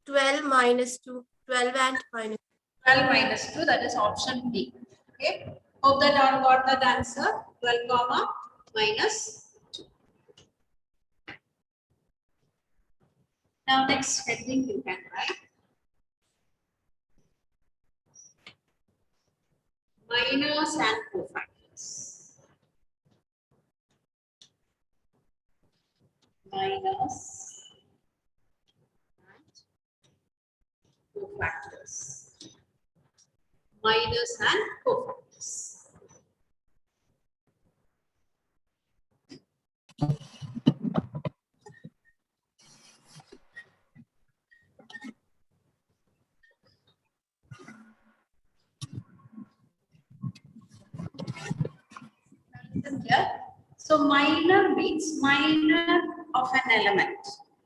12 minus 2. 12 and minus 12 minus 2, that is option D. Okay. Hope that all got that answer. 12 comma minus 2. Now next heading you can write. Minors and cofactors. Minors and cofactors. Minors and cofactors. Listen here. So minor means minor of an element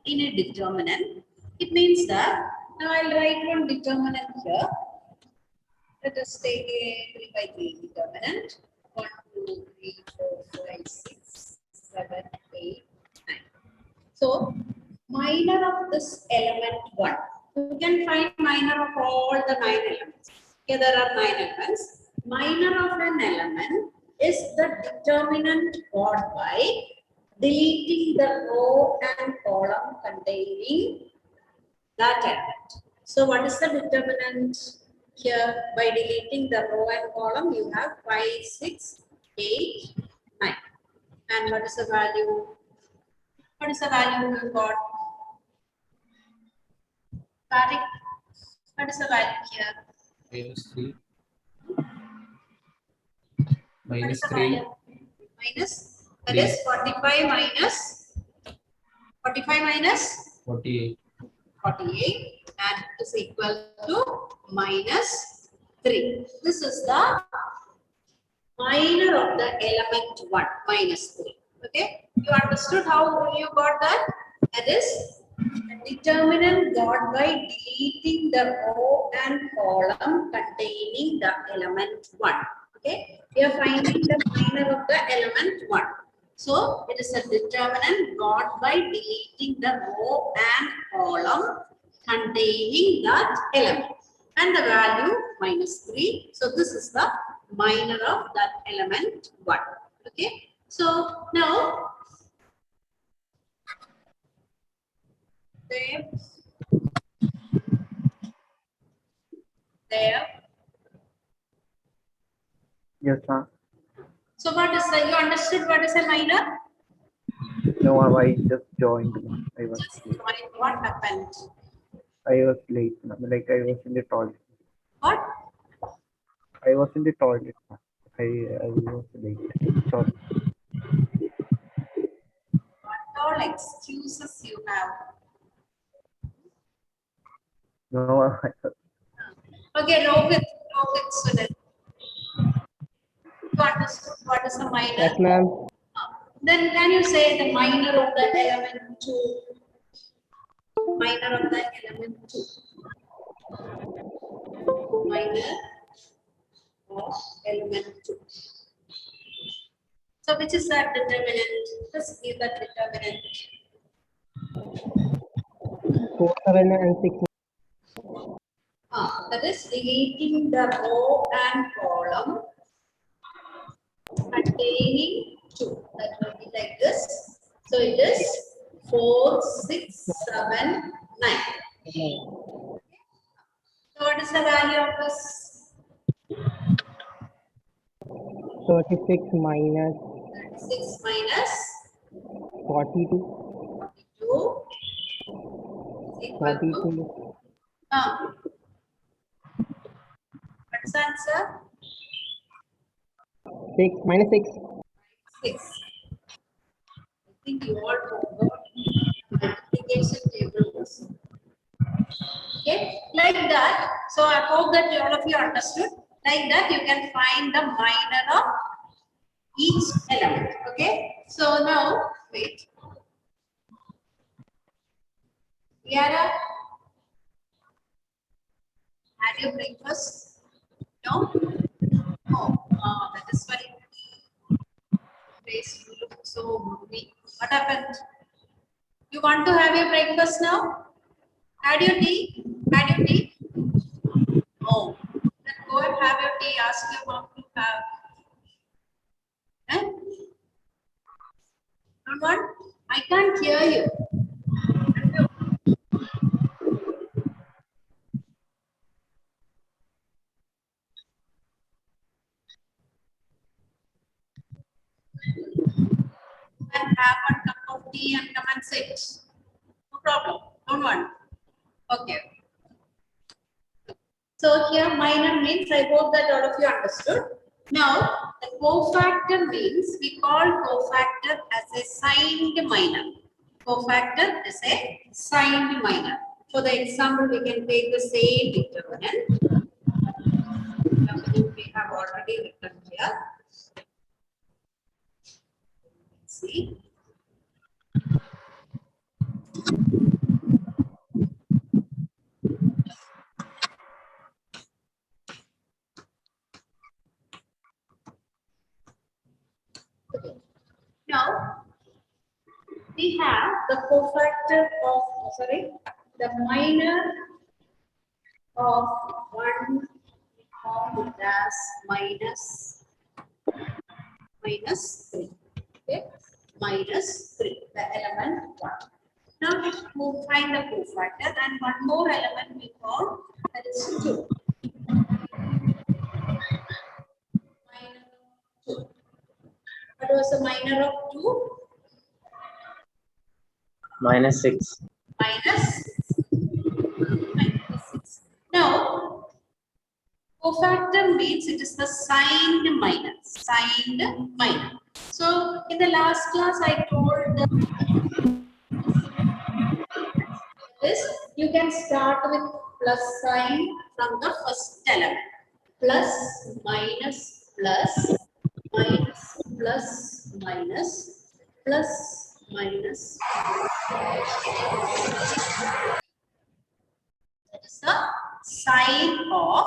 in a determinant. It means that now I'll write one determinant here. Let us take a 3 by 3 determinant. 1, 2, 3, 4, 5, 6, 7, 8, 9. So minor of this element 1. You can find minor of all the 9 elements. Here there are 9 elements. Minor of an element is the determinant got by deleting the row and column containing that element. So what is the determinant here? By deleting the row and column, you have 5, 6, 8, 9. And what is the value? What is the value you got? Tariq, what is the value here? Minus 3. What is Minus the 3. value? Minus, that is 45 minus 48. 48 and is equal to minus 3. This is the minor of the element 1, minus 3. Okay, you understood how you got that? That is the determinant got by deleting the row and column containing the element 1. Okay, we are finding the minor of the element 1. So it is a determinant got by deleting the row and column containing that element. And the value minus 3. So this is the minor of that element 1. Okay. So now there. Yes, ma'am. So what is the, you understood what is a minor? No, I just joined. I was late. What happened? I was late, ma'am. Like I was in the toilet. What? I was in the toilet, ma'am. I was late. Sorry. What all excuses you have? No, Okay, Rohit, Sunil. You understood what is a minor? Yes, ma'am. Then can you say the minor of the element 2? Minor of the element 2. Minor of element 2. So which is that determinant? Just give that determinant. 4, 7, and 6. That is deleting the row and column containing 2. That will be like this. So it is 4, 6, 7, 9. So what is the value of this? 36 minus 36 minus 42. 42 is equal to 42. what's the answer? 6 minus 6. 6. I think you all forgot multiplication tables. Okay, like that. So I hope that all of you understood. Like that, you can find the minor of each element. Okay. So now, wait. Yara, had your breakfast? No. Oh, that is why. Face you look so gloomy. What happened? You want to have your breakfast now? Had your tea? Had your tea? Oh, then go and have your tea. Ask your mom to have. Eh? Don't want? I can't hear you. And have one cup of tea and come and sit. No problem. Don't want. Okay. So here minor means, I hope that all of you understood. Now the cofactor means, we call cofactor as a signed minor. Cofactor is a signed minor. For the example, we can take the same determinant. We have already written here. See. Now, we have the cofactor of, the minor of 1, we call it as minus 3. Okay, minus 3, the element 1. Now we find the cofactor, and one more element we call, that is 2. Minor of 2. What was the minor of 2? minus 6. Minus 6. Now, cofactor means it is the signed minor. Signed minor. So, in the last class, I told this, you can start with plus sign from the first element. Plus, minus, plus, minus, plus, minus, plus, minus. That is the sign of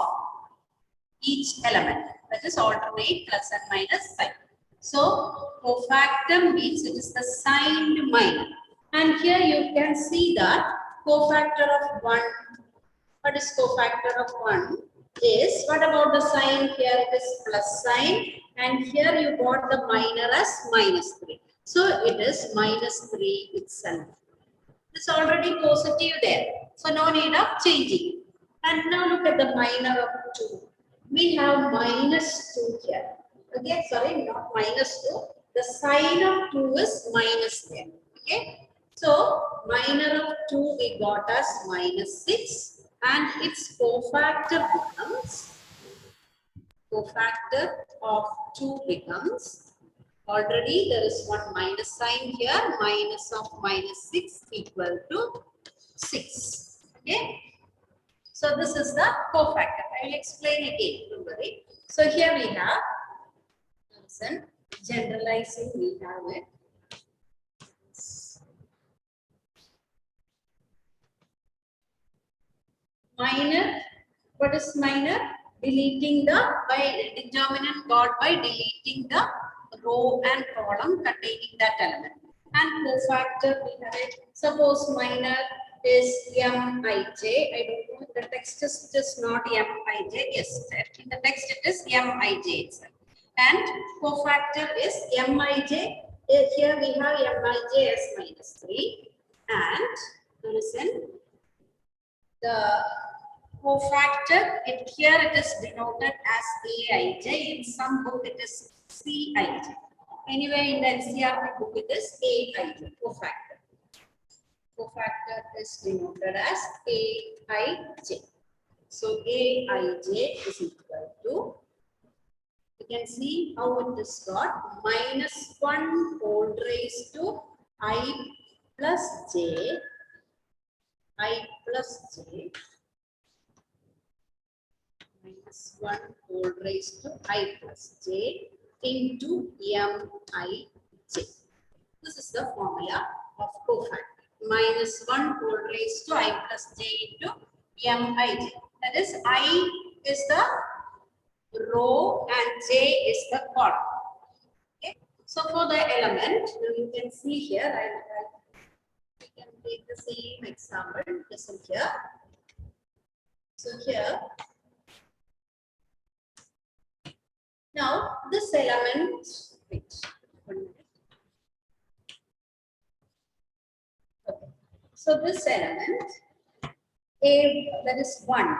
each element. That is alternate plus and minus sign. So, cofactor means it is the signed minor. And here you can see that cofactor of 1. What is cofactor of 1? Is, what about the sign? Here it is plus sign, and here you got the minor as minus 3. So it is minus 3 itself. It's already positive there. So no need of changing. And now look at the minor of 2. We have minus 2 here. Okay, sorry, not minus 2. The sign of 2 is minus there. Okay. So minor of 2 we got as minus 6, and its cofactor becomes, cofactor of 2 becomes, already there is one minus sign here, minus of minus 6 equal to 6. Okay. So this is the cofactor. I will explain again, don't worry. So here we have, listen, generalizing we have it. Minor, what is minor? Deleting the, by determinant got by deleting the row and column containing that element. And cofactor we have it. Suppose minor is Mij. I don't know, the text is just not Mij. Yes, in the text it is Mij itself. And cofactor is Mij. Here we have Mij as minus 3. And listen, the cofactor, here it is denoted as Aij. In some book it is Cij. Anyway, in the NCERT book it is Aij, cofactor. Cofactor is denoted as Aij. So Aij is equal to, you can see how it is got, minus 1 whole raised to I plus j, I plus j, minus 1 whole raised to I plus j into Mij. This is the formula of cofactor. Minus 1 whole raised to I plus j into Mij. That is, I is the row and j is the column. Okay. So for the element, you can see here, we can take the same example. Just listen here. So here, now this element, wait, 1 minute. Okay. So this element, A, that is 1.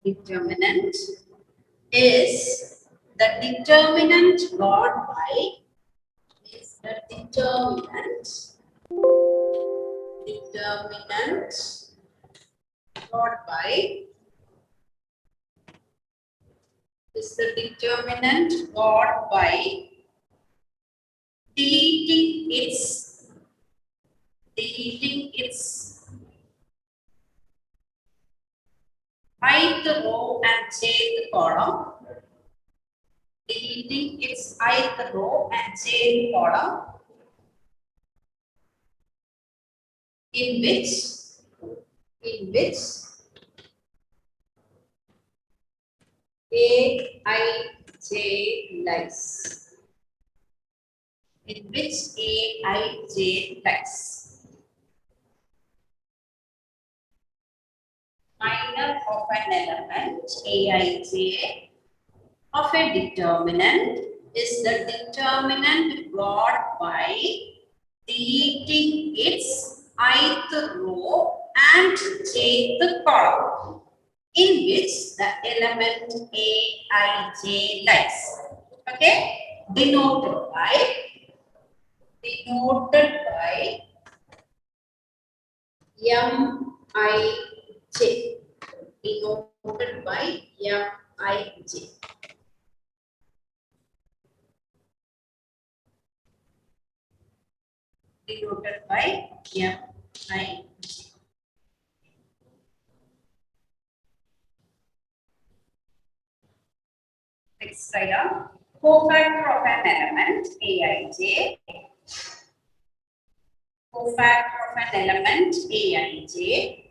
Determinant is the determinant got by is the determinant got by is the determinant got by deleting its ith row and jth column, deleting its ith row and jth column, in which Aij lies. In which Aij lies. Minor of an element Aij of a determinant is the determinant got by deleting its ith row and jth column, in which the element Aij lies. Okay, denoted by Mij. Denoted by Mij. Denoted by Mij. Next write down cofactor of an element Aij. Cofactor of an element Aij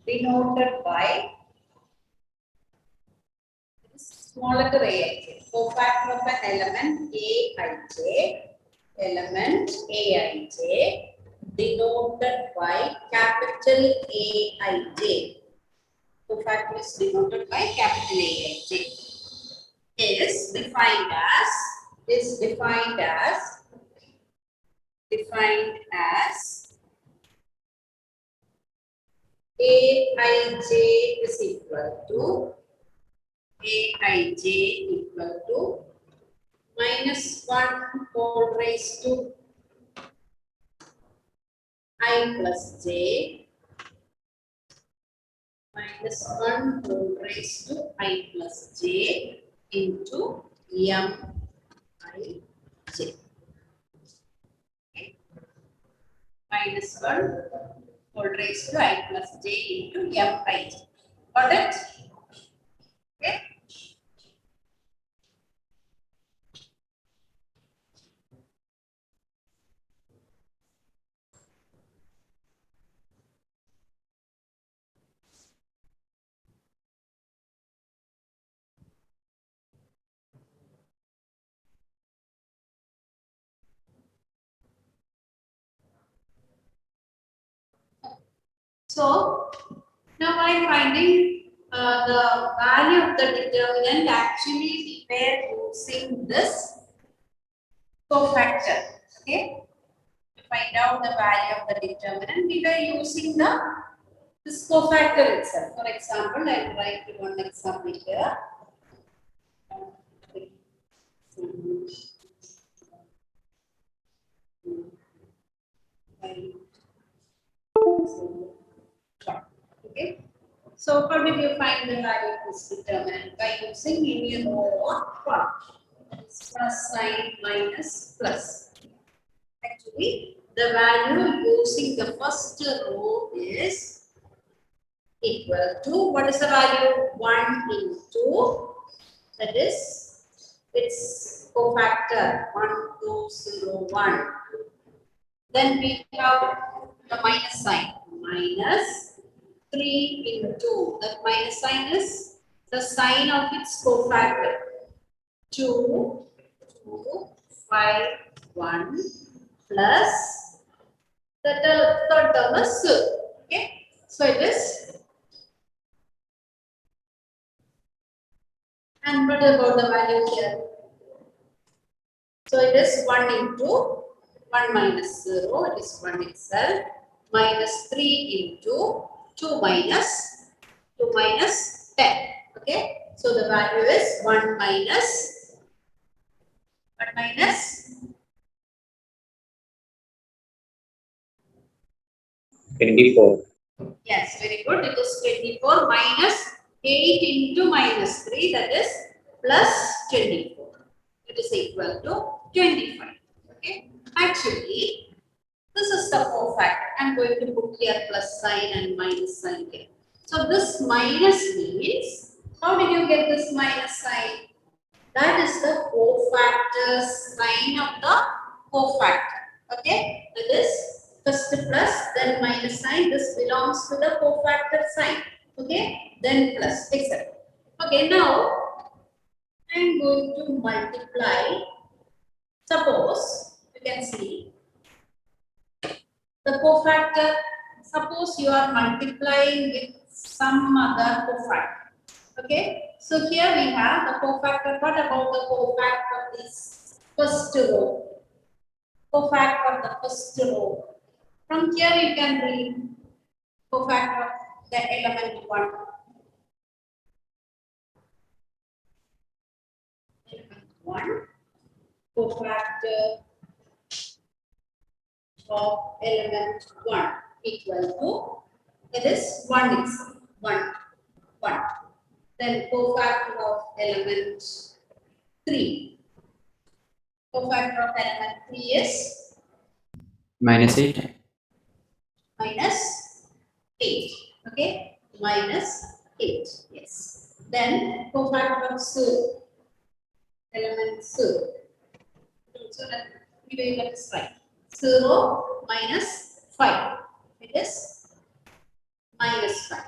denoted by small letter Aij. Cofactor of an element Aij denoted by capital Aij. Cofactor is denoted by capital Aij. Is defined as Aij is equal to -1 whole raised to I plus j -1 whole raised to I plus j into Mij. Okay. -1 whole raised to I plus j into Mij. Got it? Okay. So now by finding the value of the determinant, actually we were using this cofactor. Okay, to find out the value of the determinant, we were using the this cofactor itself. For example, I will write one example here. Okay. So how did you find the value of this determinant? By using any row or part. Plus sign minus plus. Actually, the value using the first row is equal to, what is the value? 1 into, that is, its cofactor 1201. Then we have the minus sign, minus 3 into, that minus sign is the sign of its cofactor 2, 2, 5, 1 plus the third term is 2. Okay, so it is, and what about the value here? So it is 1 into 1 minus 0, it is 1 itself, minus 3 into 2 minus 10. Okay, so the value is 1 minus 24. Yes, very good. It is 24 minus 8 into minus 3, that is plus 24. It is equal to 25. Okay. Actually, this is the cofactor. I am going to put here plus sign and minus sign here. So this minus means, how did you get this minus sign? That is the cofactor sign of the cofactor. Okay. That is first plus, then minus sign. This belongs to the cofactor sign. Okay. Then plus, etc. Okay. Now I am going to multiply. Suppose you can see the cofactor. Suppose you are multiplying with some other cofactor. Okay. So here we have the cofactor. What about the cofactor of this first row? Cofactor of the first row. From here you can read cofactor of the element 1. Element 1. Cofactor of element 1 equal to, it is 1 itself. 1. Then cofactor of element 3. Cofactor of element 3 is Minus 8. minus 8. Okay, minus 8. Yes. Then cofactor of 0, element 0. So let us write 0 minus 5. It is minus 5.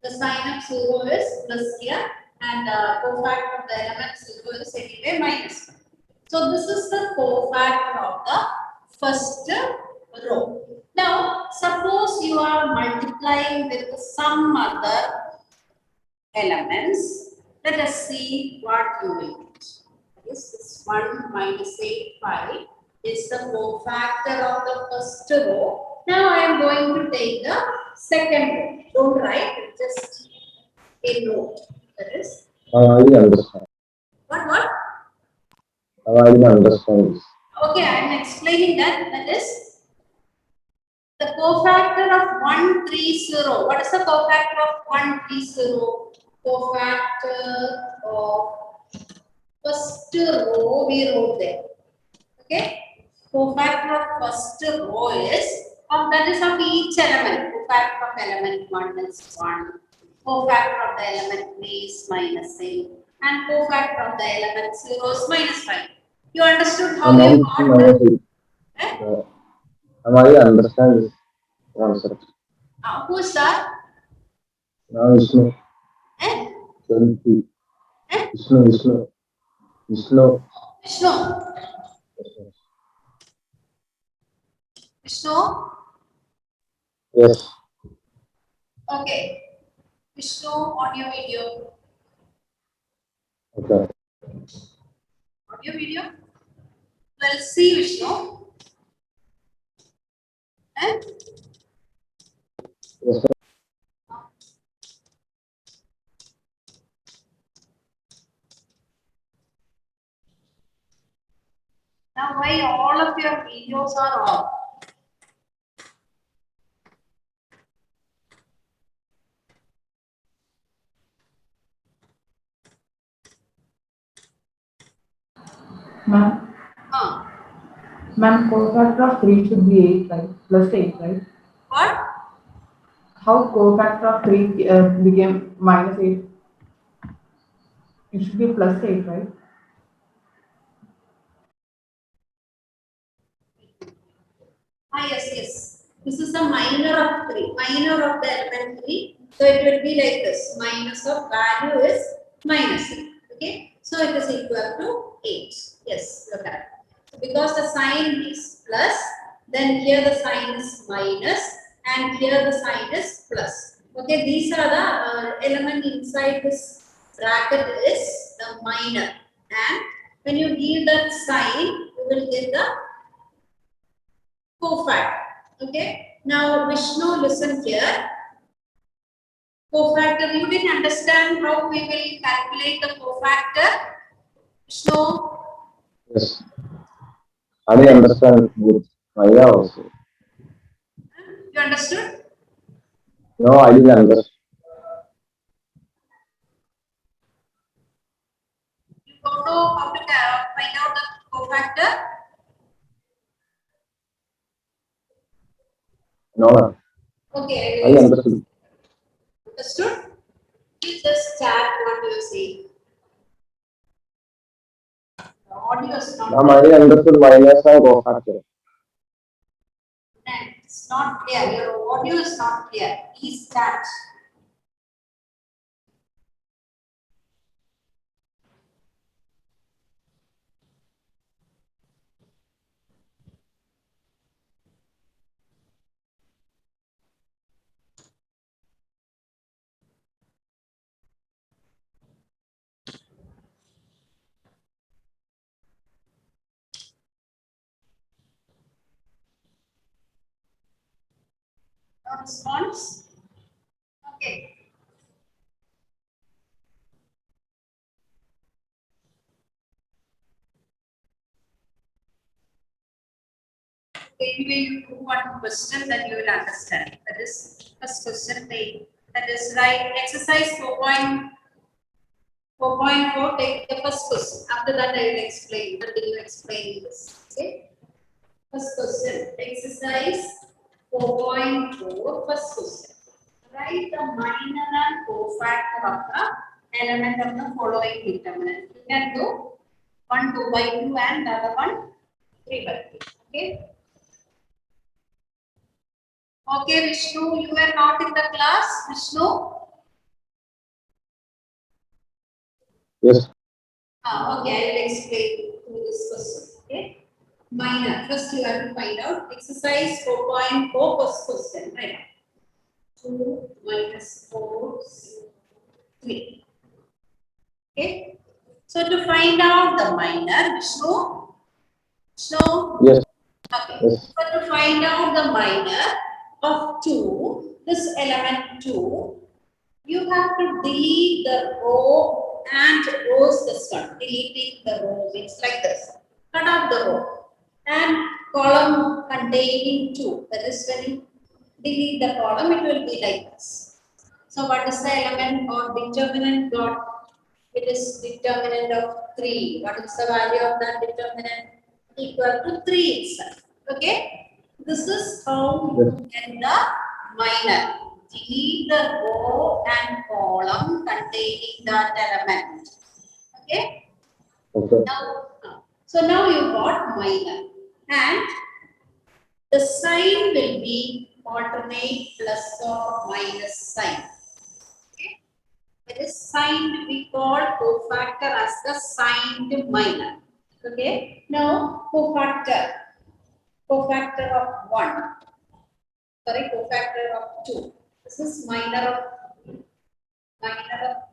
The sign of 0 is plus here, and the cofactor of the element 0 is anyway minus 5. So this is the cofactor of the first row. Now, suppose you are multiplying with some other elements. Let us see what you will get. This 1 minus 8, 5 is the cofactor of the first row. Now I am going to take the second row. Don't write, just a note. That is, I will understand. what? I will understand this. Okay, I am explaining that. That is the cofactor of 130. What is the cofactor of 130? Cofactor of first row we wrote there. Okay. Cofactor of first row is that is of each element. Cofactor of element 1 is 1. Cofactor of the element 3 is minus 8. And cofactor of the element 0 is minus 5. You understood how you got that? Eh? I understand this concept. Who is that? Now Vishnu. Eh? 20. Eh? Vishnu. Vishnu. Vishnu? Yes. Okay. Vishnu, audio video. Okay. Audio video. Well, see Vishnu. Eh? Yes, sir. Now, why all of your videos are off? Ma'am, Huh. ma'am, cofactor of 3 should be 8, right? Plus 8, right? What? How cofactor of 3 became minus 8? It should be plus 8, right? Ah, yes, yes. This is the minor of 3, minor of the element 3. So it will be like this. Minus of value is minus 8. Okay. So it is equal to 8. Yes, look at it. Because the sign is plus, then here the sign is minus, and here the sign is plus. Okay, these are the element inside this bracket is the minor. And when you give that sign, you will get the cofactor. Okay. Now, Vishnu, listen here. Cofactor, you didn't understand how we will calculate the cofactor? Vishnu, Yes. I didn't understand with Maya also. you understood? No, I didn't understand. You don't know how to find out the cofactor? No, ma'am. Okay, I understood. understood? Please just chat what you see. The audio is not Ma'am, I understood minus and cofactor. It's not clear. Your audio is not clear. Please chat. No response? Okay. We will do one question that you will understand. That is first question take. That is right. Exercise 4.4. Take the first question. After that, I will explain. Continue explaining this. Okay. First question. Exercise 4.4. First question. Write the minor and cofactor of the element of the following determinant. You can do one 2 by 2 and the other one 3 by 3. Okay. Okay, Vishnu, you were not in the class, Vishnu? Yes. Okay, I will explain to this question. Okay. Minor. First, you have to find out exercise 4.4 first question. Right. 2 minus 4, 3. Okay. So, to find out the minor, Vishnu? Yes. Okay. Yes. So, to find out the minor of 2, this element 2, you have to delete the row and rows this one. Deleting the row means like this. Cut off the row and column containing 2. That is when you delete the column, it will be like this. So what is the element or determinant got? It is determinant of 3. What is the value of that determinant? Equal to 3 itself. Okay. This is how you get the minor. Delete the row and column containing that element. Okay. Okay. Now you got minor, and the sign will be alternate plus or minus sign. Okay. It is signed. We call cofactor as the signed minor. Okay. Now cofactor of 1. Sorry, cofactor of 2. This is minor of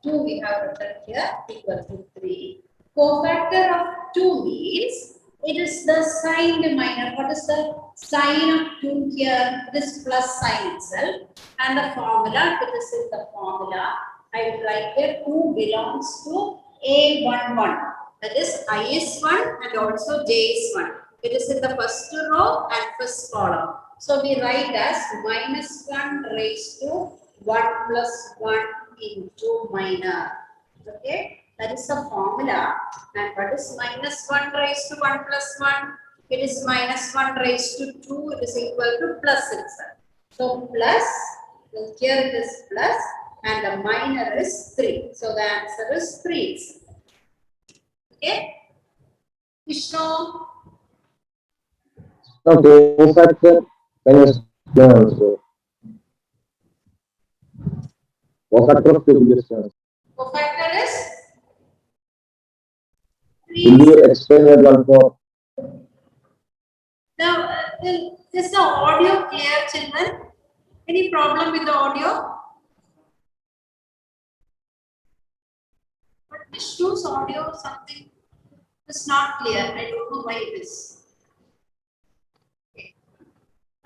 2 we have written here equal to 3. Cofactor of 2 means It is the signed minor. What is the sign of 2 here? This plus sign itself. And the formula, this is the formula. I will write here 2 belongs to A11. That is I is 1 and also J is 1. It is in the first row and first column. So we write as minus 1 raised to 1 plus 1 into minor. Okay. That is the formula. And what is minus 1 raised to 1 plus 1? It is minus 1 raised to 2. It is equal to plus itself. So plus, here it is plus and the minor is 3. So the answer is 3. Okay? Vishnu? No, cofactor, can you explain also? Cofactor of two distance. Cofactor is Will 3. you explain that one for? Now, is the audio clear, children? Any problem with the audio? But Vishnu's audio something is not clear. I don't know why it is. Okay.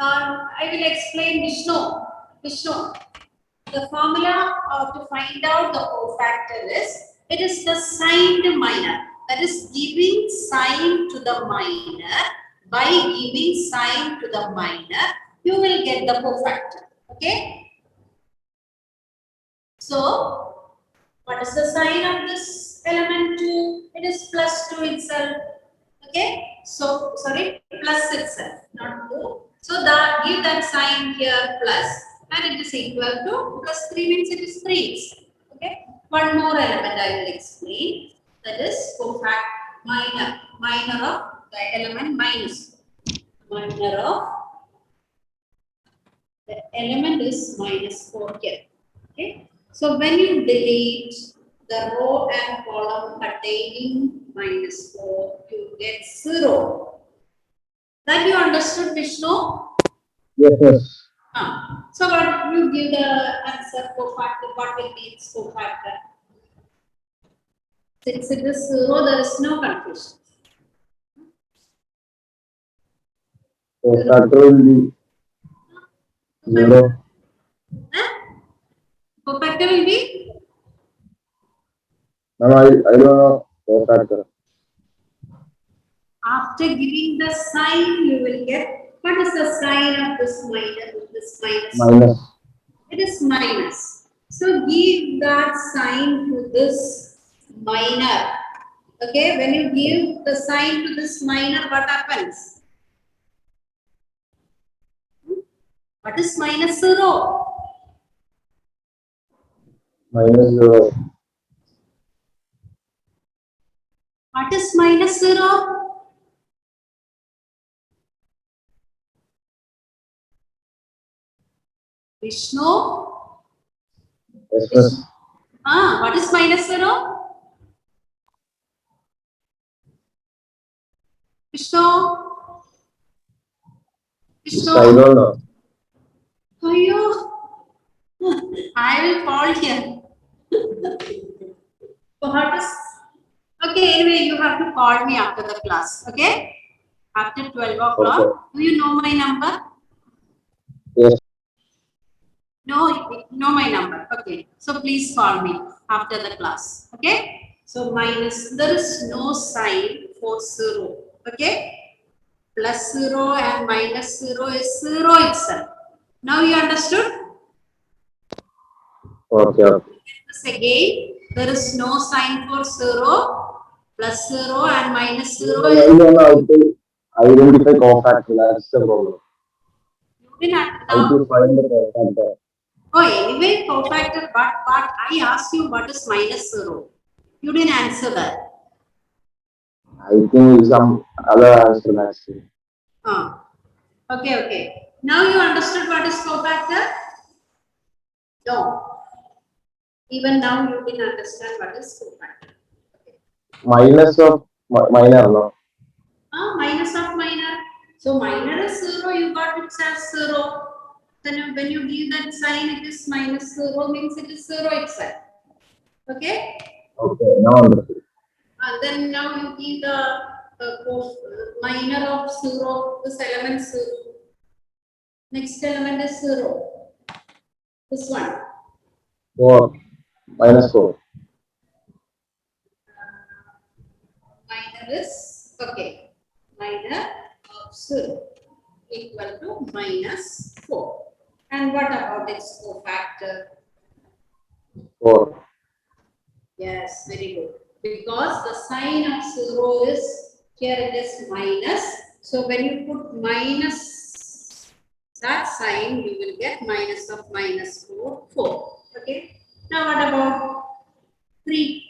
I will explain Vishnu. Vishnu, the formula to find out the cofactor is, it is the signed minor. That is giving sign to the minor. By giving sign to the minor, you will get the cofactor. Okay? So, what is the sign of this element 2? It is plus 2 itself. Okay? So, sorry, plus itself, not 2. So, give that sign here plus and it is equal to plus 3 means it is 3. Okay? One more element I will explain. That is cofactor minor of the element minus. Minor of the element is minus 4 here. Okay. So when you delete the row and column containing minus 4, you get 0. That you understood, Vishnu? Yes. So what you give the answer cofactor? What will be its cofactor? Since it is 0, there is no confusion. Cofactor will be 0. Cofactor will be? No, I don't know cofactor. After giving the sign, you will get, what is the sign of this minus? This minus? Minus. It is minus. So give that sign to this minor. Okay, when you give the sign to this minor, what happens? What is minus 0? Minus 0. What is minus 0? Vishnu? Yes. What is minus 0? Vishnu? Vishnu? I don't know. Ayo. I will call here. So what is? Okay, anyway, you have to call me after the class. Okay? After 12 o'clock. Okay. Do you know my number? Yes. No, you know my number. Okay. So please call me after the class. Okay? So minus, there is no sign for 0. Okay? Plus 0 and minus 0 is 0 itself. Now you understood? Okay. This again, there is no sign for 0, plus 0 and minus 0 I is. don't know how to identify cofactor. That's the problem. You didn't How know. to find the cofactor? Oh, anyway, cofactor, but I asked you what is minus 0. You didn't answer that. I think some other answer actually. Okay. Now you understood what is cofactor? No. Even now you didn't understand what is cofactor. Minus of minor, no? Minus of minor. So minor is 0, you got it as 0. Then when you give that sign, it is minus 0, means it is 0 itself. Okay? Okay, now understood. And then now you give the minor of 0, this element 0. Next element is 0. This one. 4 minus 4. Minor is, okay, minor of 0 equal to minus 4. And what about its cofactor? 4. Yes, very good. Because the sign of 0 is, here it is minus. So when you put minus that sign, you will get minus of minus 4, 4. Okay. Now what about 3?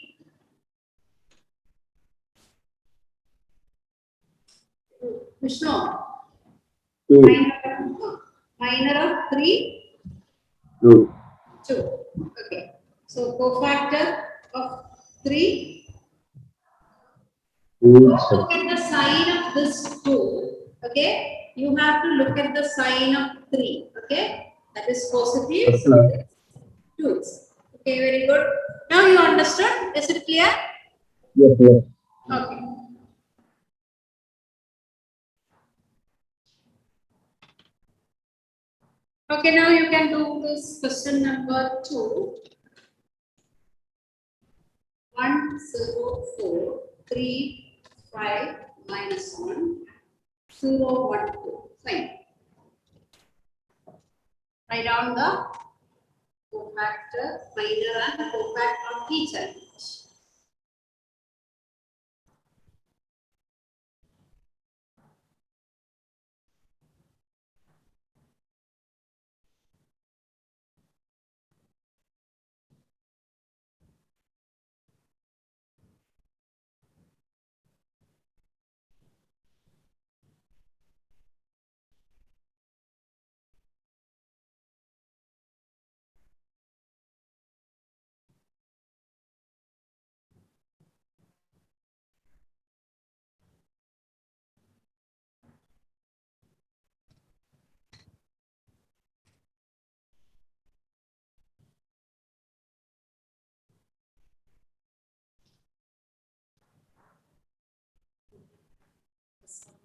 Vishnu, 2. minor of 3, 2. 2. Okay. So cofactor of 3. 2. Don't look at the sign of this 2. Okay. You have to look at the sign of 3. Okay. That is positive. So Okay. 2. Okay. Very good. Now you understood. Is it clear? Yes, yes. Okay. Okay. Now you can do this question number 2. 1, 0, 4, 3, 5, minus 1, 0, 1, 2. Fine. Write down the cofactor, minor and cofactor of each element.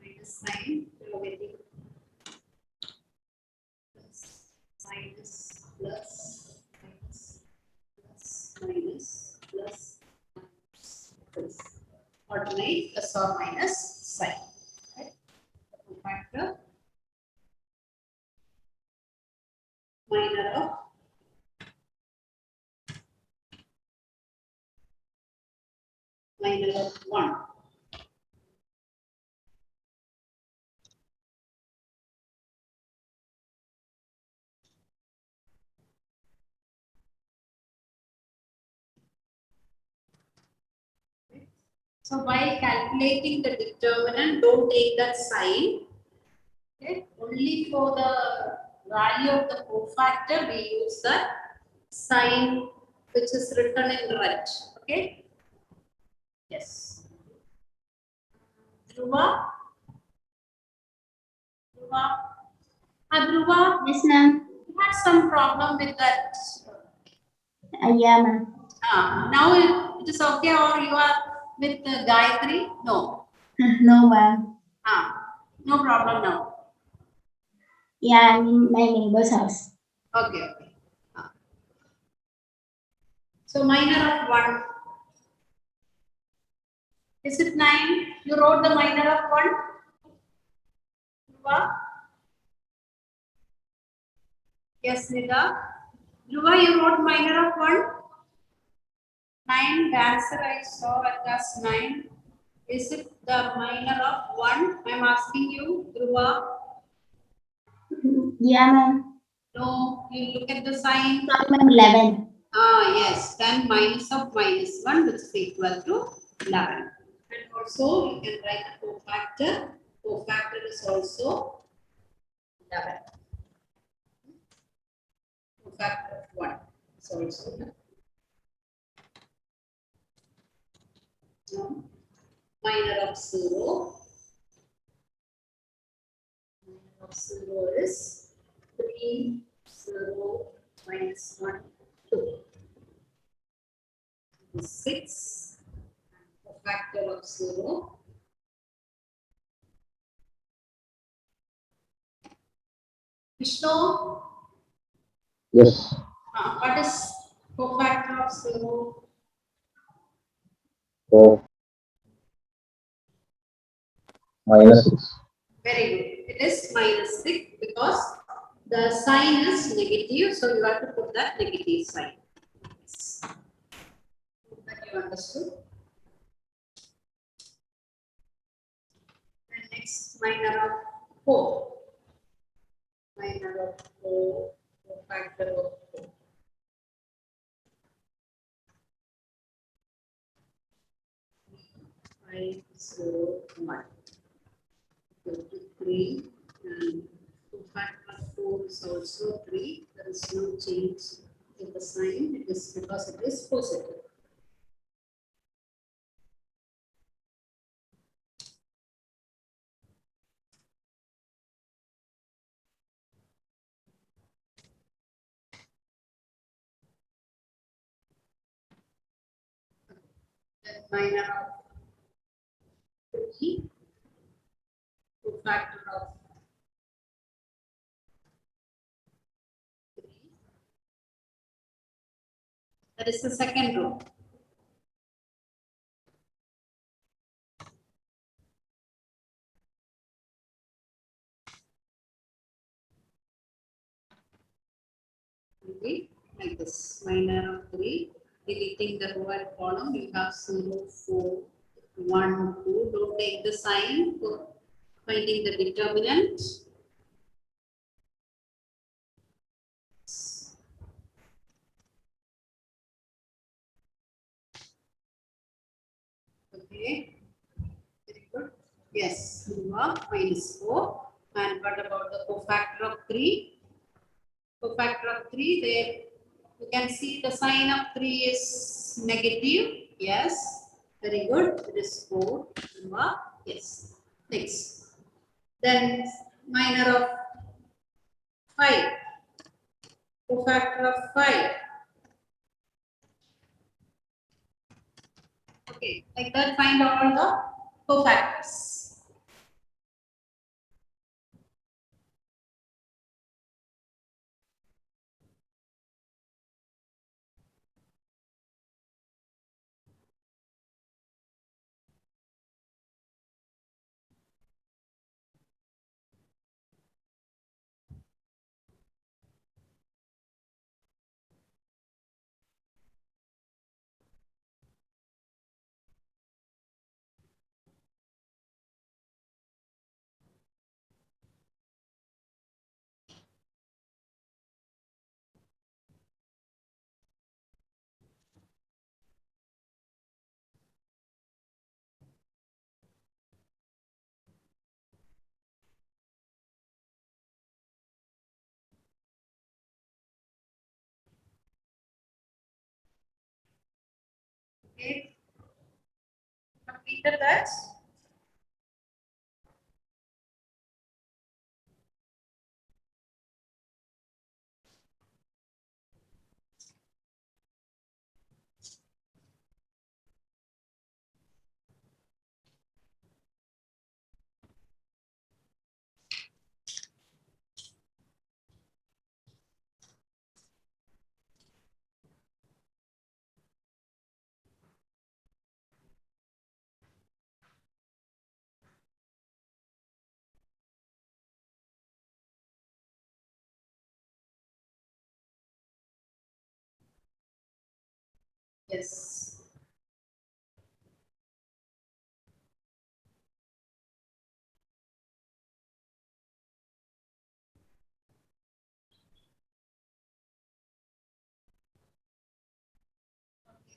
Minus sign, logarithm. Plus, minus, plus, minus, plus, minus, plus, plus. Alternate plus or minus sign. Right? Cofactor, minor of minor of 1. So while calculating the determinant, don't take that sign. Okay? Only for the value of the cofactor, we use the sign which is written in red. Okay? Yes. Dhruva? Dhruva? Dhruva? Yes, ma'am. You had some problem with that. Yeah, ma'am. Now it is okay, or you are with Gayatri? No. No, ma'am. No problem now. Yeah, I'm in my neighbor's house. Okay, okay. So minor of 1. Is it 9? You wrote the minor of 1? Dhruva? Yes, Nida. Dhruva, you wrote minor of 1? 9, the answer I saw as 9. Is it the minor of 1? I am asking you, Dhruva. Yeah, ma'am. No, you look at the sign. Sorry, ma'am, 11. Yes, then minus of minus 1, which is equal to 11. And also, you can write the cofactor. Cofactor is also 11. Cofactor of 1 is also 11. Now, minor of 0. Minor of 0 is 3, 0, minus 1, 2. 6. Cofactor of 0. Vishnu, Yes. what is cofactor of 0? So -6. Very good. It is -6 because the sign is negative, so you have to put that negative sign. Yes. Hope that you understood. And next, minor of 4. Minor of 4, cofactor of 4. 5, 0, 1. Go to 3 and cofactor of 4 is also 3. There is no change in the sign. It is because it is positive. Then minor of 3, cofactor of 3. That is the second row. Okay, like this. Minor of 3. Deleting the row and column, you have 0, 4, 1, 2. Don't take the sign for finding the determinant. Okay, very good. Yes, you are -4. And what about the cofactor of 3? Cofactor of 3, there you can see the sign of 3 is negative. Yes, very good. It is 4. You are, yes. Next. Then minor of 5. Cofactor of 5. Okay, like that, find all the cofactors. Okay, completed that. Yes.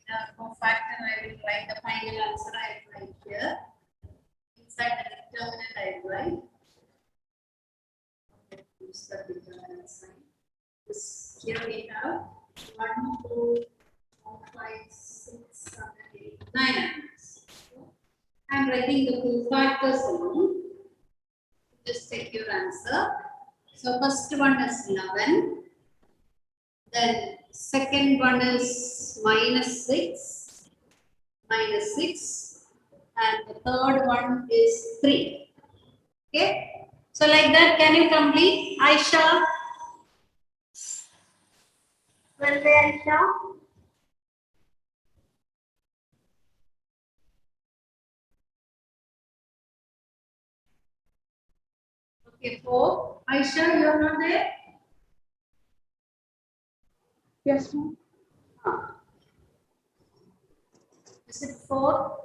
Now, cofactor, I will write the final answer. I will write here. Inside the determinant, I will write. Okay, use the determinant sign. This here we have 1, 2, 4, 5, 6, 7, 8, 9. I'm writing the cofactors alone. Just take your answer. So first one is 11. Then second one is -6, -6, and the third one is 3. Okay. So like that, can you complete? Aisha? Well, Aisha? Okay, 4. Aisha, you are not there? Yes, ma'am. Is it 4?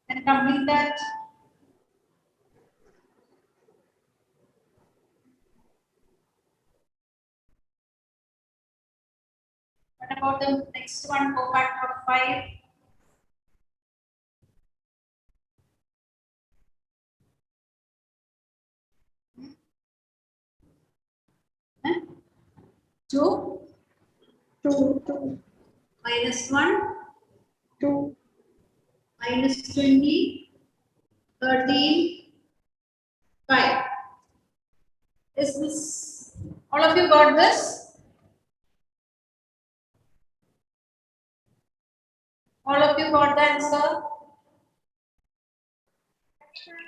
Then complete that. What about the next one? Co-factor of 5. Huh? 2 Two. minus 1 Two. minus 20, 13, 5. Is this, all of you got this? All of you got the answer?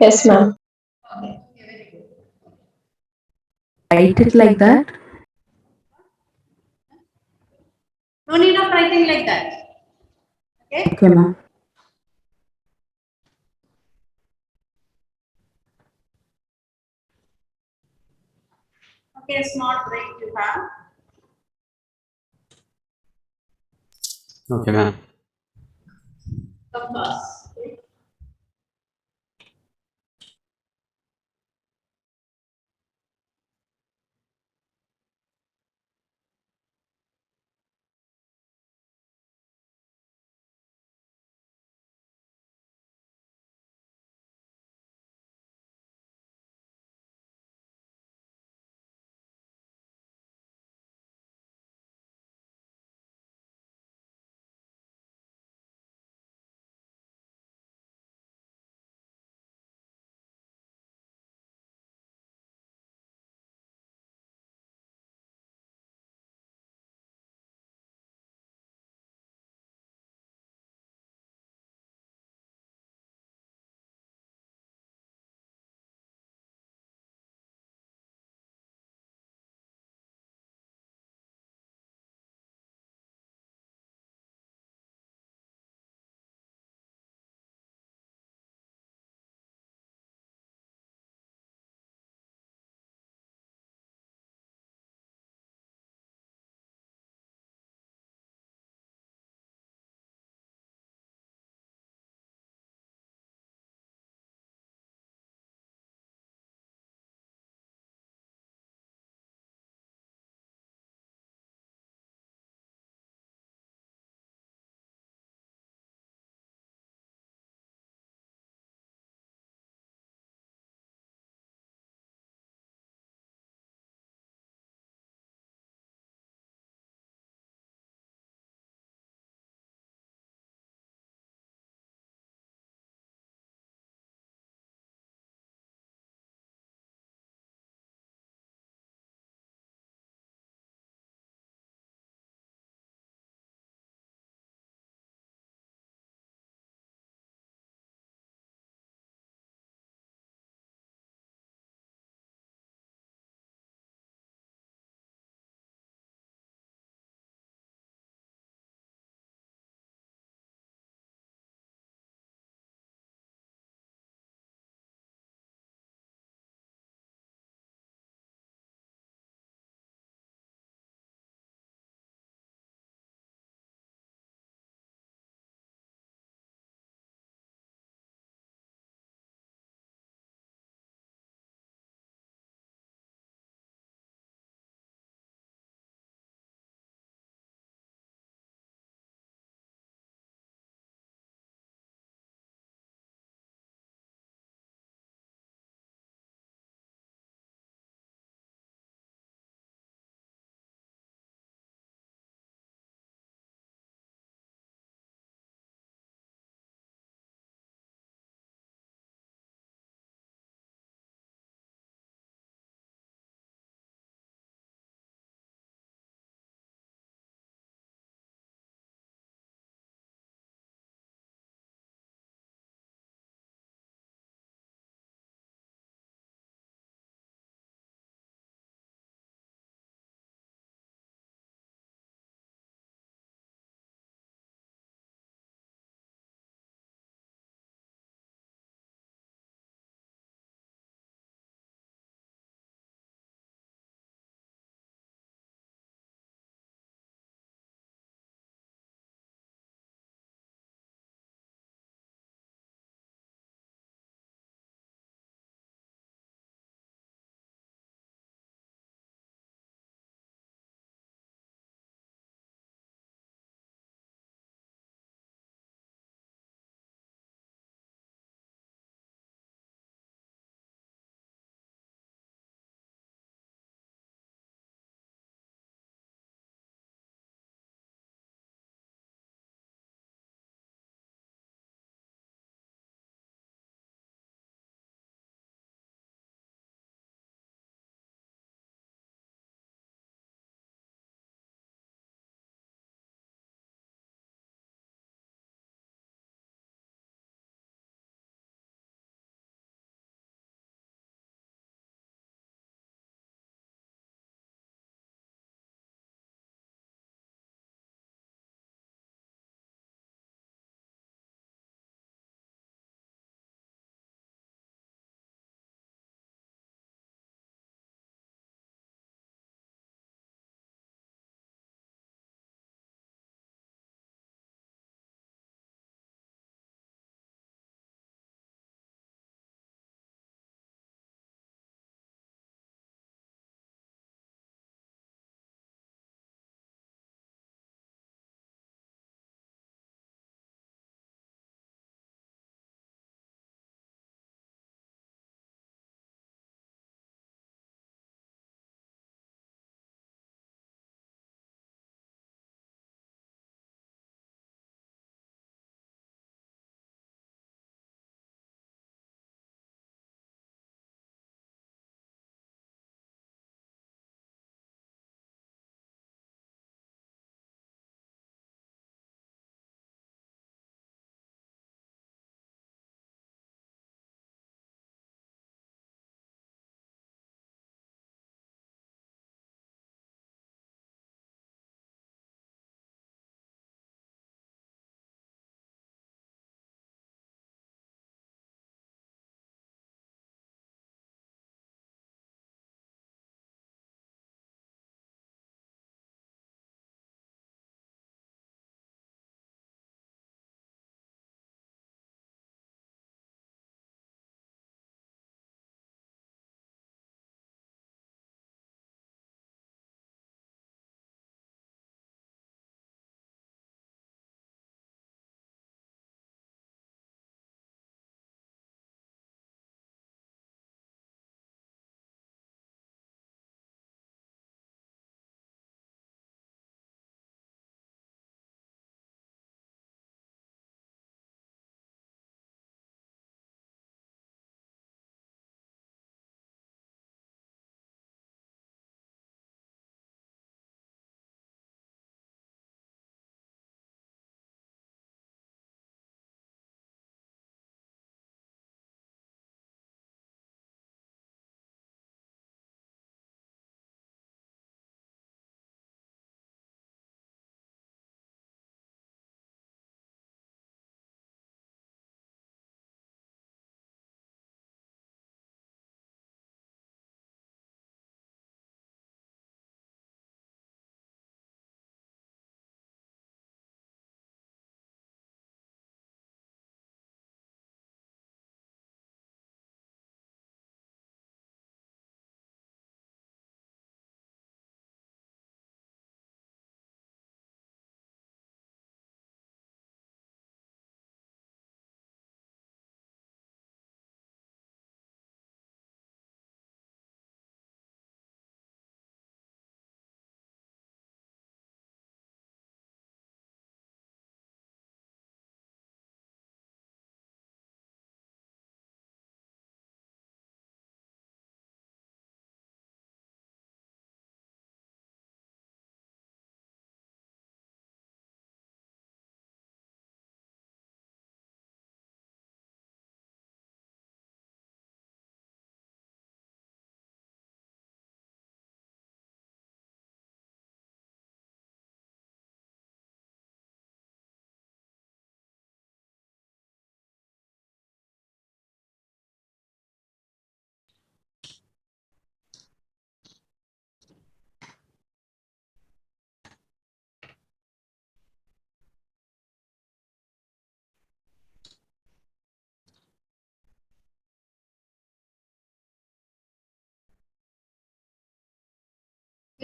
Yes, ma'am. Okay, very good. Write it like that. No need of writing like that. Okay? Okay, ma'am. Okay, small break you have. Okay, ma'am. Of course. Okay.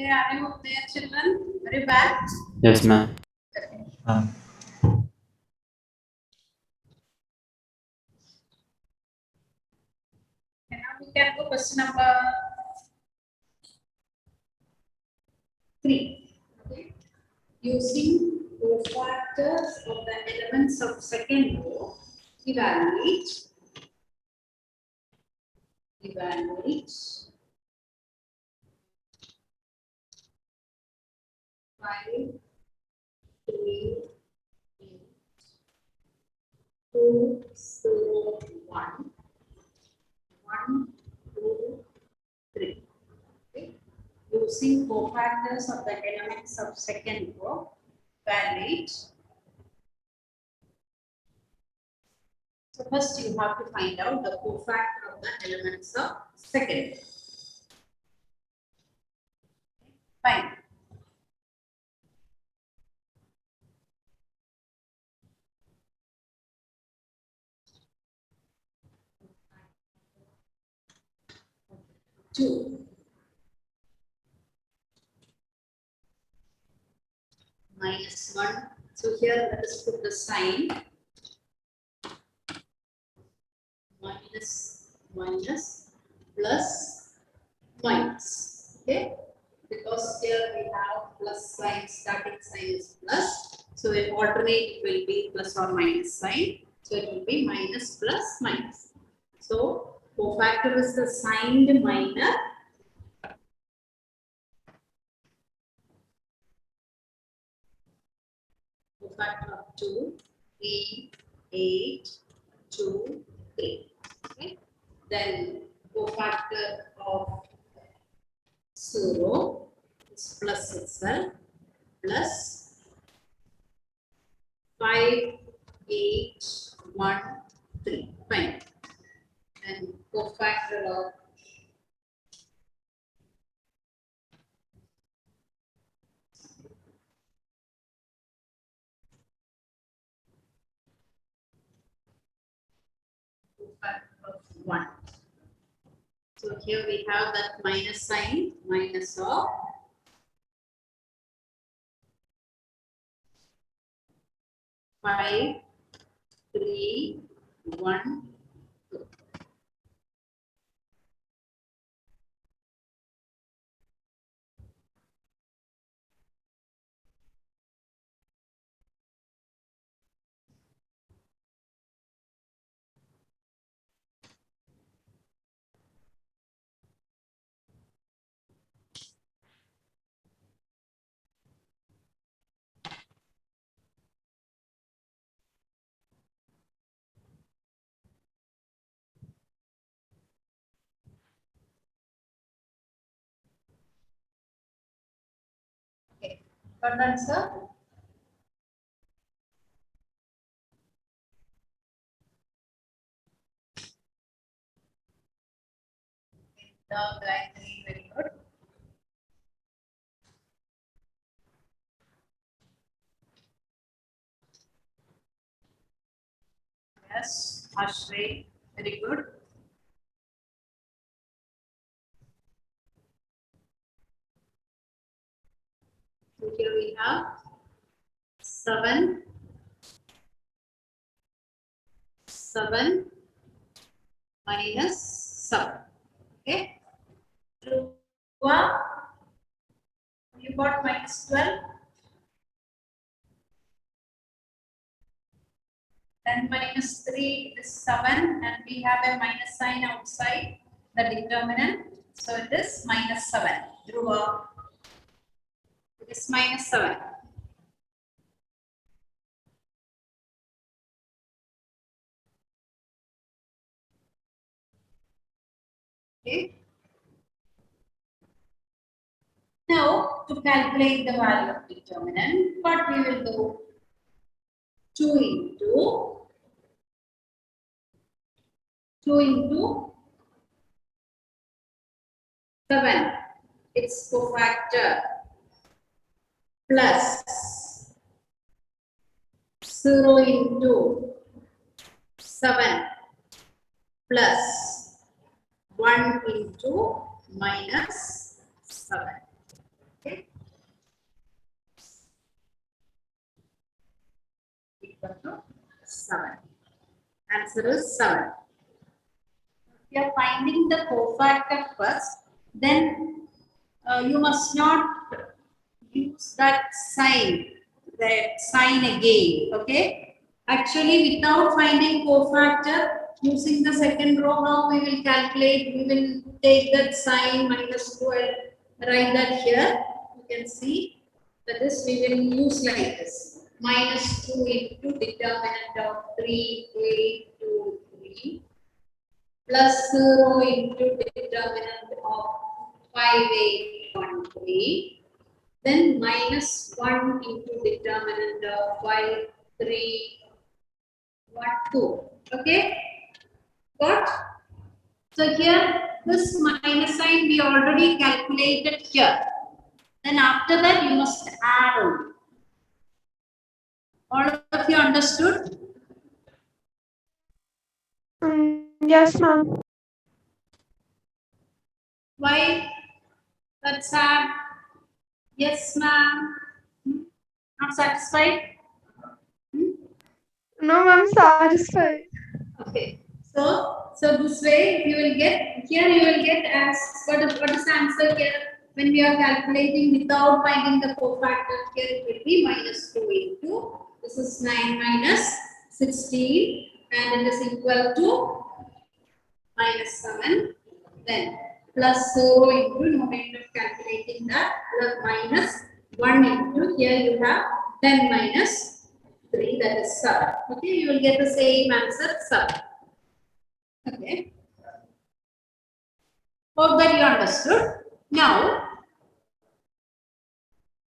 Okay, are you there, children? Very bad. Yes, ma'am. Okay, now we can go question number 3. Okay. Using cofactors of the elements of second row, evaluate 5, 3, 8, 2, 0, 1, 1, 2, 3. Okay. Using cofactors of the elements of second row, evaluate. So first you have to find out the cofactor of the elements of second row. Fine. Two minus 1. So here let us put the sign minus plus minus. Okay, because here we have plus sign, starting sign is plus. So in alternate it will be plus or minus sign. So it will be minus plus minus. So cofactor is the signed minor. Cofactor of 2, 3, 8, 2, 3. Okay. Then cofactor of 0 is plus itself, plus 5, 8, 1, 3. Fine. And cofactor of cofactor of 1. So here we have that minus sign, minus of 5, 3, 1, 2. Okay, got the answer? The Gayatri, very good. Yes, Ashray, very good. So here we have 7, 7 minus 7. Okay. You got minus 12. Then minus 3 is 7, and we have a minus sign outside the determinant. So it is minus 7. Dhruva, it is minus 7. Okay. Now, to calculate the value of determinant, what we will do? 2 into 7, its cofactor, plus 0 into 7 plus 1 into minus 7. Okay. Equal to 7. Answer is 7. If you are finding the cofactor first, then you must not use that sign again. Okay. Actually, without finding cofactor, using the second row, now we will calculate. We will take that sign minus 2 and write that here. You can see that this we will use like this: minus 2 into determinant of 3, 8, 2, 3. Plus 0 into determinant of 5, 8, 1, 3. Then minus 1 into determinant of 5, 3, 1, 2. Okay? Got? So here, this minus sign we already calculated here. Then after that, you must add on. All of you understood? Yes, ma'am. Why? Let's add. Yes, ma'am. Not satisfied? No, ma'am, satisfied. Okay. So this way you will get, here you will get as, what is the answer here? When we are calculating without finding the cofactor, here it will be minus 2 into, this is 9 minus 16 and it is equal to minus 7. Then plus 0 into, no need of calculating that, plus minus 1 into, here you have 10 minus 3, that is 7. Okay, you will get the same answer, 7. Okay. Hope that you understood. Now,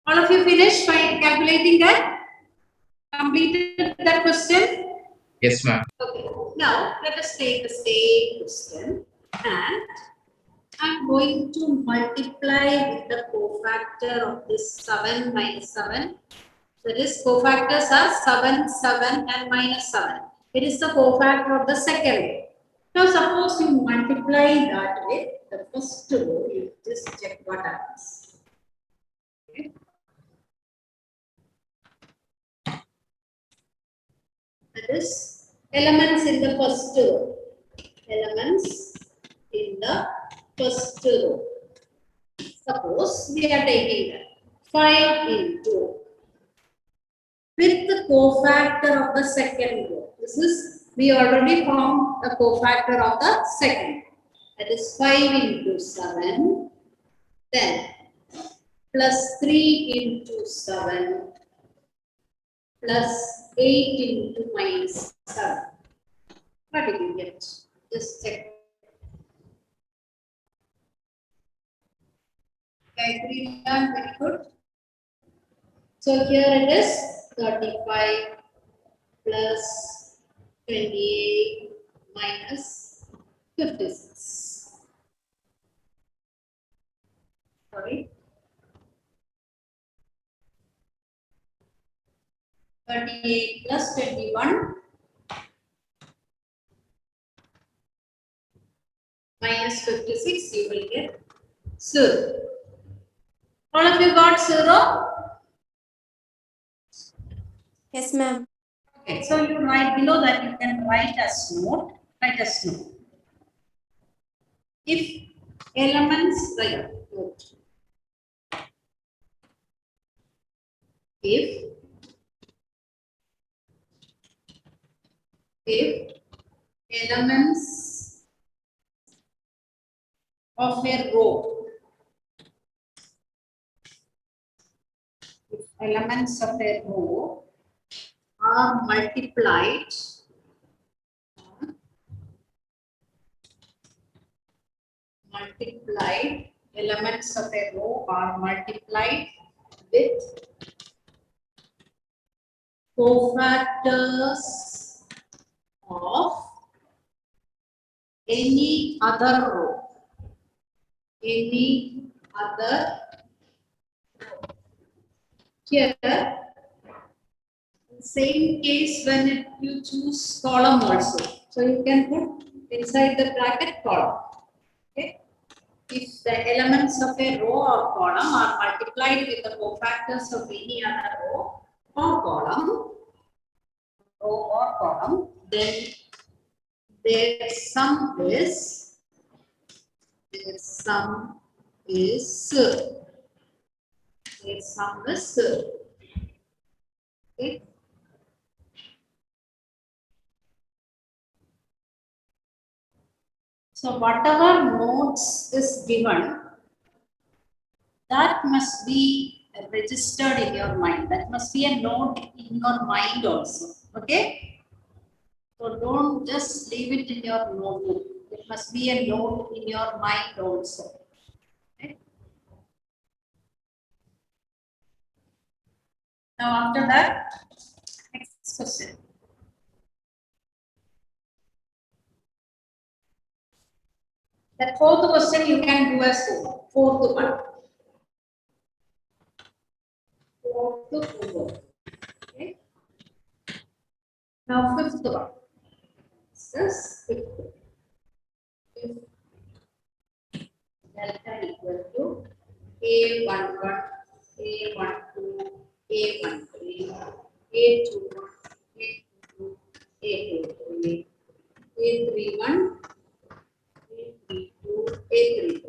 all of you finished by calculating that? Completed that question? Yes, ma'am. Okay. Now, let us take the same question and I'm going to multiply with the cofactor of this 7 minus 7. That is, cofactors are 7, 7 and minus 7. It is the cofactor of the second row. Now, suppose you multiply that with the first row, you just check what happens. Okay. That is elements in the first row. Elements in the first row. Suppose we are taking that 5 into with the cofactor of the second row. This is, we already found the cofactor of the second. That is 5 into 7. Then plus 3 into 7 plus 8 into minus 7. What did you get? Just check. Gayatri, very good. So here it is 35 plus 28 minus 56. Sorry. 38 plus 21 minus 56, you will get 0. All of you got 0? Yes, ma'am. Okay, so you write below that, you can write as note. Write as note. If elements, write note. If elements of a row, if elements of a row are multiplied elements of a row are multiplied with cofactors of any other row. Any other row. Here, same case when you choose column also. So you can put inside the bracket column. Okay. if the elements of a row or column are multiplied with the cofactors of any other row or column, then their sum is Their sum is okay. So whatever nodes is given, that must be registered in your mind. That must be a note in your mind also. Okay. So don't just leave it in your notebook. It must be a note in your mind also. Okay. Now after that, next question. That fourth question you can do as fourth one. Fourth one. Okay. Now fifth one. This is fifth. Delta equal to A11, A12, A13, A21, A22, A23, A31, A32, A33.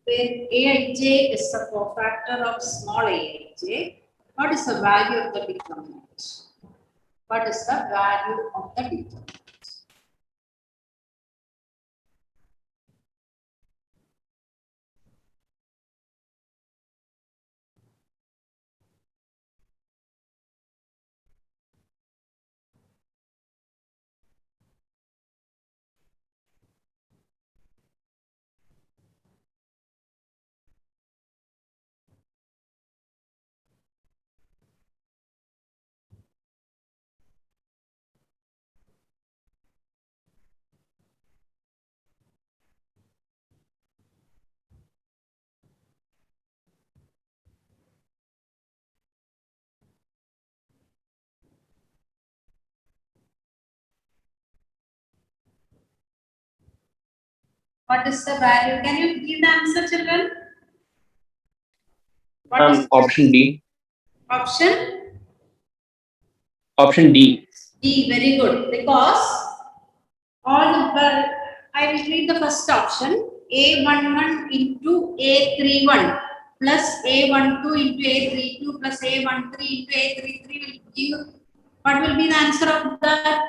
Where Aij is the cofactor of small aij, what is the value of the determinant? What is the value of the determinant? What is the value? Can you give the answer, children? What is Option D. option? Option D. D, very good. Because all the, I will read the first option. A11 into A31 plus A12 into A32 plus A13 into A33 will give, what will be the answer of that?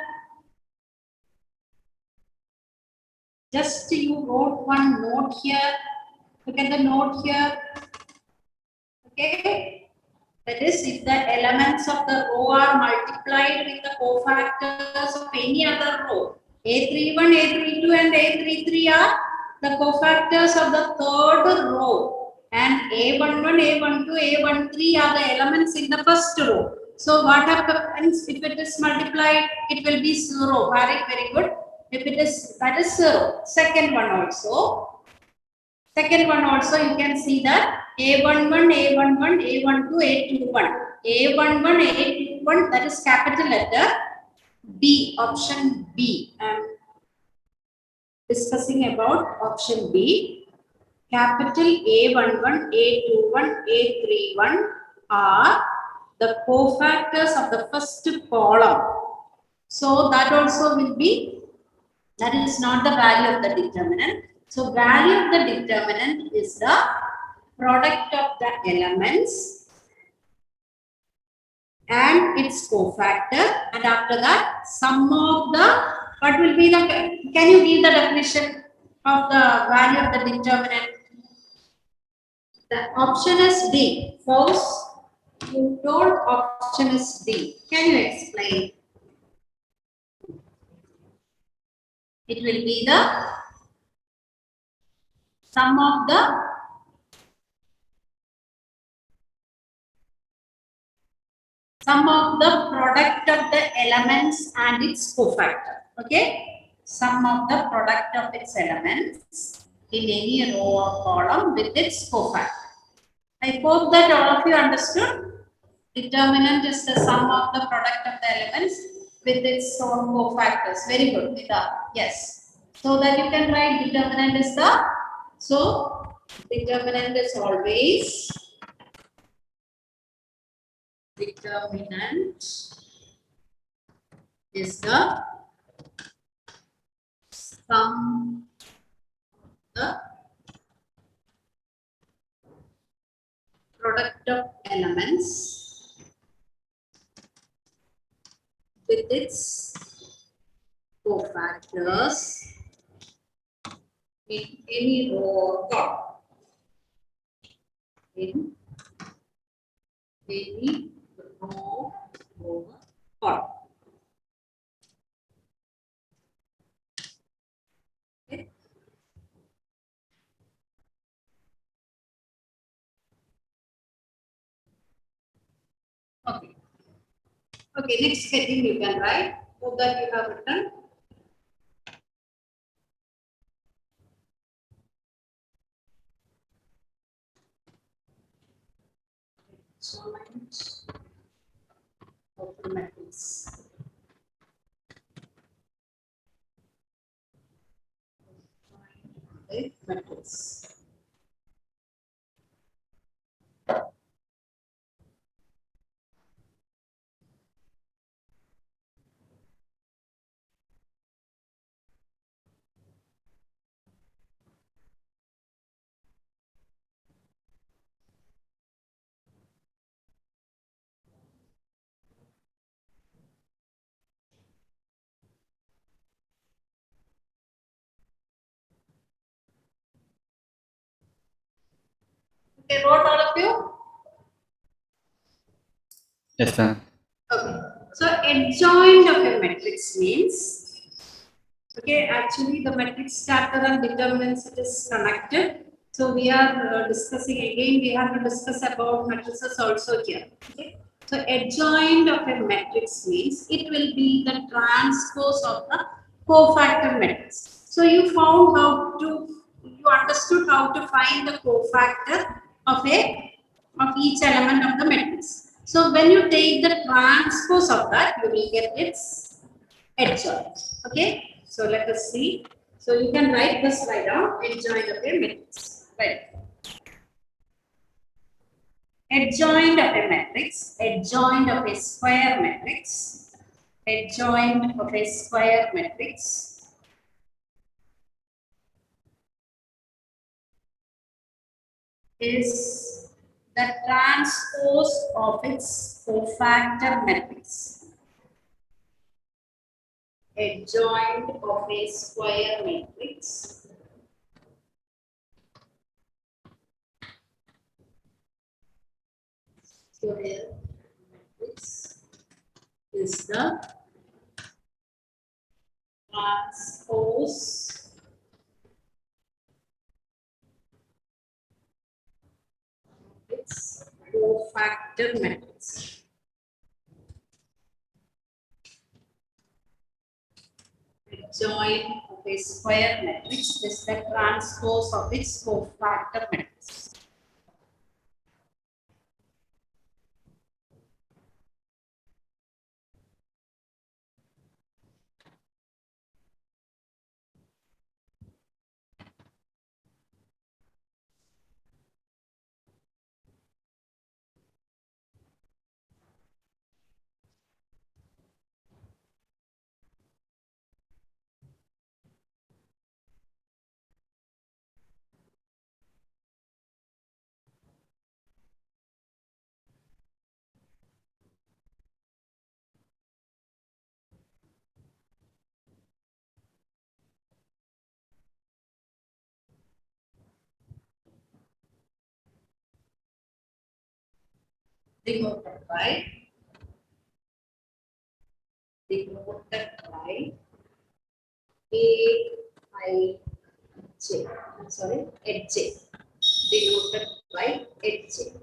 Just you wrote one note here. Look at the note here. Okay. That is, if the elements of the row are multiplied with the cofactors of any other row, A31, A32 and A33 are the cofactors of the third row, and A11, A12, A13 are the elements in the first row. So what happens if it is multiplied? It will be 0. Very, very good. If it is, that is 0. Second one also you can see that A11, A11, A12, A21. A11, A21, that is capital letter B, option B. I am discussing about option B. Capital A11, A21, A31 are the cofactors of the first column. So that also will be, that is not the value of the determinant. So value of the determinant is the product of the elements and its cofactor, and after that sum of the, what will be the, can you give the definition of the value of the determinant? The option is D. False. You told option is D. Can you explain? It will be the sum of the product of the elements and its cofactor. Okay, sum of the product of its elements in any row or column with its cofactor. I hope that all of you understood. Determinant is the sum of the product of the elements with its own cofactors. Very good, Vida. Yes. So that you can write determinant is the, so determinant is always determinant is the sum of the product of elements with its cofactors in any row or column. In any row or column. Okay. Okay. Okay, next heading you can write. Hope that you have written. Joint of the matrix. The matrix. Okay, wrote all of you? Yes, ma'am. Okay. So adjoint of a matrix means, okay, actually the matrix chapter and determinants it is connected. So we are discussing again, we have to discuss about matrices also here. Okay. So adjoint of a matrix means it will be the transpose of the cofactor matrix. So you found how to, you understood how to find the cofactor of each element of the matrix. So when you take the transpose of that, you will get its adjoint. Okay. So let us see. So you can write this right down. Adjoint of a matrix. Right. Adjoint of a matrix. Adjoint of a square matrix. Adjoint of a square matrix is the transpose of its cofactor matrix. Adjoint of a square matrix square matrix is the transpose of its cofactor matrix. Adjoint of a square matrix is the transpose of its cofactor matrix. Denoted by Aij. I'm sorry, Hj. Denoted by Hj.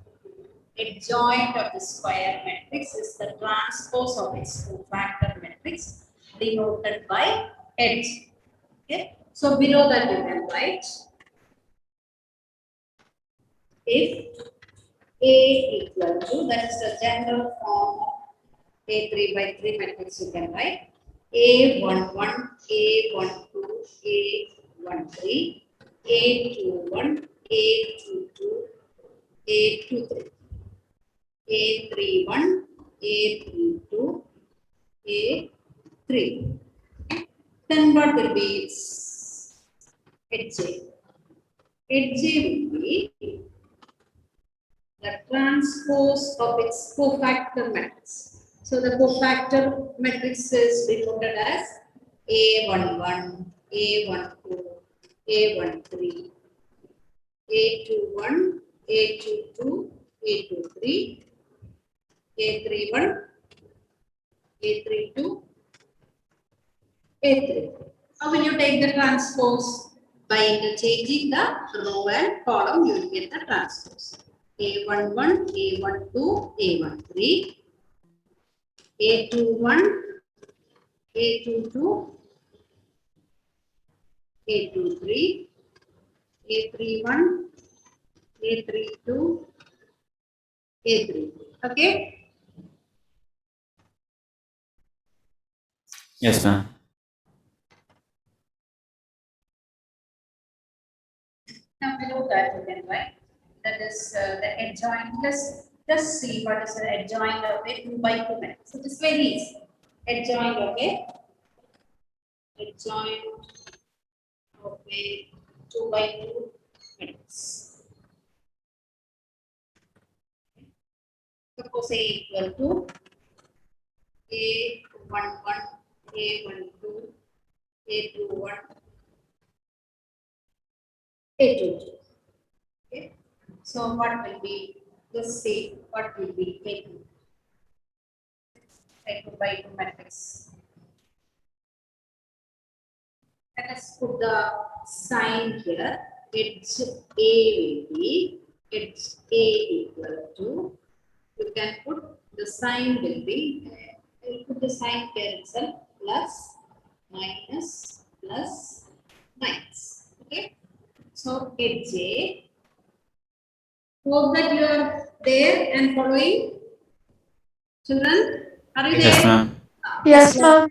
Adjoint of the square matrix is the transpose of its cofactor matrix denoted by H. Okay. So below that you can write if A equal to, that is the general form of A 3 by 3 matrix, you can write A11, A12, A13, A21, A22, A23, A31, A32, A3. Then what will be its HJ? HJ will be the transpose of its cofactor matrix. So the cofactor matrix is denoted as A11, A12, A13, A21, A22, A23, A31, A32, A3. How will you take the transpose? By interchanging the row and column, you will get the transpose. A11, A12, A13, A21, A22, A23, A31, A32, A3. Okay? Yes, ma'am. Now below that you can write that is the adjoint. Just see what is the adjoint of a 2 by 2 matrix. So this is very easy. Adjoint of a 2 by 2 matrix. Suppose A equal to A11, A12, A21, A22. Okay. So what will be, let's see what will be A2. A2 by 2 matrix. Let us put the sign here. It's A will be, it's A equal to, you can put the sign will be, I will put the sign here itself, plus, minus, plus, minus. Okay. So HJ. Hope that you are there and following. Children, are you Yes, there? ma'am. Yes, ma'am.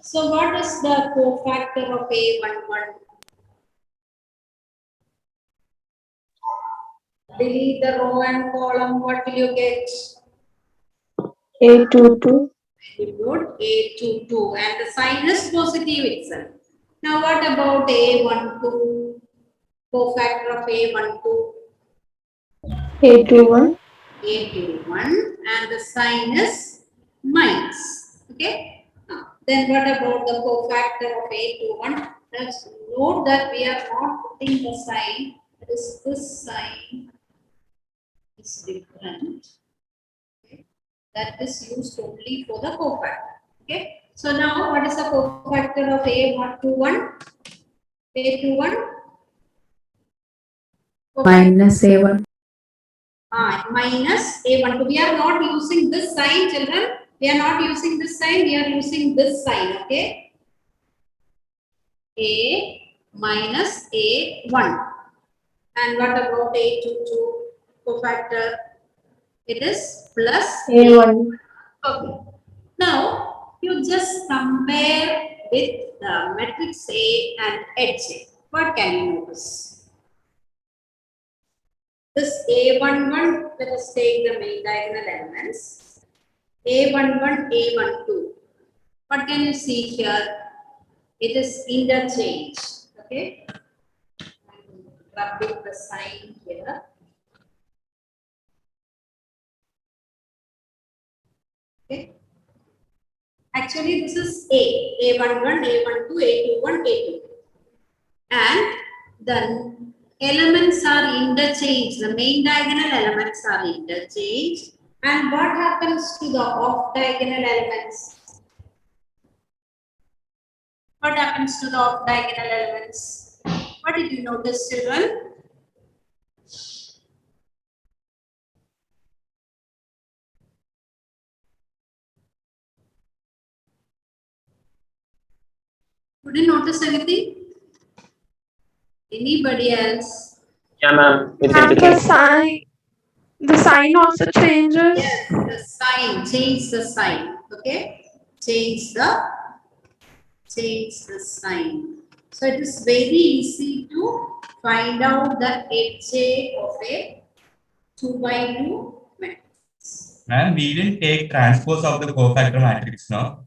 So what is the cofactor of A11? Delete the row and column, what will you get? A22. Very good, A22, and the sign is positive itself. Now what about A12? Cofactor of A12? A21. A21, and the sign is minus. Okay. Now, then what about the cofactor of A21? Let's note that we are not putting the sign. That is, this sign is different. Okay. That is used only for the cofactor. Okay. So now, what is the cofactor of A21? A21? Minus A1. Minus A12. We are not using this sign, children. We are not using this sign. We are using this sign. Okay. A minus A1. And what about A22 cofactor? It is plus A1. Okay. Now, you just compare with the matrix A and HA. What can you notice? This A11, let us take the main diagonal elements. A11, A12. What can you see here? It is interchange. Okay. I'm rubbing the sign here. Okay. Actually, this is A11, A12, A21, A22. And the elements are interchanged. The main diagonal elements are interchanged. And what happens to the off diagonal elements? What happens to the off diagonal elements? What did you notice, children? Did you notice anything? Anybody else? Yeah, ma'am. It And indicates. the sign also changes. Yes, the sign. Change the sign. Okay. Change the sign. So it is very easy to find out the Hj of a 2 by 2 matrix. Ma'am, we didn't take transpose of the cofactor matrix, no?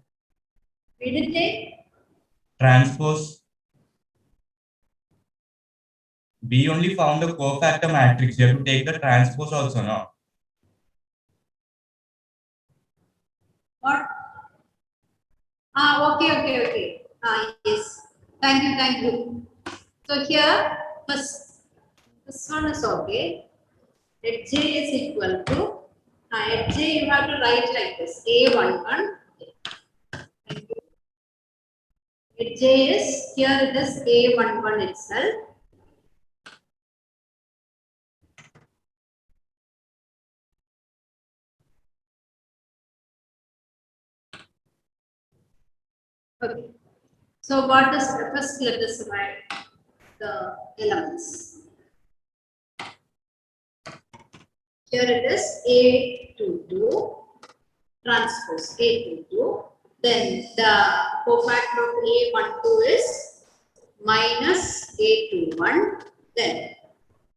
We did take Transpose. We only found the cofactor matrix. You have to take the transpose also, no? what? Okay. Yes. Thank you. So here, this one is okay. Hj is equal to, Hj you have to write like this, A11. Thank you. Hj is, here it is A11 itself. Okay. So what is, first let us write the elements. Here it is A22 transpose A22. Then the cofactor of A12 is minus A21. Then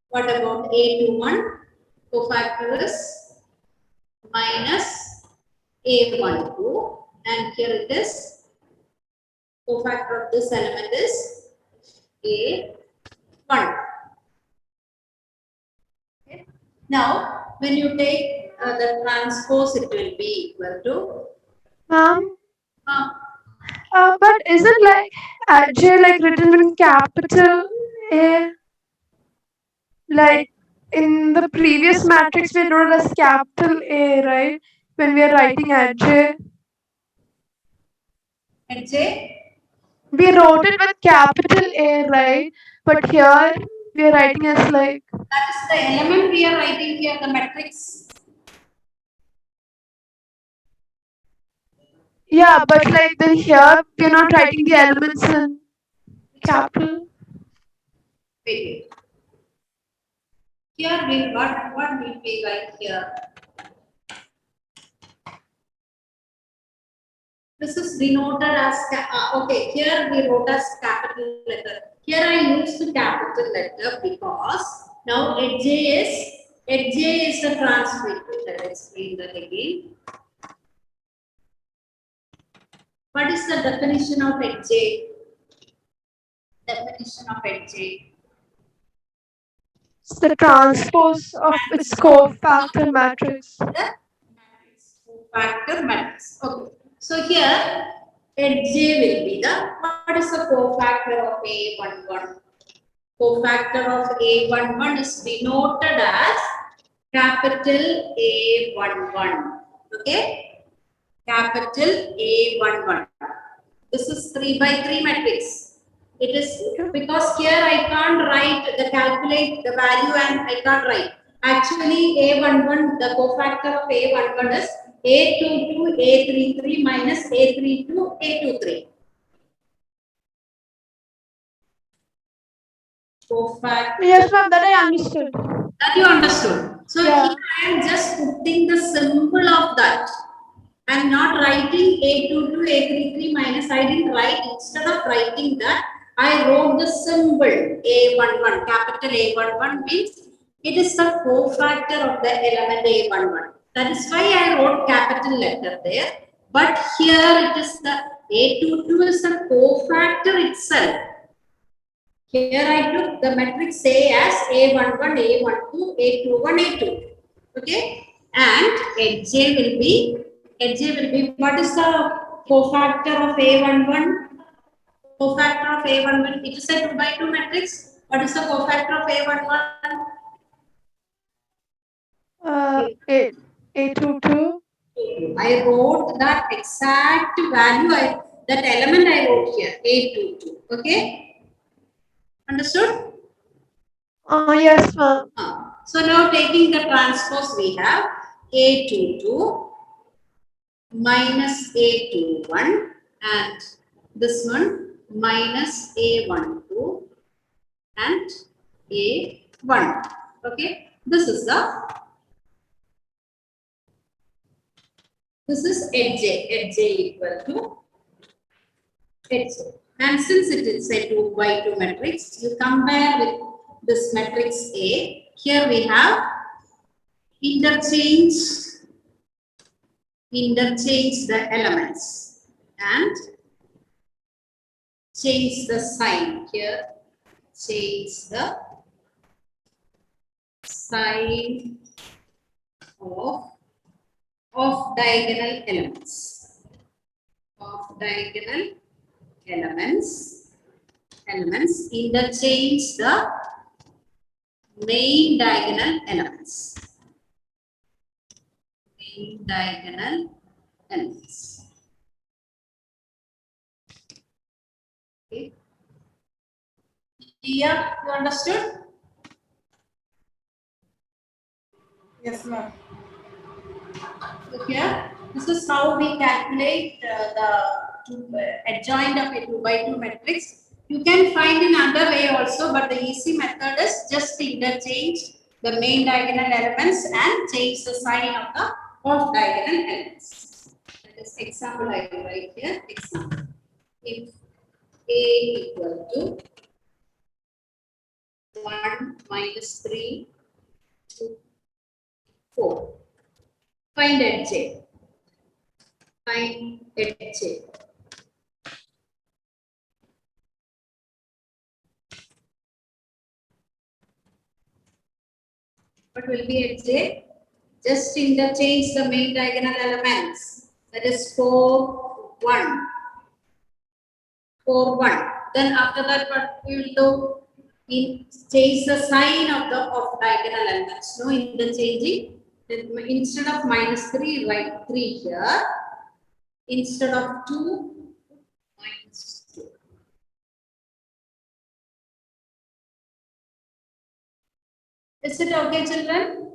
what about A21? Cofactor is minus A12. And here it is cofactor of this element is A1. Okay. Now, when you take the transpose, it will be equal to. Ma'am, Uh, but isn't like Ajay like written in capital A? Like in the previous matrix, we wrote as capital A, right? When we are writing Ajay, Hj, we wrote it with capital A, right? But here we are writing as like, that is the element we are writing here, the matrix. yeah, but like then here we are not writing the elements in capital. Wait. Here we what will we write here? This is denoted as okay. Here we wrote as capital letter. Here I used the capital letter because now Hj is the translate. I'll explain that again. What is the definition of Hj? Definition of Hj. It's the transpose of its cofactor matrix. The matrix, cofactor matrix. Okay. So here Hj will be the, what is the cofactor of A11? Cofactor of A11 is denoted as capital A11. Okay? Capital A11. This is 3 by 3 matrix. It is because here I can't write the calculate the value and I can't write. Actually, A11, the cofactor of A11 is A22, A33 minus A32, A23. Cofactor. Yes, ma'am, that I understood. That you understood. So Yeah. here I am just putting the symbol of that. I am not writing A22, A33 minus. I didn't write, instead of writing that, I wrote the symbol A11. Capital A11 means it is the cofactor of the element A11. That is why I wrote capital letter there. But here it is the A22 is the cofactor itself. Here I took the matrix A as A11, A12, A21, A2. Okay? And Hj will be, what is the cofactor of A11? Cofactor of A11, it is a 2 by 2 matrix. What is the cofactor of A11? A22. I wrote that exact value, that element I wrote here, A22. Okay? Understood? Yes, ma'am. So now taking the transpose, we have A22 minus A21 and this one minus A12 and A1. Okay, this is Hj equal to Hj. And since it is a 2 by 2 matrix, you compare with this matrix A. Here we have interchange the elements and change the sign. Here, change the sign of diagonal elements. Of diagonal elements, interchange the main diagonal elements. Main diagonal elements. Okay. Here, you understood? Yes, ma'am. So here, this is how we calculate the adjoint of a 2 by 2 matrix. You can find in another way also, but the easy method is just interchange the main diagonal elements and change the sign of the off diagonal elements. That is example I will write here. Example. If A equal to 1 minus 3 to 4. Find Hj. Find Hj. What will be Hj? Just interchange the main diagonal elements. That is 4, 1. 4, 1. Then after that, what we will do? Change the sign of the diagonal elements. No interchanging. Then instead of minus 3, write 3 here. Instead of 2, minus 2. Is it okay, children?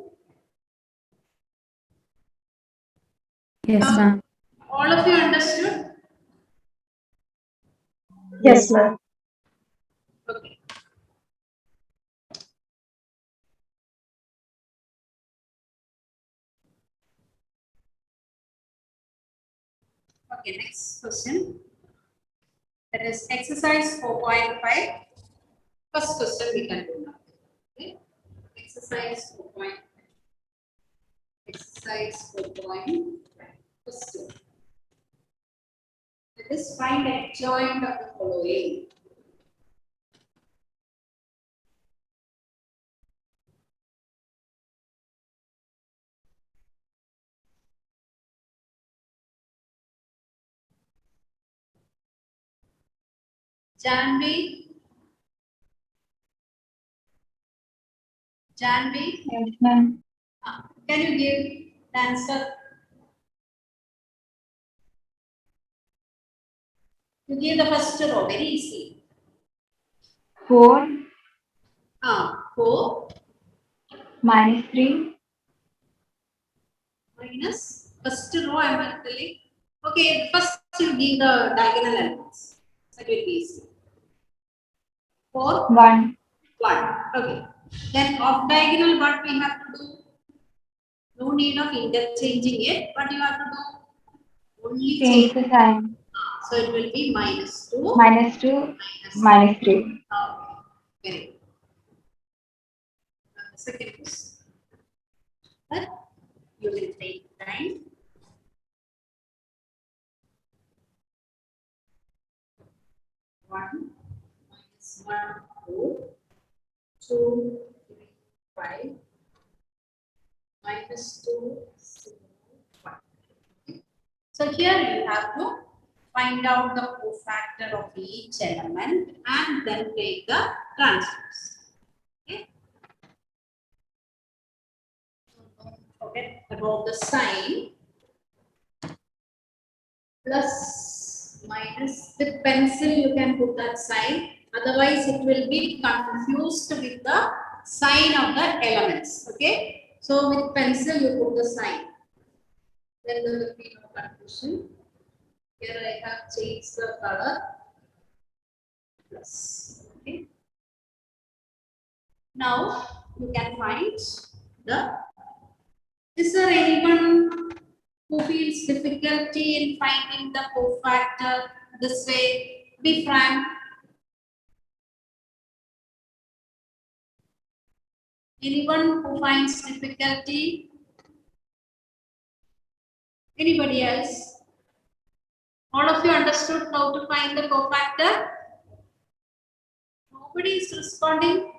Yes, ma'am. All of you understood? Yes, ma'am. Okay. Okay, next question. That is exercise 4.5. First question we can do now. Okay. Exercise 4.5. Exercise 4.5. Question. Let us find adjoint of the following. Janvi? Janvi? Yes, ma'am. Can you give the answer? You give the first row, very easy. 4 4 minus 3. minus first row I am telling. Okay, first you give the diagonal elements. That will be easy. 4, 1. 1. Okay. Then off diagonal, what we have to do? No need of interchanging it, but you have to do only Change the sign. So it will be minus 2. Minus 2, minus 3. Okay. Very good. Second question. But you will take time. One minus 1, 4, 2, 3, 5, minus 2, 0, 1. So here you have to find out the cofactor of each element and then take the transpose. Okay. So don't forget about the sign. Plus, minus, with pencil you can put that sign, otherwise it will be confused with the sign of the elements. Okay, so with pencil you put the sign, then there will be no confusion. Here I have changed the color. Plus. Okay, now you can find the. Is there anyone who feels difficulty in finding the cofactor this way? Be frank. Anyone who finds difficulty? Anybody else? All of you understood how to find the cofactor? Nobody is responding.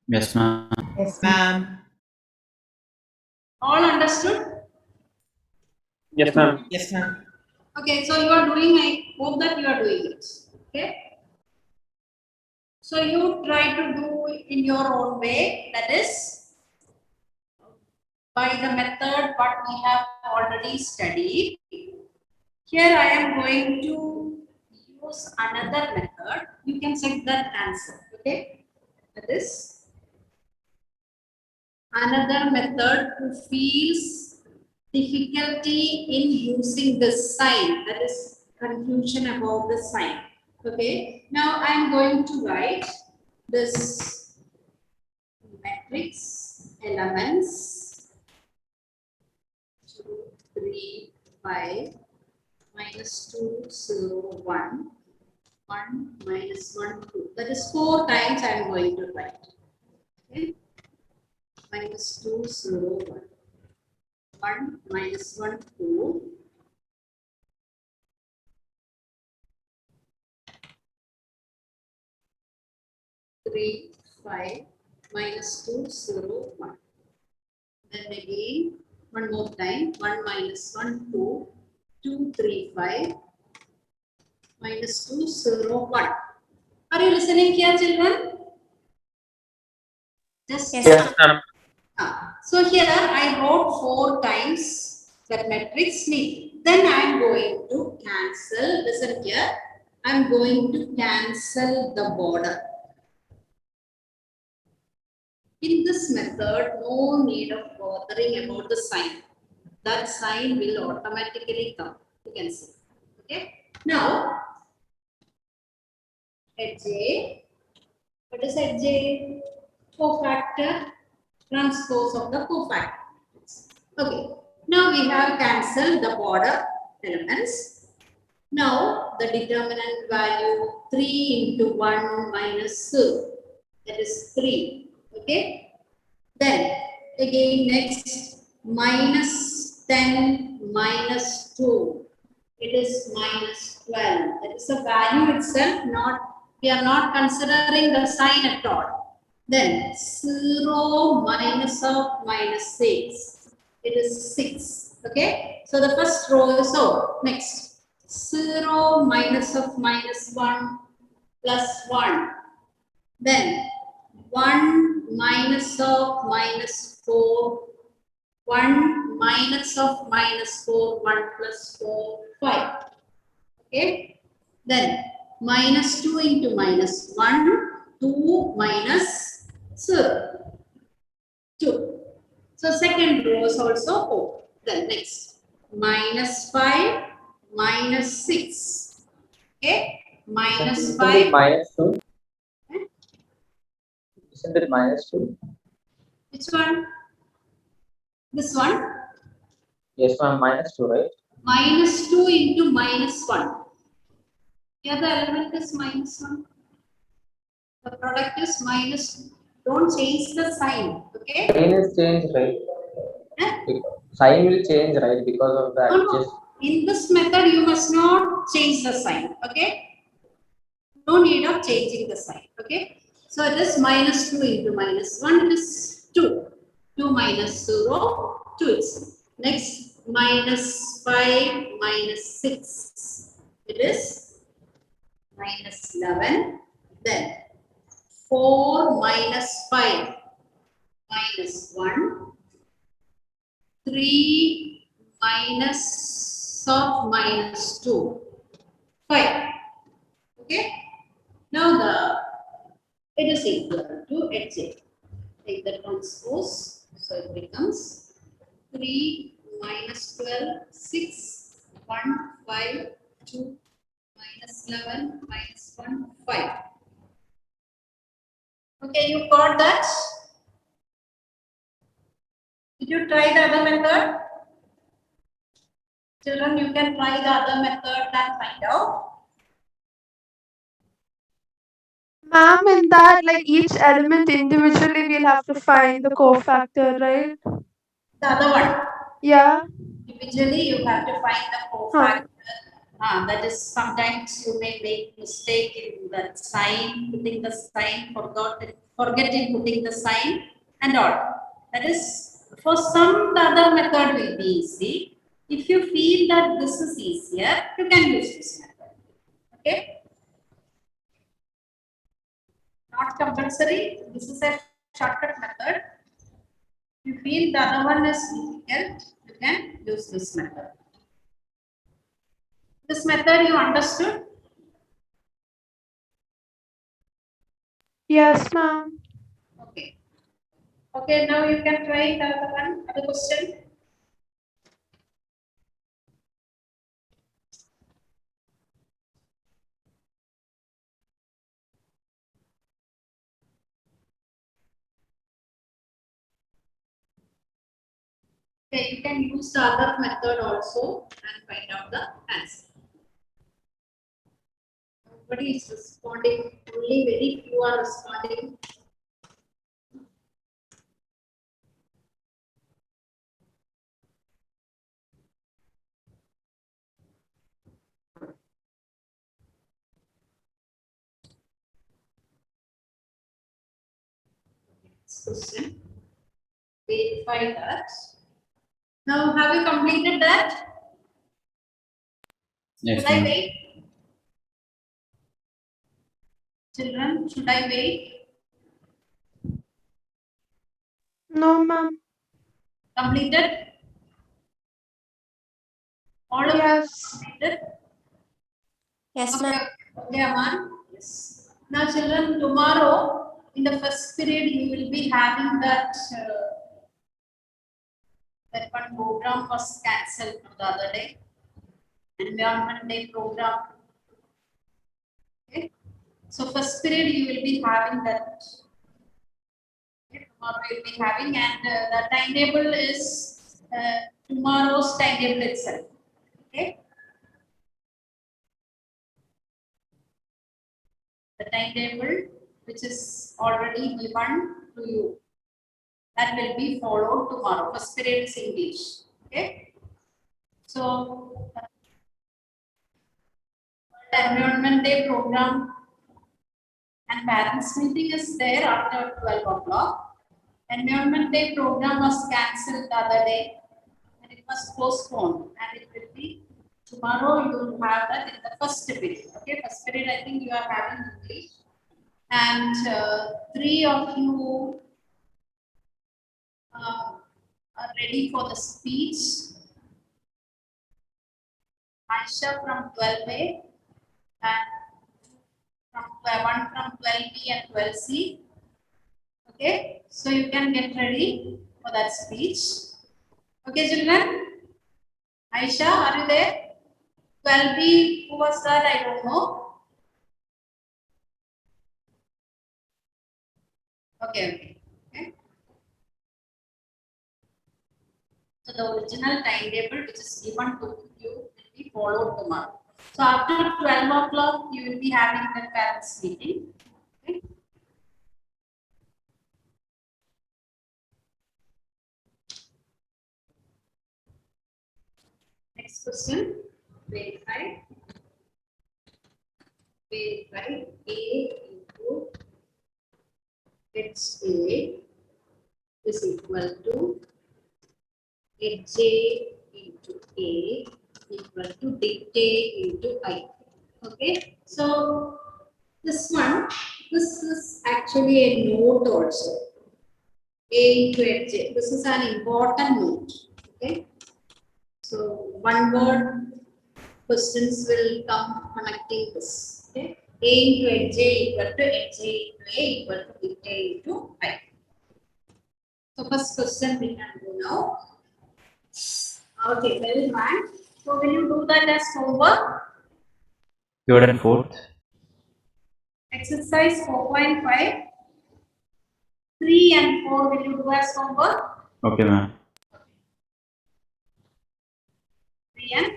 Yes, ma'am. Yes, ma'am. All understood? Yes, ma'am. Yes, ma'am. Okay, so you are doing, I hope that you are doing it. Okay. So you try to do it in your own way, that is by the method what we have already studied. Here I am going to use another method. You can check that answer. Okay. That is another method who feels difficulty in using the sign, that is confusion about the sign. Okay, now I am going to write this matrix elements 2, 3, 5 minus 2, 0, 1, 1 minus 1, 2. That is 4 times I am going to write. Okay. Minus 2, 0, 1. 1 minus 1, 2. 3, 5 minus 2, 0, 1. Then again, one more time, 1 minus 1, 2, 2, 3, 5 minus 2, 0, 1. Are you listening here, children? Just Yes, ma'am. So here I wrote 4 times that matrix name. Then I am going to cancel. Listen here. I am going to cancel the border. In this method, no need of bothering about the sign. That sign will automatically come. You can see. Okay. Now, Hj. What is Hj? Cofactor. Transpose of the cofactor. Okay. Now we have cancelled the border elements. Now the determinant value 3 into 1 minus 0. That is 3. Okay. Then again next minus 10 minus 2. It is minus 12. That is a value itself. We are not considering the sign at all. Then 0 minus of minus 6. It is 6. Okay. So the first row is over. Next 0 minus of minus 1 plus 1. Then 1 minus of minus 4. 1 minus of minus 4. 1 plus 4. 5. Okay. Then minus 2 into minus 1. 2 minus 0. 2. So second row is also O. Then next minus 5 minus 6. Okay. Minus 5. Minus 2. Isn't it minus 2? Which one? This one? Yes, ma'am. Minus 2, right? Minus 2 into minus 1. Here the element is minus 1. The product is minus 2. Don't change the sign. Okay? Sign is changed, right? Sign will change, right? Because of that. No. In this method, you must not change the sign. Okay? No need of changing the sign. Okay? So it is minus 2 into minus 1. It is 2. 2 minus 0. 2 is. Next, minus 5 minus 6. It is minus 11. Then 4 minus 5 minus 1. 3 minus of minus 2. 5. Okay. Now it is equal to Hj. Take the transpose. So it becomes 3 minus 12, 6, 1, 5, 2, minus 11, minus 1, 5. Okay, you got that? Did you try the other method? Children, you can try the other method and find out. Ma'am, in that, like each element individually, we'll have to find the cofactor, right? The other one. Yeah. Individually, you have to find the Huh. cofactor. That is, sometimes you may make mistake in the sign, putting the sign, forgetting putting the sign and all. That is, for some, the other method will be easy. If you feel that this is easier, you can use this method. Okay? Not compulsory. This is a shortcut method. If you feel the other one is difficult, you can use this method. This method you understood? Yes, ma'am. Okay. Okay, now you can try the other one, other question. Okay, you can use the other method also and find out the answer. Nobody is responding, only very few are responding. Next question. Verify that. Now, have you completed that? Yes, Should I ma'am. wait? Children, should I wait? No, ma'am. Completed? All of you Yes. completed? Yes, Okay, ma'am. okay, Aman. Yes. Now, children, tomorrow in the first period, you will be having that one program was cancelled the other day. Environment Day program. Okay. So first period you will be having that. Okay. Tomorrow you will be having, and the timetable is tomorrow's timetable itself. Okay. The timetable which is already given to you, that will be followed tomorrow. First period is English. Okay. So Environment Day program and parents meeting is there after 12 o'clock. Environment Day program was cancelled the other day and it was postponed, and it will be tomorrow. You will have that in the first period. Okay, first period I think you are having English, and three of you are ready for the speech. Aisha from 12A and from one from 12B and 12C. Okay, so you can get ready for that speech. Okay, children. Aisha, are you there? 12B, who was that? I don't know. Okay. So the original timetable which is given to you will be followed tomorrow. So after 12 o'clock, you will be having the parents meeting. Okay. Next question. Verify. Verify A into HA is equal to HJ into A equal to dj into I. Okay, so this is actually a note also. A into HJ. This is an important note. Okay, so one word questions will come connecting this. Okay, A into HJ equal to HJ into A equal to dj into I. So first question we can do now. Okay, very fine. So will you do that as homework? Third and fourth. Exercise 4.5. 3 and 4 will you do as homework? Okay, ma'am. 3 and.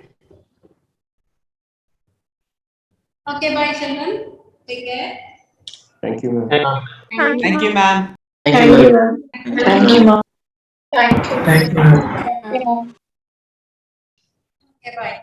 Okay, bye children. Take care. Thank you, ma'am. Thank you, Thank you, ma'am. ma'am. Thank you, ma'am. Thank you, ma'am. Thank you, ma'am. Okay, bye.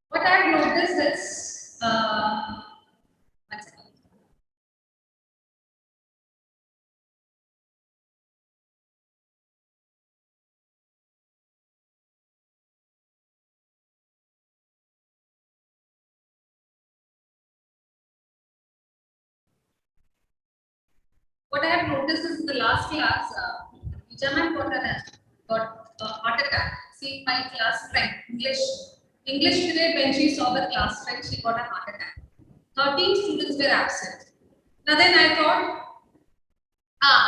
What I've noticed is, one second. What I have noticed is in the last class, Jaman got a heart attack. See, my class friend, English period, when she saw the class friend, she got a heart attack. 13 students were absent. Now then I thought,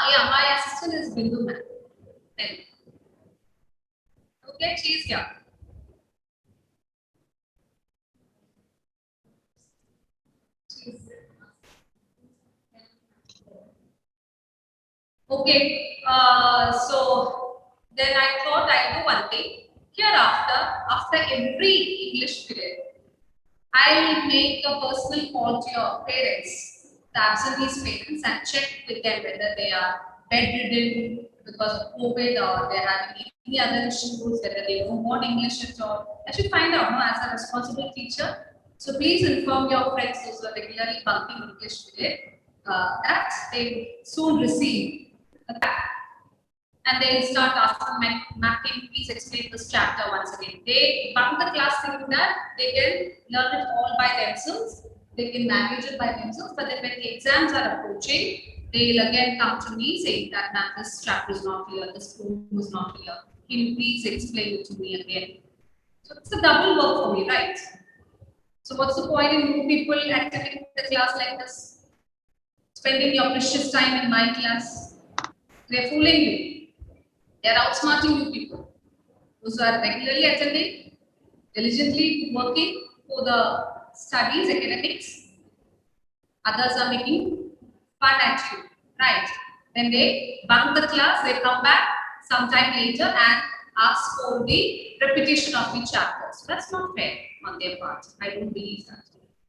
yeah, my assistant is Bindu ma'am. Then, okay, she's here. Okay, so then I thought I'll do one thing. Hereafter, after every English period, I'll make a personal call to your parents, the absentees parents, and check with them whether they are bedridden because of COVID or they're having any other issues, whether they don't want English at all. I should find out, no, as a responsible teacher. So please inform your friends those who are regularly bunking English period that they soon receive a pack. And they'll start asking Mapping, please explain this chapter once again. They bunk the class thinking that they can learn it all by themselves, they can manage it by themselves, but then when the exams are approaching, they'll again come to me saying that ma'am, this chapter is not clear, this poem is not clear. Can you please explain it to me again? So it's a double work for me, right? So what's the point in you people attending the class like this? Spending your precious time in my class? They're fooling you. They are outsmarting you people. Those who are regularly attending, diligently working for the studies, academics. Others are making fun at you, right? Then they bunk the class, they come back sometime later and ask for the repetition of the chapters. That's not fair on their part. I don't believe that.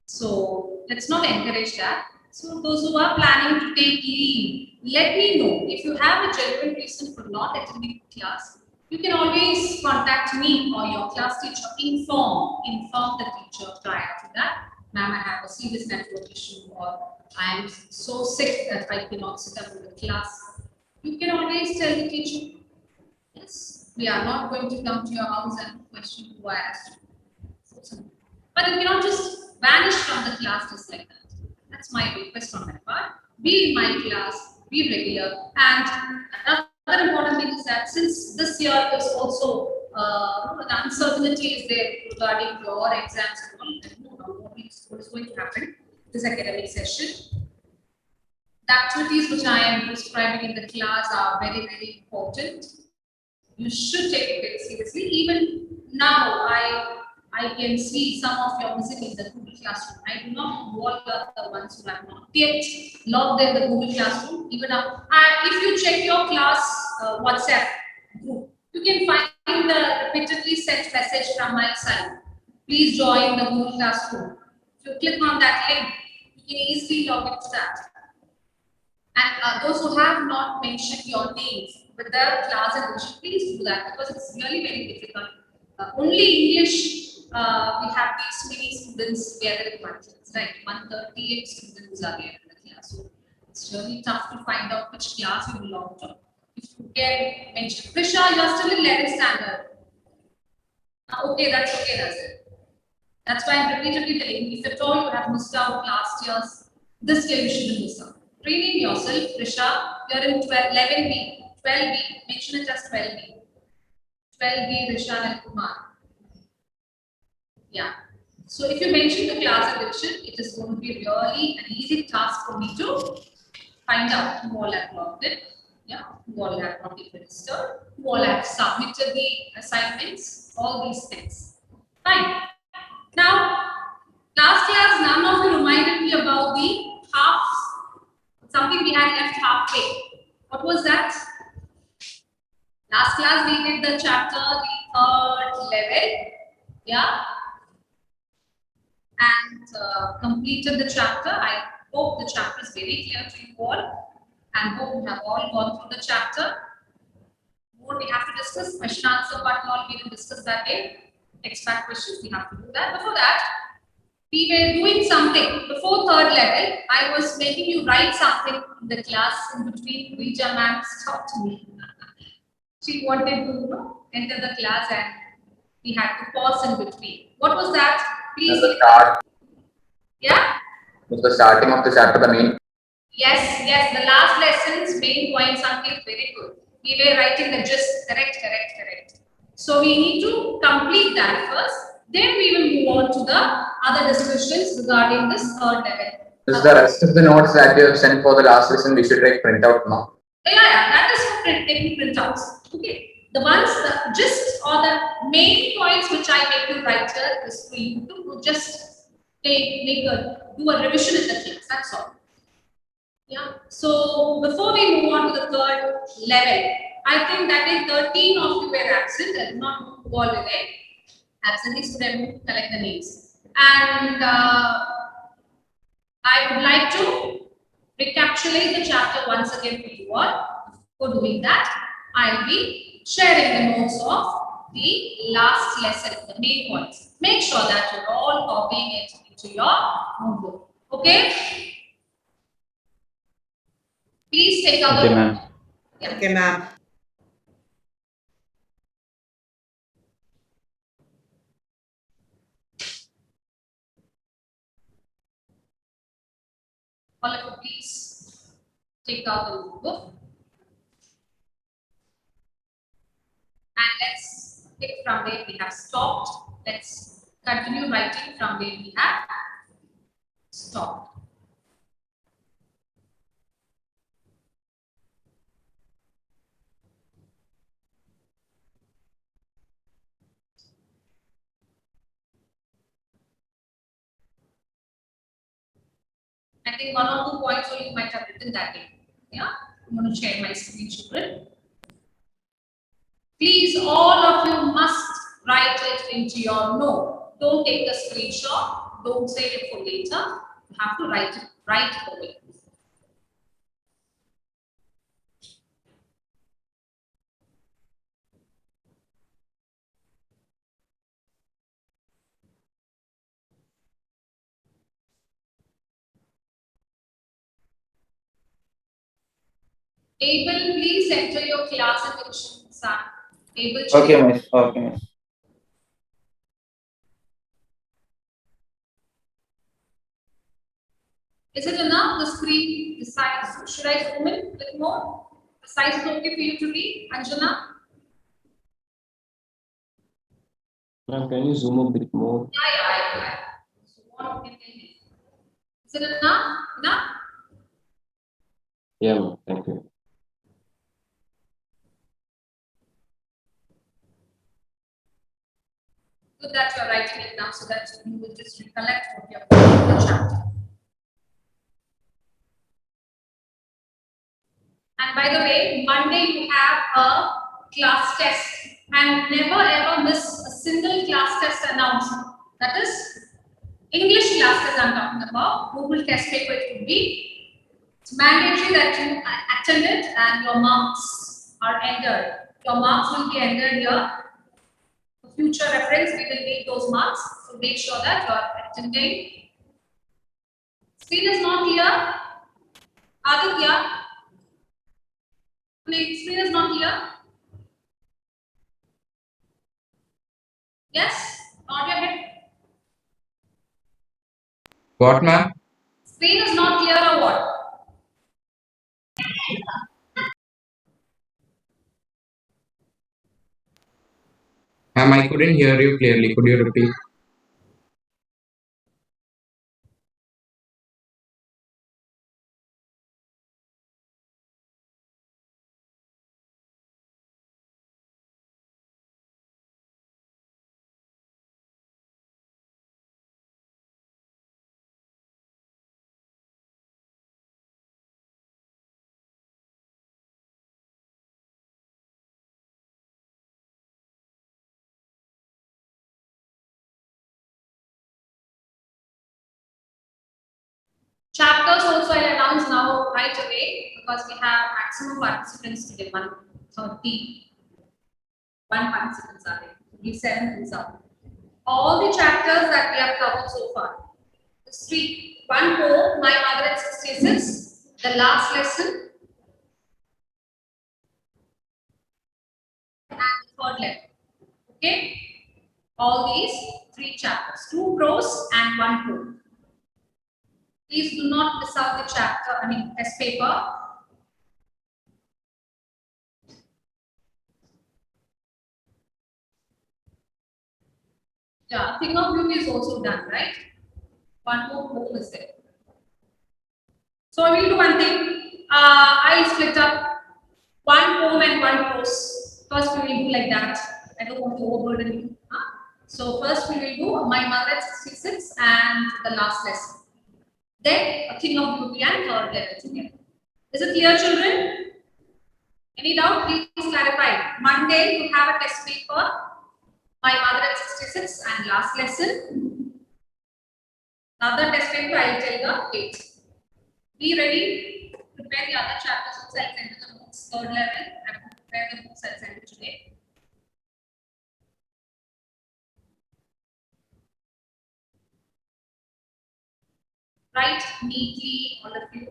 So let's not encourage that. So those who are planning to take leave, let me know. If you have a genuine reason for not attending class, you can always contact me or your class teacher. Inform the teacher prior to that. Ma'am, I have a serious network issue, or I am so sick that I cannot sit up in the class. You can always tell the teacher, yes, we are not going to come to your house and question who I asked you. But you cannot just vanish from the class just like that. That's my request on that part. Be in my class, be regular. And another important thing is that since this year is also the uncertainty is there regarding your exams and all, I don't know what is going to happen this academic session. The activities which I am prescribing in the class are very, very important. You should take it very seriously. Even now, I can see some of your missing in the Google Classroom. I do not know what are the ones who have not yet logged in the Google Classroom. Even now, if you check your class WhatsApp group, you can find the repeatedly sent message from my side. Please join the Google Classroom. If you click on that link, you can easily log into that. And those who have not mentioned your names with the class admission, please do that because it's really very difficult. Only English, we have these many students together in one class, right? 138 students are there in the class. So it's really tough to find out which class you belong to. If you can mention, Prisha, you're still in 11th standard. Okay, that's it. That's why I'm repeatedly telling you, if at all you have missed out last year's, this year you shouldn't miss out. Training yourself, Prisha, you're in 11B, 12B, mention it as 12B. 12B, Rishan and Kumar. Yeah. So if you mention the class addiction, it is going to be really an easy task for me to find out who all have logged in, yeah, who all have not been registered, who all have submitted the assignments, all these things. Fine. Now, last class, none of you reminded me about the half, something we had left halfway. What was that? Last class we did the chapter, the third level, yeah, and completed the chapter. I hope the chapter is very clear to you all, and hope you have all gone through the chapter. What we have to discuss, question answer part all we will discuss that day. extract questions, we have to do that. Before that, we were doing something. Before third level, I was making you write something in the class. In between, Rija ma'am stopped me. She wanted to, enter the class and we had to pause in between. What was that? Please. The start. Yeah? It's the starting of the chapter, the main. Yes, yes. The last lesson's main points are very good. We were writing the gist. Correct. So we need to complete that first. Then we will move on to the other discussions regarding this third level. This is the rest of the notes that you have sent for the last lesson. We should like print out now. Yeah, that is for taking printouts. Okay. The ones, the gist or the main points which I make you write here is for you to just do a revision in the class. That's all. Yeah. So before we move on to the third level, I think that is 13 of you were absent. I did not go all the way. Absently student collect the names. And I would like to recapitulate the chapter once again for you all. For doing that, I'll be sharing the notes of the last lesson, the main points. Make sure that you're all copying it into your notebook. Okay? Please take out Okay, the. ma'am. Yeah. Okay, ma'am. All of you, please take out the notebook. And let's pick from where we have stopped. Let's continue writing from where we have stopped. I think one or two points only you might have written that day. Yeah, I'm going to share my screen, children. Please, all of you must write it into your note. Don't take a screenshot. Don't save it for later. You have to write it right away. Abel, please enter your class attention, Sam. Abel, Okay, miss. Okay, miss. is it enough? The screen, the size. Should I zoom in a little more? The size is okay for you to read, Anjana? Ma'am, can you zoom a bit more? Yeah. So what can they do? Is it enough? Enough? Yeah, ma'am. Thank you. Good that you're writing it down so that you will just recollect what you have done in the chapter. And by the way, Monday you have a class test and never ever miss a single class test announcement. That is English class test I'm talking about. Google test paper it would be. It's mandatory that you attend it and your marks are entered. Your marks will be entered here. For future reference, we will need those marks. So make sure that you are attending. Screen is not clear. Aditya. Screen is not clear. Yes? Nod your head. What, ma'am? Screen is not clear or what? Ma'am, I couldn't hear you clearly. Could you repeat? Chapters also I'll announce now right away because we have maximum participants today, 130. One participants are there. Only 7 is up. all the chapters that we have covered so far. This week, one more, My Mother at 66, the last lesson, and the third level. Okay? All these 3 chapters, 2 prose and 1 poem. Please do not miss out the test paper. Yeah, Thing of Beauty is also done, right? One more poem is there. So we will do one thing. I'll split up 1 poem and 1 prose. First we will do like that. I don't want to overburden you. So first we will do My Mother at 66 and the last lesson. Then A Thing of Beauty and third level together. Is it clear, children? Any doubt? Please clarify. Monday you have a test paper. My Mother at 66 and last lesson. Another test paper, I will tell the date. Be ready. Prepare the other chapters which I will send you the notes. Third level, I have to prepare the notes I will send you today. Write neatly, all of you.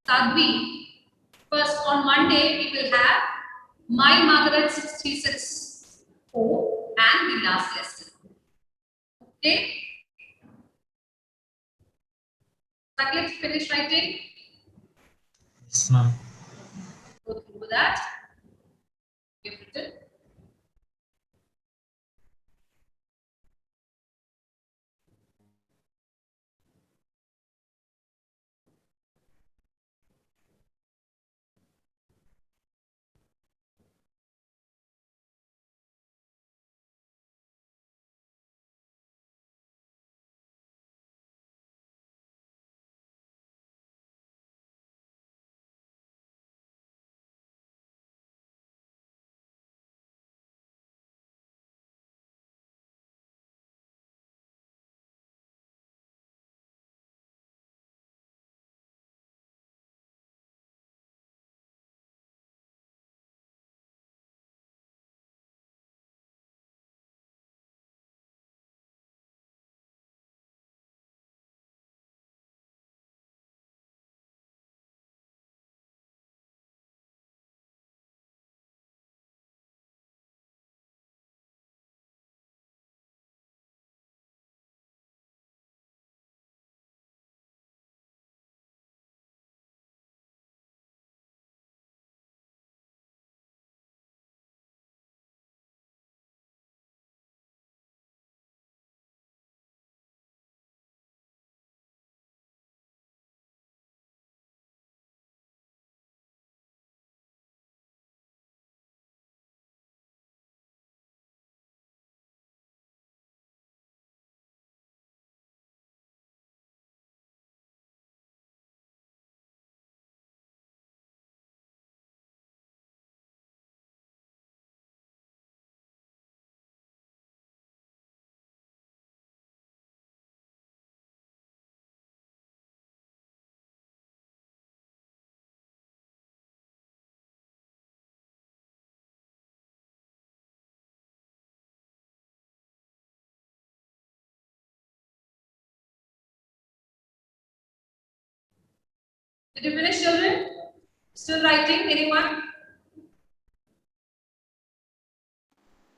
Sadhvi, first on Monday we will have My Mother at 66 4 and the last lesson. Okay? Sakit, finish writing. Yes, ma'am. Go through that. You've written. Did you finish, children? Still writing, anyone?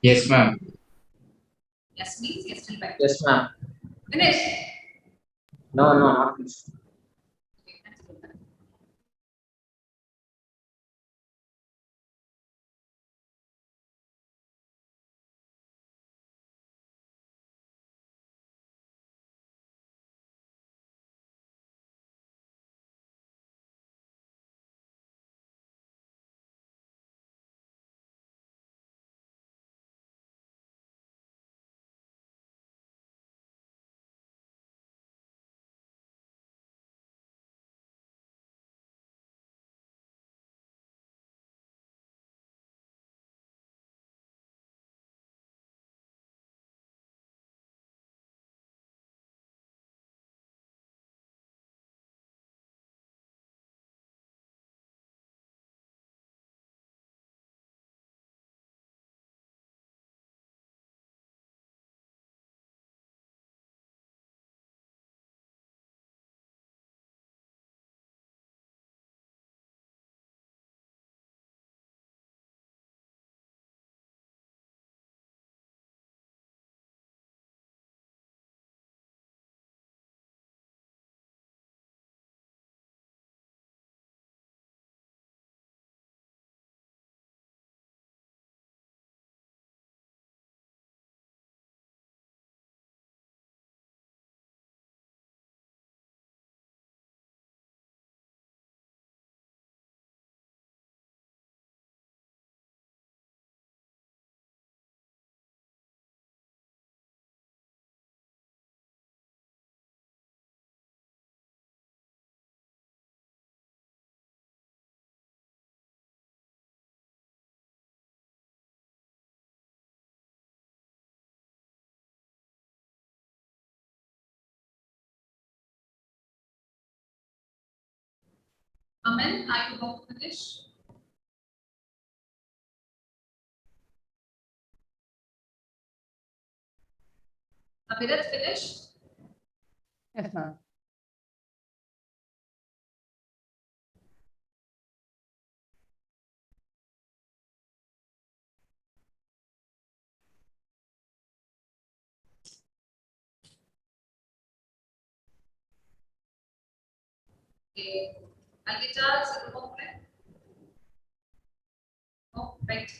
Yes, ma'am. Yes, means yes, still writing. Yes, ma'am. Finish. No, no, not finished. Okay, that's good. Amen, are you about to finish? Abirat, finished? Yes, ma'am. Okay. Alvita, is it okay? Oh, right.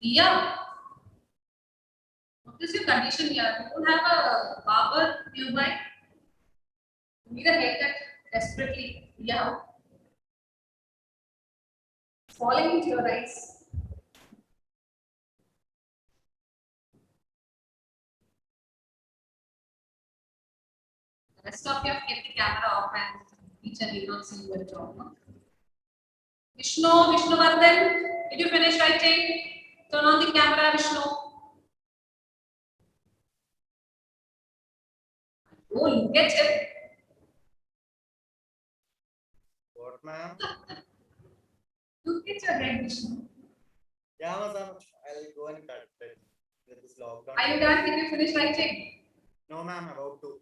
Yeah. What is your condition here? You don't have a barber nearby? You need a haircut desperately. Yeah. Falling into your eyes. The rest of you have kept the camera off and teacher did not see you at all. No? Vishnuvardhan, did you finish writing? Turn on the camera, Vishnu. Oh, look at it. What, ma'am? Look at your head, Vishnu. Yeah, ma'am. I'll go and cut it with this lockdown. Are you done? Did you finish writing? No, ma'am. About to.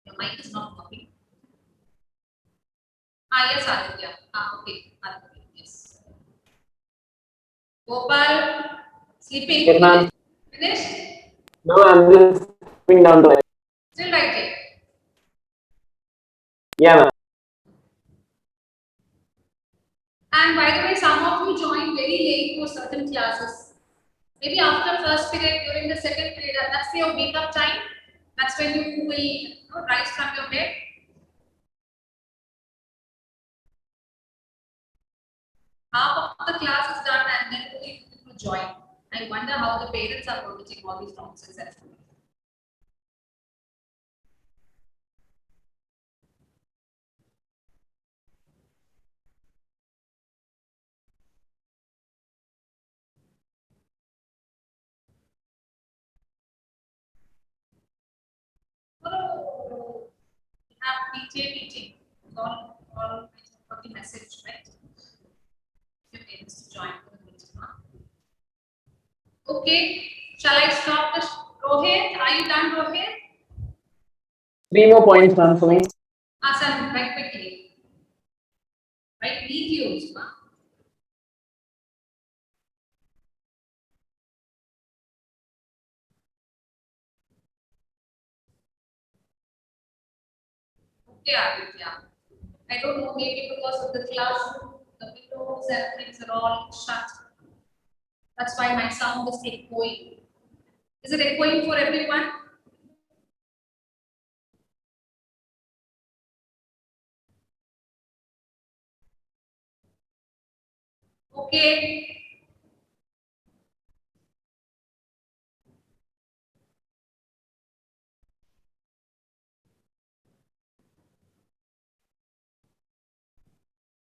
Your mic is not working. Ah, yes, Aditya. Ah, okay. Aditya, yes. Gopal, sleeping. Yes, ma'am. Finished? No, I'm just going down to it. Still writing. Yeah, ma'am. And by the way, some of you joined very late for certain classes. Maybe after first period, during the second period, that's your wake up time. That's when you will rise from your bed. Half of the class is done and then only people join. I wonder how the parents are permitting all these nonsense at home. Oh, we have PTA meeting. All got the message, right? Your parents to join for the meeting, huh? Okay, shall I stop this? Rohit, are you done, Rohit? 3 more points, ma'am, for me. Sam, write quickly. Write videos, ma'am. Okay, Aditya. I don't know, maybe because of the classroom, the windows and things are all shut. That's why my sound is echoing. Is it echoing for everyone? Okay.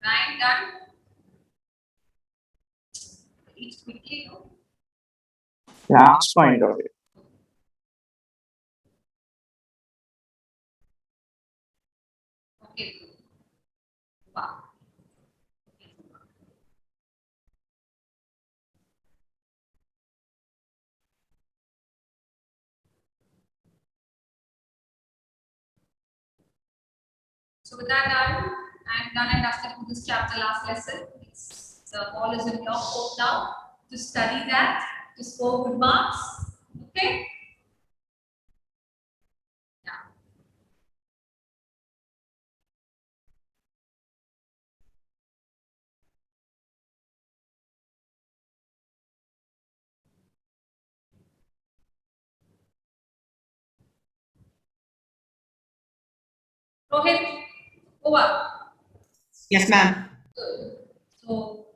Right, done. Eat quickly, no? Last point of it. Okay. Wow. So with that done, I'm done and dusted with this chapter last lesson. The ball is in your court now to study that, to score good marks. Okay? Yeah. Rohit, over. Yes, ma'am. Good. So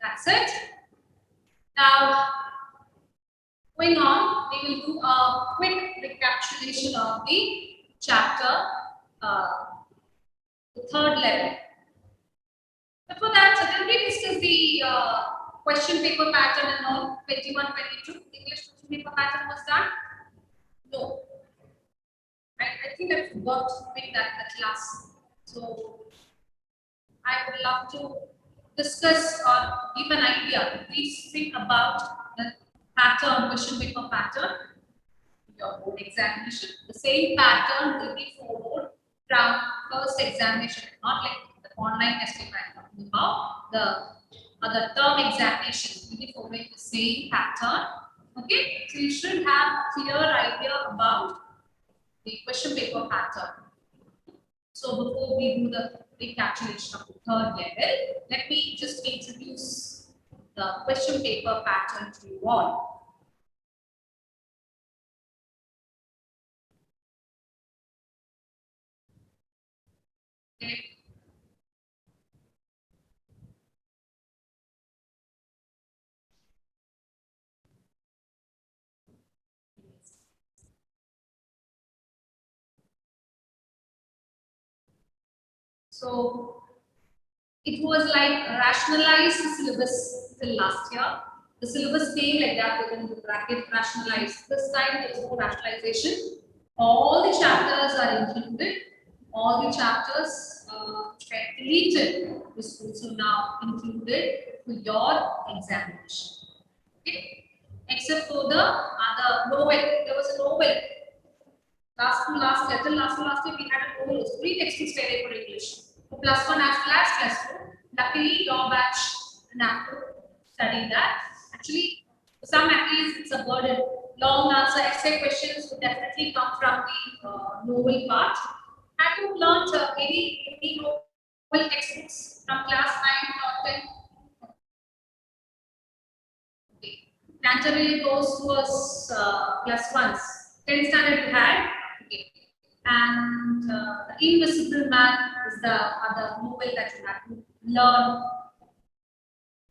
that's it. Now, going on, we will do a quick recapitulation of the chapter, the third level. Before that, did we discuss the question paper pattern and all? 21, 22, English question paper pattern was done? No. I think I forgot to make that the class. So I would love to discuss or give an idea. Please think about the pattern, question paper pattern, your board examination. The same pattern will be followed from first examination, not like the online test paper I'm talking about. The other term examinations will be following the same pattern. Okay, so you should have clear idea about the question paper pattern. So before we do the recapitulation of the third level, let me just introduce the question paper pattern to you all. Okay. So it was like rationalized syllabus till last year. The syllabus stayed like that within the bracket rationalized. This time there is no rationalization. All the chapters are included. All the chapters get deleted. This is also now included for your examination. Okay. Except for the other novel. There was a novel. Last year we had a novel. 3 textbooks for English. For plus 1 as well as plus 2. Luckily, your batch didn't have to study that. Actually, for some at least it's a burden. Long answer essay questions would definitely come from the novel part. Have you learned any novel textbooks from class 9 or 10? Okay. Naturally, those was plus ones. 10th standard you had. Okay. And The Invisible Man is the other novel that you have to learn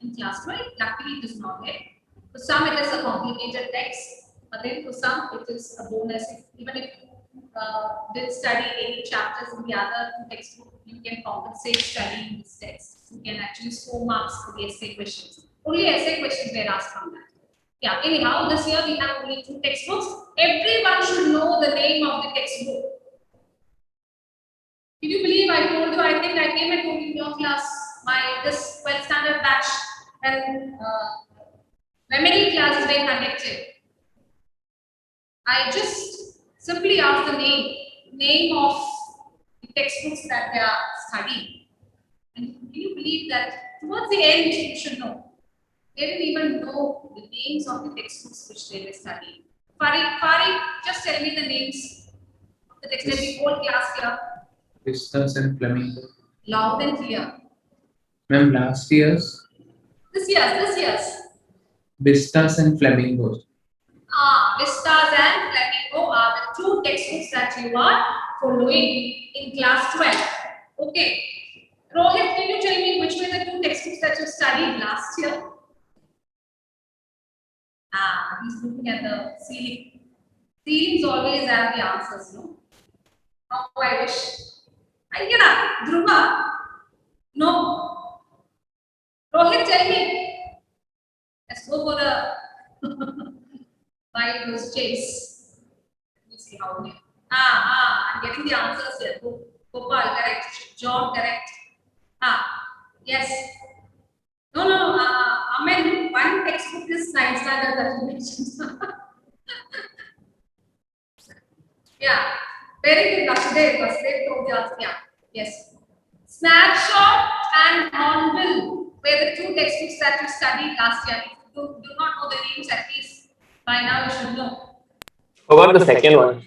in class 12. Luckily, it is not there. For some, it is a complicated text, but then for some, it is a bonus. Even if you did study any chapters in the other textbook, you can compensate studying this text. You can actually score marks for the essay questions. Only essay questions were asked from that. Yeah, anyhow, this year we have only 2 textbooks. Everyone should know the name of the textbook. Can you believe I told you? I think I came and told you in your class, this 12th standard batch, and memory class is being conducted. I just simply asked the name. name of the textbooks that they are studying. And can you believe that towards the end, you should know. They didn't even know the names of the textbooks which they were studying. Farid, just tell me the names of the textbooks. The whole class here. Vistas and Flamingo. Loud and clear. Ma'am, last year's This year's. Vistas and Flamingos. Vistas and Flamingo are the two textbooks that you are following in class 12. Okay. Rohit, can you tell me which were the two textbooks that you studied last year? He's looking at the ceiling. Ceilings always have the answers, no? How I wish. Ayyana, Dhruva? No. Rohit, tell me. Let's go for the by those chase. Let me see how many. I'm getting the answers here. Gopal, correct. John, correct. Yes. No. Amen. One textbook is 9th standard that you mentioned. Yeah. Very good, Vasudev. Vasudev told the answer. Yeah. Yes. Snapshot and Hornbill were the two textbooks that you studied last year. If you do not know the names, at least by now you should know. How about the second one?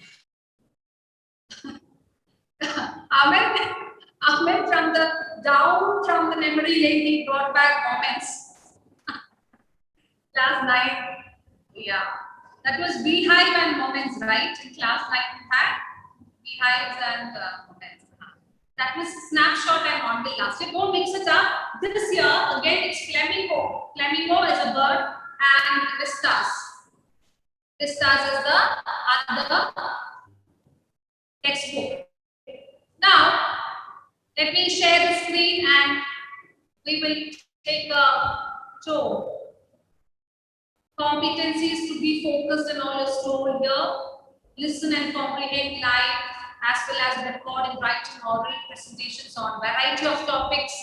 Ahmed from the memory lane, he brought back moments. Class 9. Yeah. That was beehive and moments, right? In class 9 we had beehives and moments. That was snapshot and Hornbill last year. Don't mix it up. This year, again, it's Flamingo. Flamingo is a bird and Vistas. Vistas is the other textbook. Now, let me share the screen and we will take a tour. Competencies to be focused and all is told here. Listen and comprehend live as well as record and write in oral presentations on variety of topics.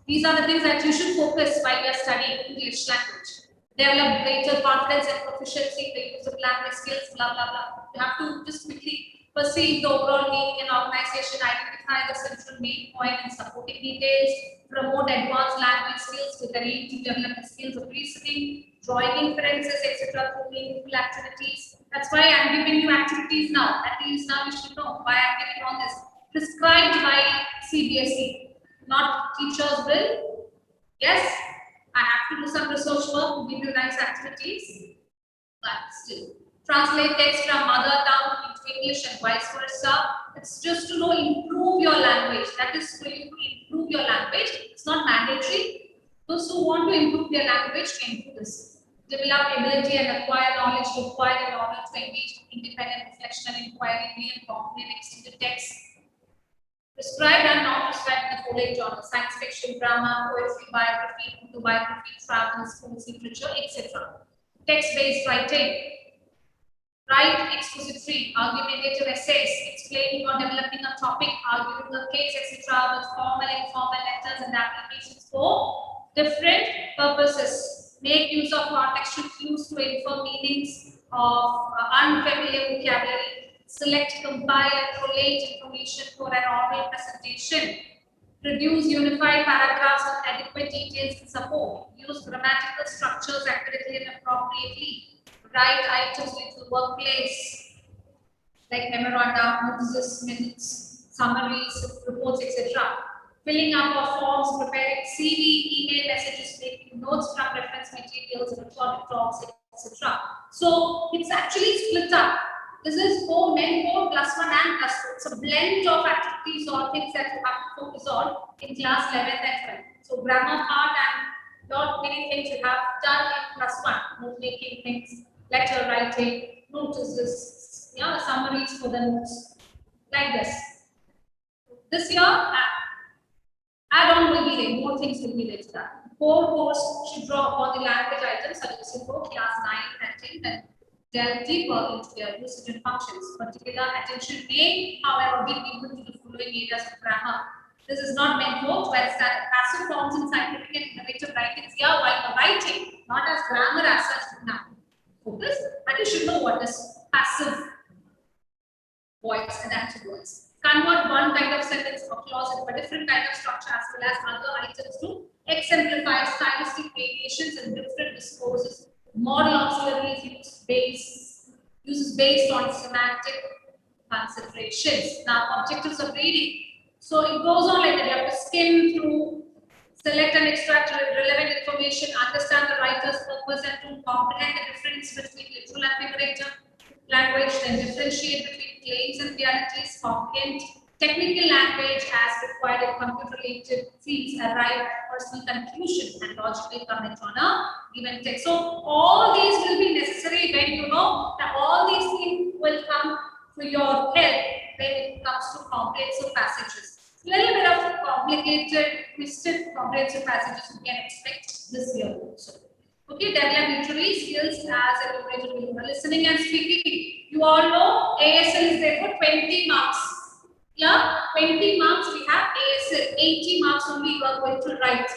These are the things that you should focus while you are studying English language. Develop greater confidence and proficiency in the use of language skills, blah, blah, blah. You have to just quickly perceive the overall meaning and organization, identify the central main point and supporting details, promote advanced language skills with the aim to develop the skills of reasoning, drawing inferences, etc. through meaningful activities. That's why I'm giving you activities now. At least now you should know why I'm giving all this. Prescribed by CBSE, not teachers will. Yes, I have to do some research work to give you nice activities, but still. Translate text from mother tongue into English and vice versa. It's just to know, improve your language. That is for you to improve your language. It's not mandatory. Those who want to improve their language can do this. Develop ability and acquire knowledge required in order to engage in independent reflection and inquiry, read and comprehend extended text. Prescribed and not prescribed in the following genres: science fiction, drama, poetry, biography, autobiography, travel, sports, literature, etc. Text-based writing. Write expository, argumentative essays, explaining or developing a topic, arguing a case, etc. with formal and informal letters and applications for different purposes. Make use of contextual clues to infer meanings of unfamiliar vocabulary. Select, compile, and collate information for an oral presentation. Produce unified paragraphs with adequate details and support. Use grammatical structures accurately and appropriately. Write items into the workplace, like memoranda, notices, minutes, summaries, reports, etc. Filling up of forms, preparing CV, email messages, making notes from reference materials, recorded talks, etc. So it's actually split up. This is for men 4 plus 1 and plus 2. It's a blend of activities or things that you have to focus on in class 11th and 12th. So grammar part and not many things you have done in plus 1. Note making things, letter writing, notices, summaries for the notes, like this. This year, add-on will be there, more things will be there to that. Core course should draw upon the language items suggested for class 9 and 10 and delve deeper into their usage and functions. Particular attention may, however, be given to the following areas of grammar. This is not meant for 12th standard. Passive forms in scientific and innovative writings here while writing, not as grammar as such now. Focus, and you should know what is passive voids and active voids. Convert one kind of sentence or clause into a different kind of structure as well as other items to exemplify stylistic variations in different discourses. Model auxiliaries uses based on semantic considerations. Now, objectives of reading. So it goes on like that. You have to skim through, select and extract relevant information, understand the writer's purpose, and to comprehend the difference between literal and figurative language, then differentiate between claims and realities, comprehend technical language as required in computer-related fields, arrive at personal conclusion, and logically comment on a given text. So all these will be necessary when you know that all these things will come to your help when it comes to comprehensive passages. Little bit of complicated, twisted comprehensive passages you can expect this year also. Okay, develop literary skills as enumerated below. Listening and speaking. You all know ASL is there for 20 marks. Yeah, 20 marks we have ASL. 80 marks only you are going to write.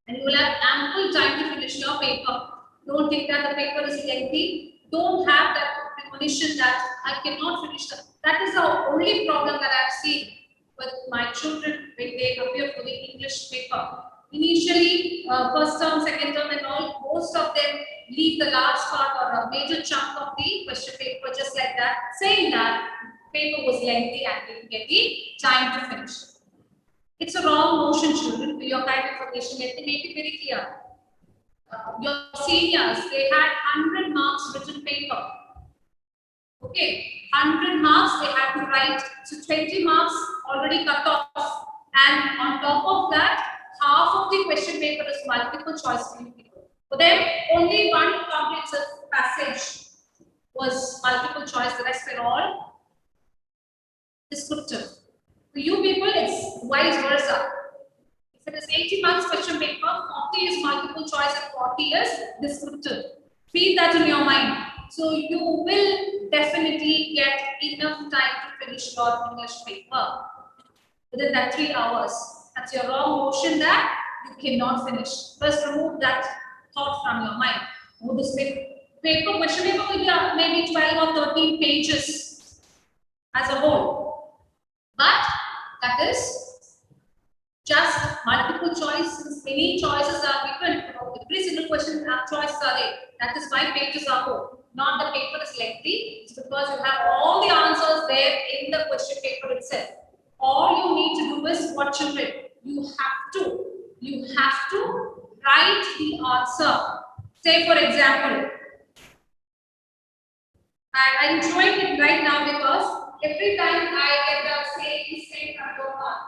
And you will have ample time to finish your paper. Don't think that the paper is lengthy. Don't have that premonition that I cannot finish that. That is the only problem that I've seen with my children when they appear for the English paper. Initially, first term, second term and all, most of them leave the large part or a major chunk of the question paper just like that, saying that paper was lengthy and didn't get the time to finish. It's a wrong notion, children. For your kind of information, let me make it very clear. Your seniors, they had 100 marks written paper. Okay, 100 marks they had to write, so 20 marks already cut off, and on top of that, half of the question paper is multiple choice for you people. For them, only one comprehensive passage was multiple choice, the rest were all descriptive. For you people, it's vice versa. If it is 80 marks question paper, 40 is multiple choice and 40 is descriptive. Feed that in your mind. So you will definitely get enough time to finish your English paper within that 3 hours. That's your wrong notion that you cannot finish. First, remove that thought from your mind. Oh, this paper, question paper will be maybe 12 or 13 pages as a whole. But that is just multiple choice. Since many choices are given, every single question have choices are there. That is why pages are whole. Not the paper is lengthy. It's because you have all the answers there in the question paper itself. All you need to do is what children. You have to write the answer. Say for example, I'm showing it right now because every time I get the same number one.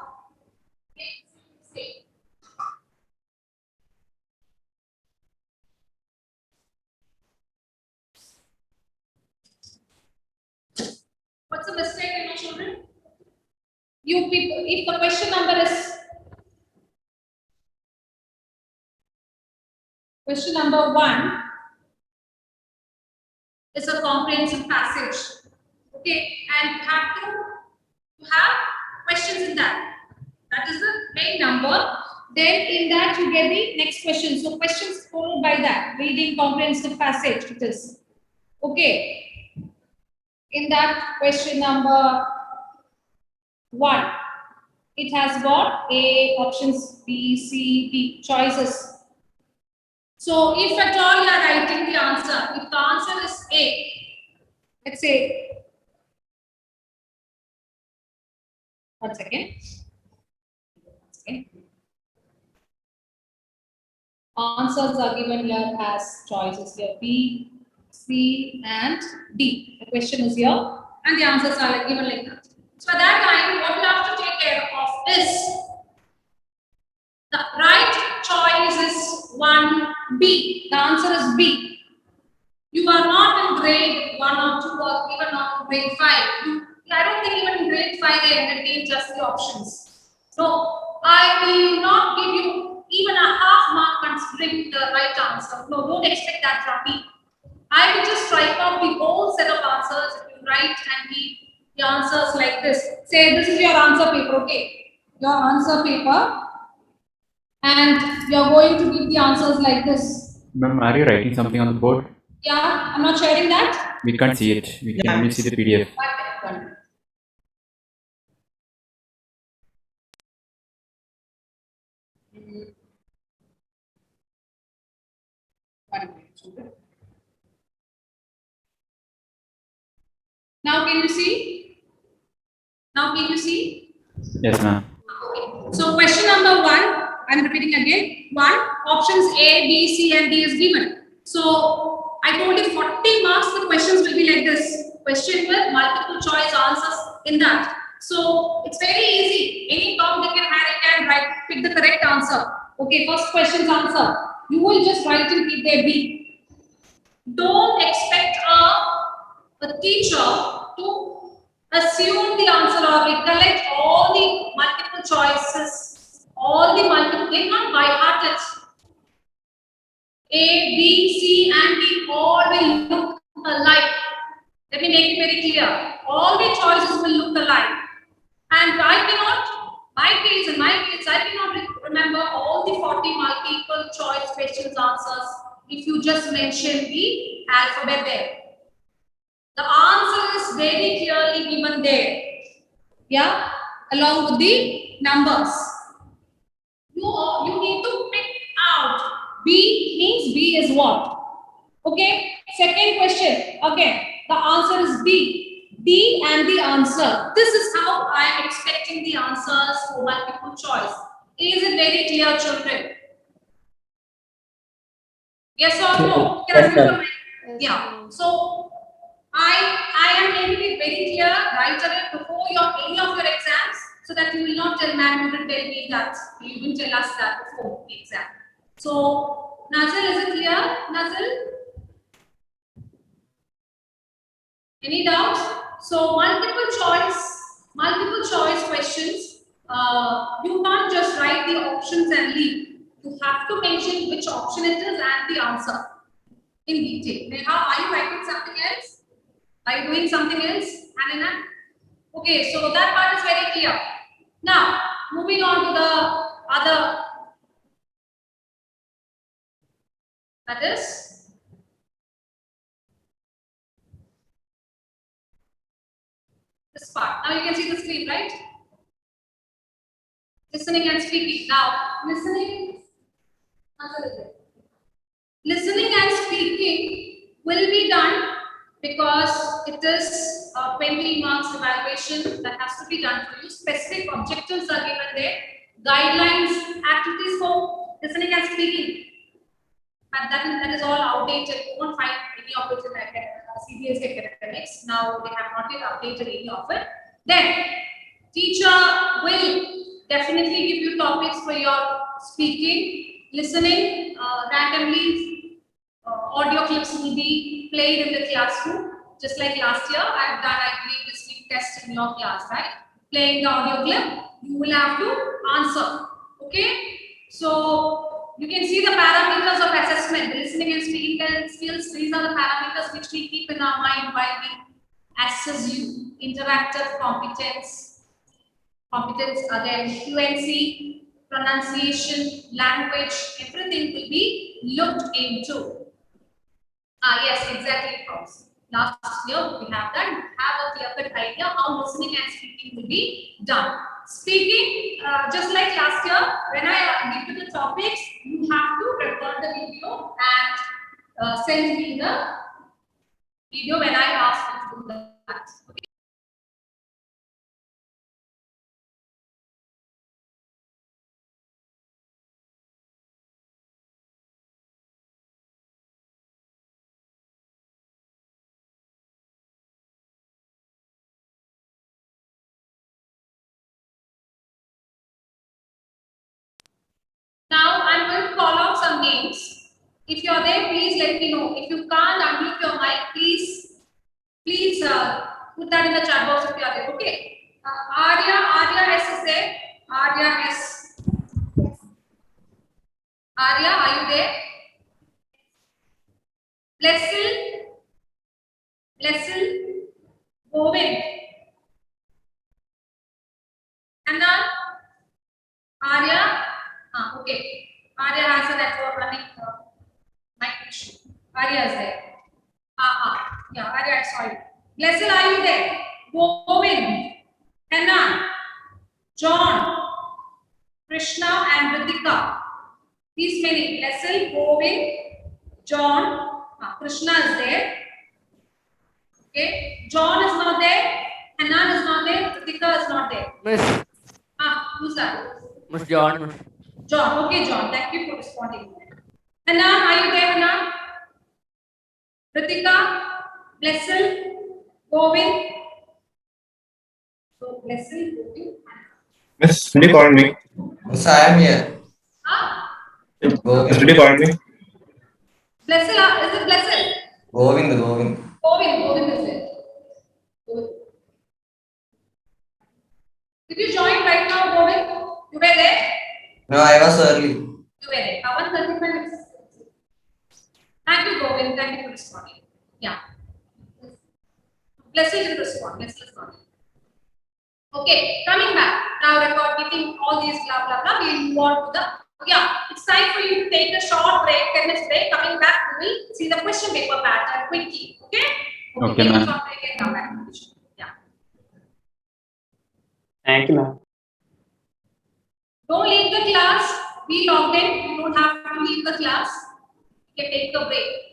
What's the mistake in my children? You people, if the question number is question number 1 is a comprehensive passage, okay, and you have questions in that. That is the main number. Then in that you get the next question. So questions followed by that reading comprehensive passage. It is okay. In that question number 1, it has got A options B, C, D choices. So if at all you are writing the answer, if the answer is A, let's say, 1 second. Okay. Answers are given here as choices here B, C, and D. The question is here, and the answers are given like that. So at that time, what you have to take care of is the right choice is 1B. The answer is B. You are not in grade 1 or 2 or even not in grade 5. I don't think even in grade 5 they entertain just the options. So I will not give you even a half mark considering the right answer. No, don't expect that from me. I will just write out the whole set of answers. If you write and read the answers like this. Say this is your answer paper, okay? Your answer paper. And you're going to give the answers like this. Ma'am, are you writing something on the board? Yeah, I'm not sharing that. We can't see it. We can only see the PDF. One minute. Now can you see? Now can you see? Yes, ma'am. Okay. So question number 1, I'm repeating again. 1, options A, B, C and D is given. So I told you 40 marks, the questions will be like this. Question with multiple choice answers in that. So it's very easy. Any Tom, Dick and Harry can write, pick the correct answer. Okay, first question's answer. You will just write in keep there B. Don't expect a teacher to assume the answer or recollect all the multiple choices, all the multiple, they not by heart it. A, B, C and D all will look alike. Let me make it very clear. All the choices will look alike. And I cannot, in my case, I cannot remember all the 40 multiple choice questions answers if you just mention the alphabet there. The answer is very clearly given there. Yeah, along with the numbers. You need to pick out. B means B is what? Okay. Second question. Again, the answer is B. D and the answer. This is how I am expecting the answers for multiple choice. Is it very clear, children? Yes or no? Yes, ma'am. Yeah. So I am making it very clear right away before any of your exams, so that you will not tell ma'am, you didn't tell me that. You didn't tell us that before the exam. So Nazil, is it clear? Nazil? Any doubts? So multiple choice questions. You can't just write the options and leave. You have to mention which option it is and the answer in detail. Neha, are you writing something else? Are you doing something else? Anina? Okay, so that part is very clear. Now, moving on to the other. That is this part. Now you can see the screen, right? Listening and speaking. Now, listening and speaking will be done because it is a 20 marks evaluation that has to be done for you. Specific objectives are given there. Guidelines, activities for listening and speaking. And that is all outdated. You won't find any of it in CBSE academics. Now they have not yet updated any of it. Then teacher will definitely give you topics for your speaking, listening, randomly audio clips will be played in the classroom. Just like last year, I have done, I believe, listening test in your class, right? Playing the audio clip, you will have to answer. Okay? So you can see the parameters of assessment, the listening and speaking skills. These are the parameters which we keep in our mind while we assess you. Interactive competence, again, fluency, pronunciation, language, everything will be looked into. Yes, exactly. Last year we have done, have a clear-cut idea how listening and speaking will be done. Speaking, just like last year, when I give you the topics, you have to record the video and send me the video when I ask you to do that. Okay. Now I'm going to call out some names. If you're there, please let me know. If you can't unmute your mic, please put that in the chat box if you are there. Okay. Arya S is there. Arya S. Arya, are you there? Blessel, Govind, Anna, Arya. Okay. Arya has a network running mic issue. Arya is there. Yeah, Arya, sorry. Blessel, are you there? Govind, Anna, John, Krishna, and Ritika. These many. Blessel, Govind, John, Krishna is there. Okay, John is not there. Hanan is not there. Ritika is not there. Miss. Who's that? Miss John. John. Okay, John. Thank you for responding. Hanan, are you there, Hanan? Ritika, Blessel, Govind. So, Blessel, Govind. Miss, did you call me? Miss, I am here. Miss, did you call me? Blessel, is it Blessel? Govind. Govind is it? Did you join right now, Govind? You were there? No, I was early. You were there. 1:35 minutes. Thank you, Govind. Thank you for responding. Yeah. Blessel didn't respond. Blessel is not. Okay, coming back. Now getting all these blah blah blah. We'll move on to the it's time for you to take a short break, 10 minutes break. Coming back, we will see the question paper pattern quickly. Okay? Okay, ma'am. Short break and come back to the question. Yeah. Thank you, ma'am. Don't leave the class. Be logged in. You don't have to leave the class. You can take a break.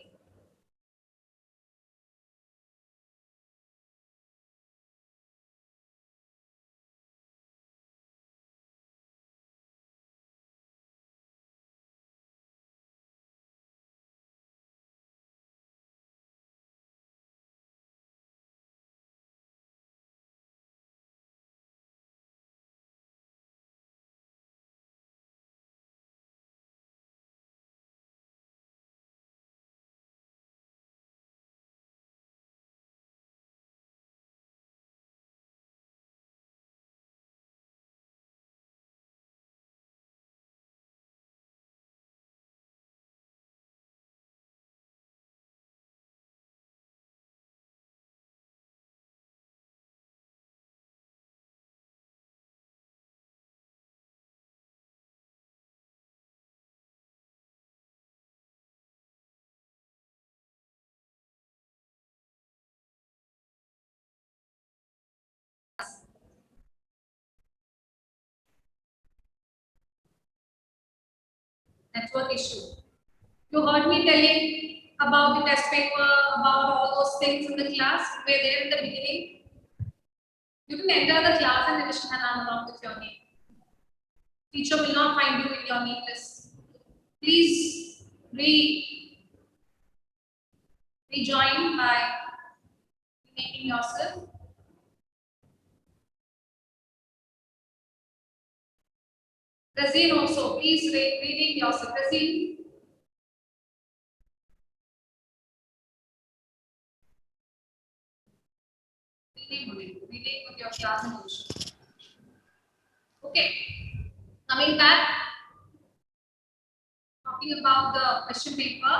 Network issue. You heard me telling about the test paper, about all those things in the class. You were there in the beginning. You can enter the class and mention Hanan along with your name. Teacher will not find you in your name list. Please rejoin by renaming yourself. Razeen also, please rename yourself. Razeen. Rename with your class and position. Okay. Coming back, talking about the question paper.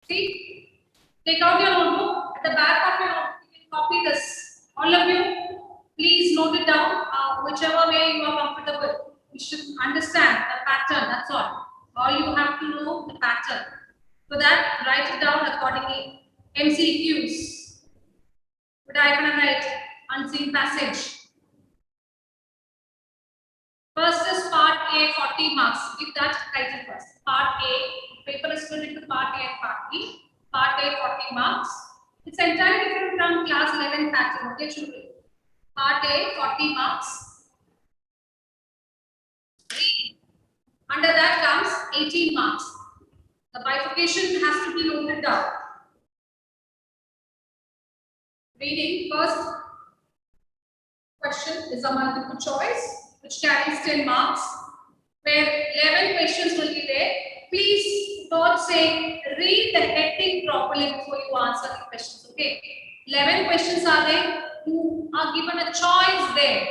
See, take out your notebook. At the back of your notebook, you can copy this. All of you, please note it down. Whichever way you are comfortable, you should understand the pattern. That's all. All you have to know the pattern. For that, write it down accordingly. MCQs. What I can write? Unseen passage. First is part A, 40 marks. Give that title first. Part A. Paper is split into part A and part B. Part A, 40 marks. It's entirely different from class 11 pattern. Okay, children. Part A, 40 marks. Under that comes 18 marks. The bifurcation has to be noted down. Reading, first question is a multiple choice which carries 10 marks, where 11 questions will be there. Please don't say, read the heading properly before you answer the questions. Okay, 11 questions are there. You are given a choice there.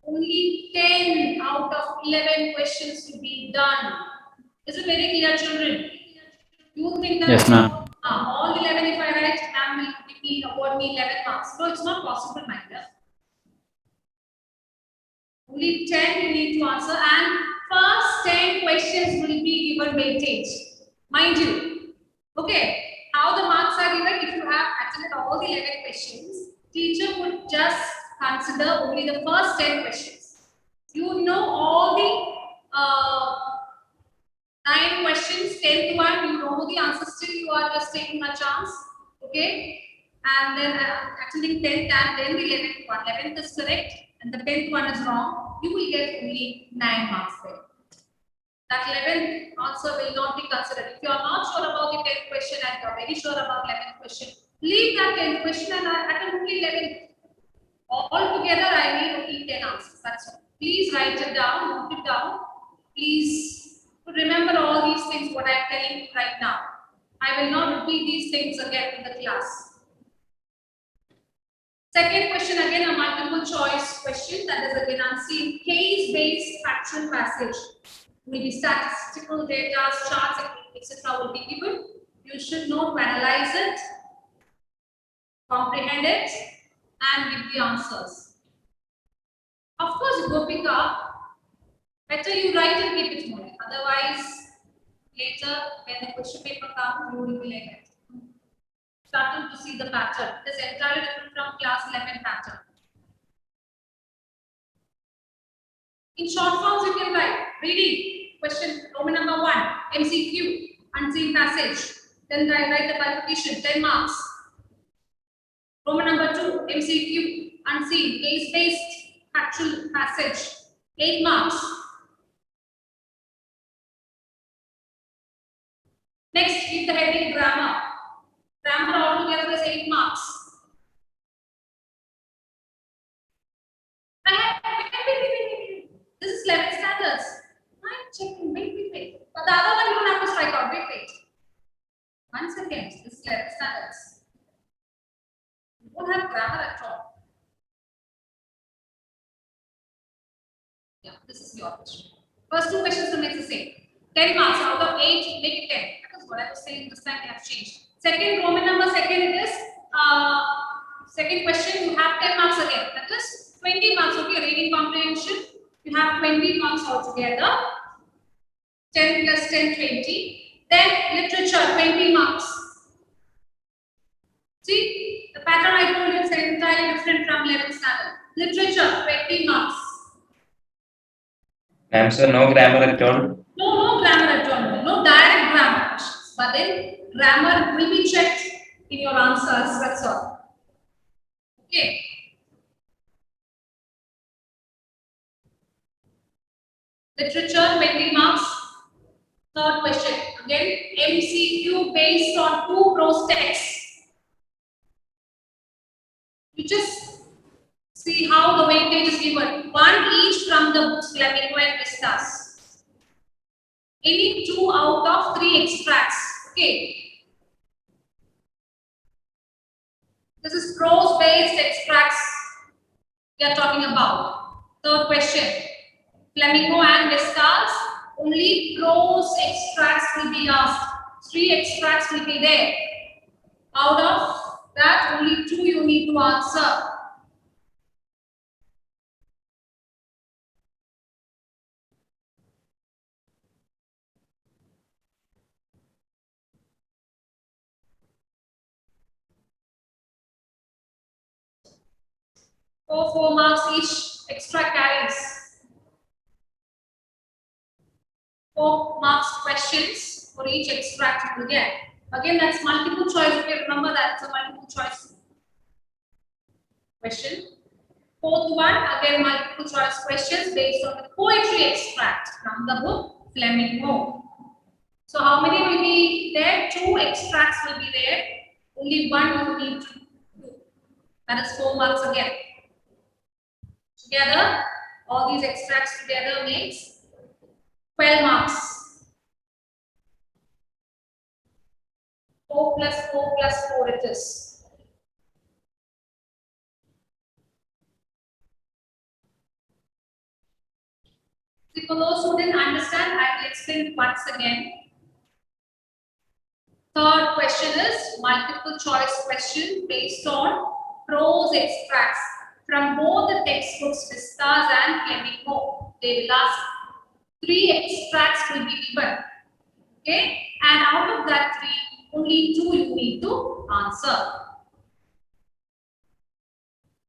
Only 10 out of 11 questions to be done. Is it very clear, children? You think that Yes, ma'am. All 11 if I write, ma'am will give me, award me 11 marks. No, it's not possible, my dear. Only 10 you need to answer, and first 10 questions will be given weightage. Mind you. Okay, how the marks are given? If you have attended all the 11 questions, teacher would just consider only the first 10 questions. You know all the 9 questions, 10th one, you know the answer still, you are just taking a chance, okay? And then actually 10th and then the 11th one. 11th is correct and the 10th one is wrong. You will get only 9 marks there. That 11th answer will not be considered. If you are not sure about the 10th question and you are very sure about 11th question, leave that 10th question and attend only 11th. All together, I need only 10 answers. That's all. Please write it down, note it down. Please remember all these things, what I am telling you right now. I will not repeat these things again in the class. Second question, again a multiple choice question, that is again unseen. Case-based factual passage. Will be statistical data, charts, etc. will be given. You should know to analyze it, comprehend it, and give the answers. Of course, Gopika, better you write and keep it moving. Otherwise, later when the question paper comes, you will be like it. Starting to see the pattern. It is entirely different from class 11 pattern. In short forms, you can write reading. Question Roman number 1, MCQ, unseen passage. Then I write the qualification, 10 marks. Roman number 2, MCQ, unseen, case-based factual passage, 8 marks. Next, give the heading grammar. Grammar altogether is 8 marks. This is 11 standards. I'm checking, wait. But the other one you don't have to strike out, wait. 1 second, this is 11 standards. You don't have grammar at all. Yeah, this is your question. First 2 questions remain the same. 10 marks out of 8, make it 10. That is what I was saying, this time they have changed. Second, Roman number second, it is second question, you have 10 marks again. That is 20 marks, okay, reading comprehension. You have 20 marks altogether. 10 plus 10, 20. Then literature, 20 marks. See, the pattern I told you is entirely different from 11th standard. Literature, 20 marks. Ma'am, sir, no grammar at all. No grammar at all. No direct grammar questions. But then grammar will be checked in your answers. That's all. Okay. Literature, 20 marks. Third question. Again, MCQ based on 2 prose texts. You just see how the weightage is given. 1 each from the books Flamingo and Vistas. Any 2 out of 3 extracts. Okay. This is prose based extracts we are talking about. Third question. Flamingo and Vistas, only prose extracts will be asked. 3 extracts will be there. Out of that, only 2 you need to answer. Four marks each extra carries. 4 marks questions for each extract you will get. Again, that's multiple choice. Okay, remember that it's a multiple choice question. 4th one, again multiple choice questions based on the poetry extract from the book Flamingo. So how many will be there? 2 extracts will be there. Only 1 you need to do. That is 4 marks again. Together, all these extracts together makes 12 marks. 4 plus 4 plus 4 it is. See, for those who didn't understand, I will explain once again. Third question is multiple choice question based on prose extracts from both the textbooks Vistas and Flamingo. They will ask 3 extracts will be given. Okay, and out of that 3, only 2 you need to answer.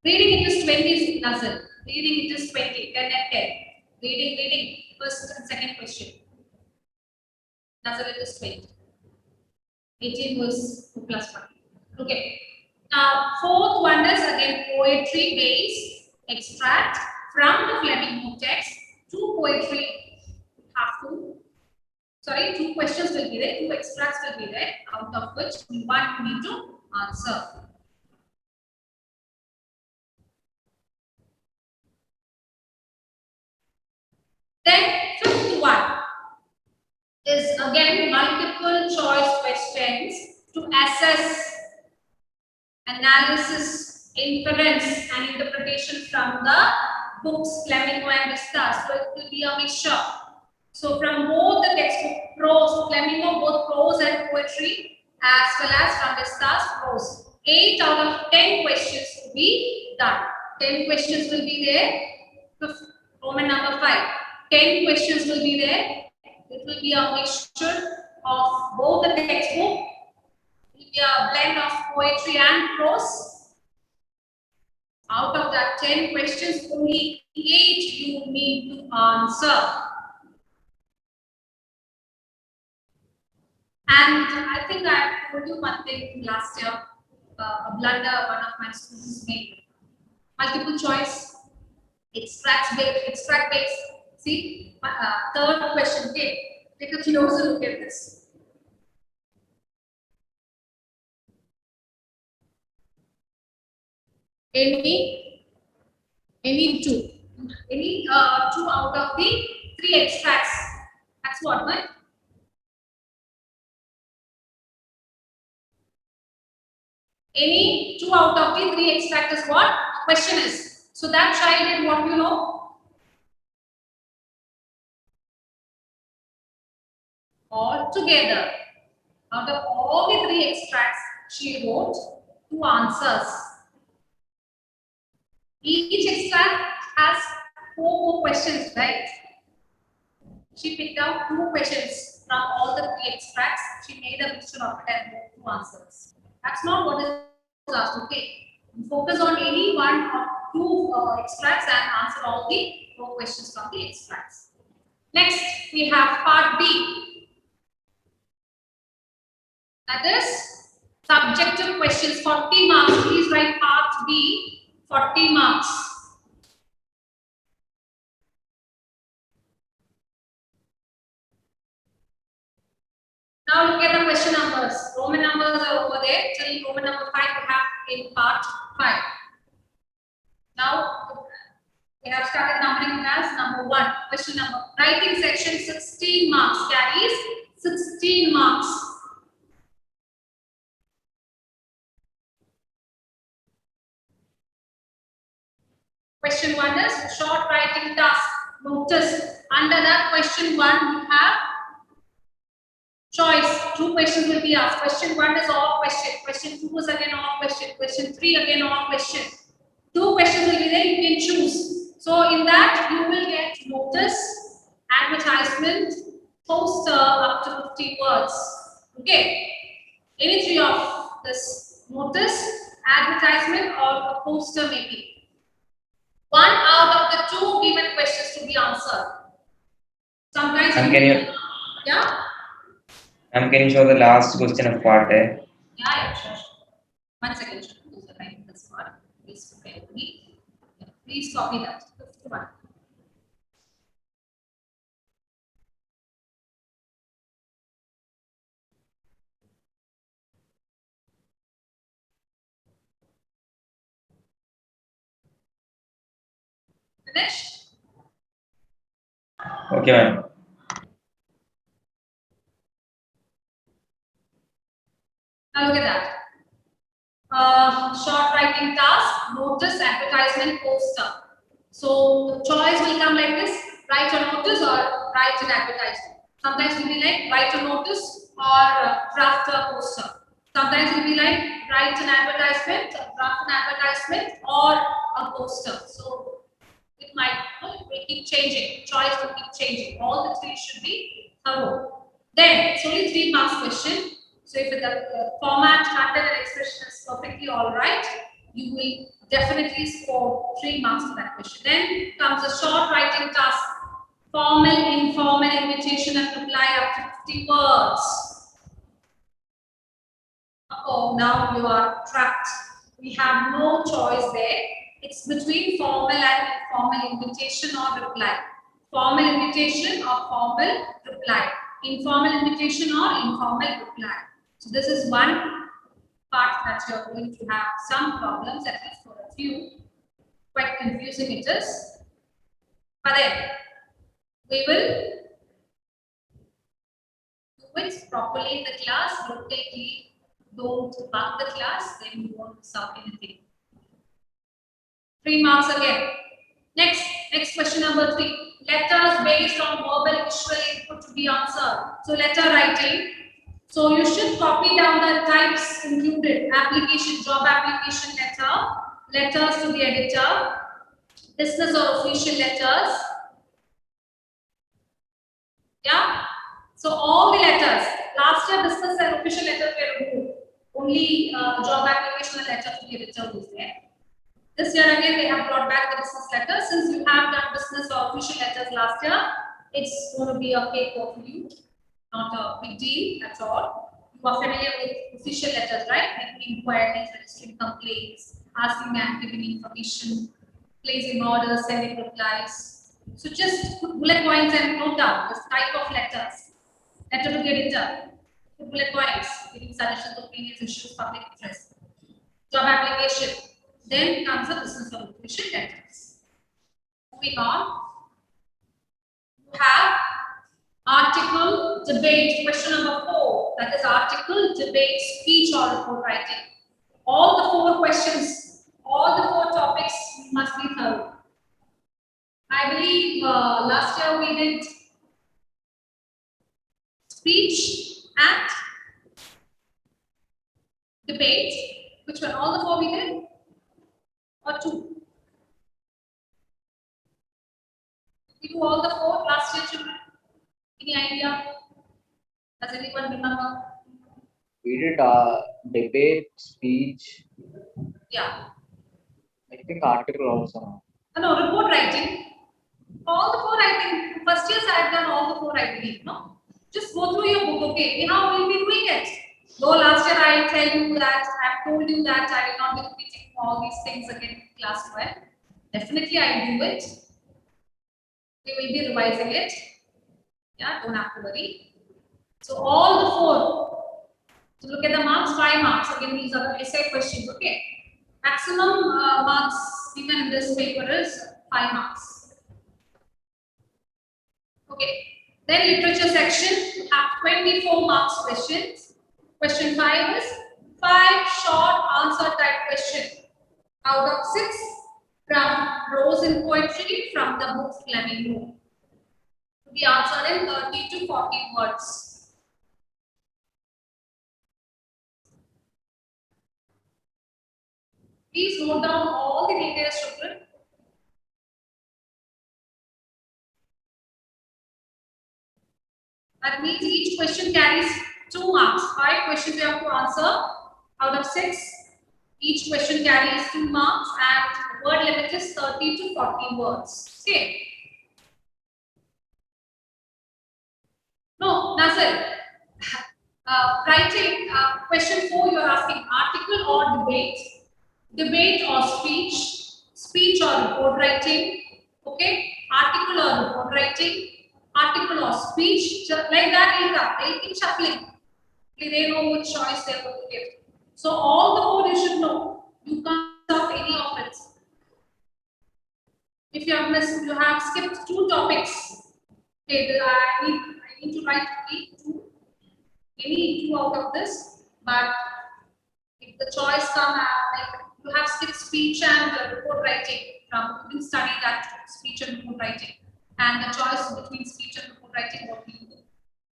Reading it is 20 dozen. Reading it is 20, 10 and 10. Reading. first and second question. Nazareth is 20. 18 was 2 plus 1. Okay. Now, fourth one is again poetry based extract from the Flamingo text. Two questions will be there, 2 extracts will be there, out of which one you need to answer. Then, fifth one is again multiple choice questions to assess analysis, inference, and interpretation from the books Flamingo and Vistas. So it will be a mixture. So from both the textbook prose, Flamingo, both prose and poetry, as well as from Vistas prose. 8 out of 10 questions will be done. 10 questions will be there. Roman number 5. 10 questions will be there. It will be a mixture of both the textbook. It will be a blend of poetry and prose. Out of that 10 questions, only 8 you need to answer. And I think I told you one thing last year, a blunder one of my students made. Multiple choice, extract based. See, third question, take a closer look at this. Any two out of the 3 extracts. That's what, right? Any 2 out of the 3 extract is what question is. So that child did what you know. All together, out of all the 3 extracts, she wrote 2 answers. Each extract has 4 questions, right? She picked out 2 questions from all the 3 extracts. She made a mixture of it and wrote 2 answers. That's not what is asked. Okay, focus on any one or 2 extracts and answer all the 4 questions from the extracts. Next, we have part B. That is subjective questions, 40 marks. Please write part B, 40 marks. Now look at the question numbers. Roman numbers are over there. Till Roman number 5 we have in part 5. Now we have started numbering as number 1. Question number. Writing section 16 marks carries 16 marks. Question 1 is short writing task. Notice under that question 1 we have choice. 2 questions will be asked. Question 1 is all question. Question 2 is again all question. Question 3 again all question. 2 questions will be there. You can choose. So in that you will get notice, advertisement, poster up to 50 words. Okay. Any 3 of this notice, advertisement, or a poster maybe. 1 out of the 2 given questions to be answered. Sometimes yeah. Can you show the last question of part A? Yeah, sure. 1 second. This part. Please prepare me. Please copy that. 51. Finished? Okay, ma'am. Now look at that. Short writing task, notice, advertisement, poster. So the choice will come like this: write a notice or write an advertisement. Sometimes it will be like write a notice or draft a poster. Sometimes it will be like write an advertisement, draft an advertisement, or a poster. So it might, it will keep changing. Choice will keep changing. All the 3 should be thorough. Then it's only 3 marks question. So if the format, content, and expression is perfectly all right, you will definitely score 3 marks for that question. Then comes a short writing task. Formal, informal invitation and reply up to 50 words. Oh, now you are trapped. We have no choice there. It's between formal and informal invitation or reply. Formal invitation or formal reply. Informal invitation or informal reply. So this is one part that you are going to have some problems, at least for a few. Quite confusing it is. But then we will do it properly in the class. Don't take leave. Don't bunk the class. Then you won't miss out anything. 3 marks again. Next question number 3. Letters based on verbal visual input to be answered. So letter writing. So you should copy down the types included. Application, job application letter, letters to the editor, business or official letters. Yeah. So all the letters. Last year business and official letters were removed. Only job application and letter to the editor was there. This year again they have brought back the business letter. Since you have done business or official letters last year, it's going to be a cakewalk for you. Not a big deal at all. You are familiar with official letters, right? Making inquiries, registering complaints, asking and giving information, placing orders, sending replies. So just put bullet points and note down this type of letters. Letter to the editor. Put bullet points, giving suggestions, opinions, issues, public interest. Job application. Then comes the business or official letters. Moving on. You have article, debate, question number 4. That is article, debate, speech or report writing. All the 4 questions, all the 4 topics must be thorough. I believe last year we did speech and debate. Which one? All the 4 we did? Or 2? We do all the 4 last year, children? Any idea? Does anyone remember? We did debate, speech. Yeah. I think article also. No, report writing. All the 4 writing. First years I have done all the 4 writing. No? Just go through your book, okay? How will be doing it? Though last year I tell you that, I have told you that I will not be repeating all these things again in class 12. Definitely I will do it. We will be revising it. Yeah, don't have to worry. So all the 4. So look at the marks, 5 marks. Again, these are the essay questions, okay? Maximum marks given in this paper is 5 marks. Okay. Then literature section, have 24 marks questions. Question 5 is 5 short answer type question. Out of 6 from Prose in Poetry from the book Flamingo. To be answered in 30 to 40 words. Please note down all the details, children. That means each question carries 2 marks. 5 questions you have to answer out of 6. Each question carries 2 marks and word limit is 30 to 40 words. Okay. No, Nazir. Writing question 4 you are asking article or debate, debate or speech, speech or report writing. Okay, article or report writing, article or speech, just like that. They'll keep shuffling. They know which choice they're going to give. So all the 4 you should know. You can't stop any of it. If you have missed, you have skipped 2 topics. Okay, I need to write any 2 out of this. But if the choice comes, like you have skipped speech and report writing, from you can study that speech and report writing, and the choice between speech and report writing, what do you do?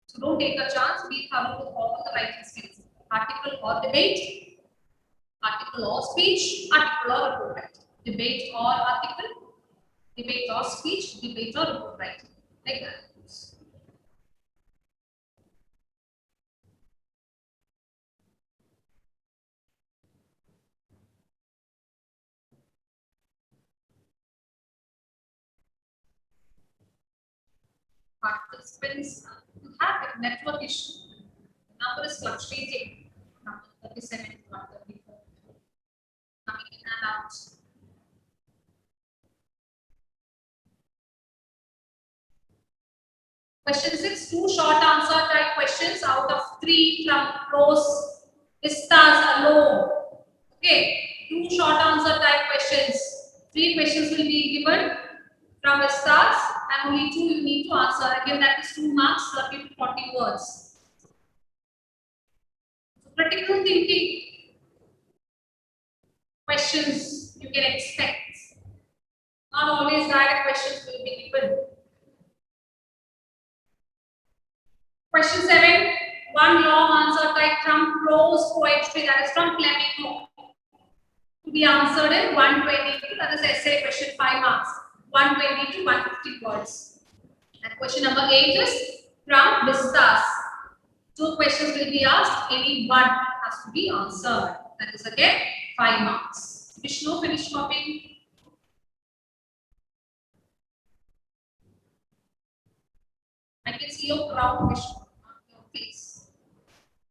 So don't take a chance. Be thorough with all the writing skills. Article or debate, article or speech, article or report writing, debate or article, debate or speech, debate or report writing, like that. participants you have a network issue. The number is fluctuating from 37 to 134. Coming in and out. Question 6, 2 short answer type questions out of 3 from prose vistas alone. Okay, 2 short answer type questions. 3 questions will be given from vistas and only 2 you need to answer. Again, that is 2 marks, 30 to 40 words. So critical thinking questions you can expect. Not always direct questions will be given. Question 7, 1 long answer type from prose poetry, that is from Flamingo. To be answered in 120, that is essay question 5 marks, 120 to 150 words. And question number 8 is from vistas. 2 questions will be asked, any one has to be answered. That is again 5 marks. Vishnu, finish copying. I can see your proud Vishnu on your face.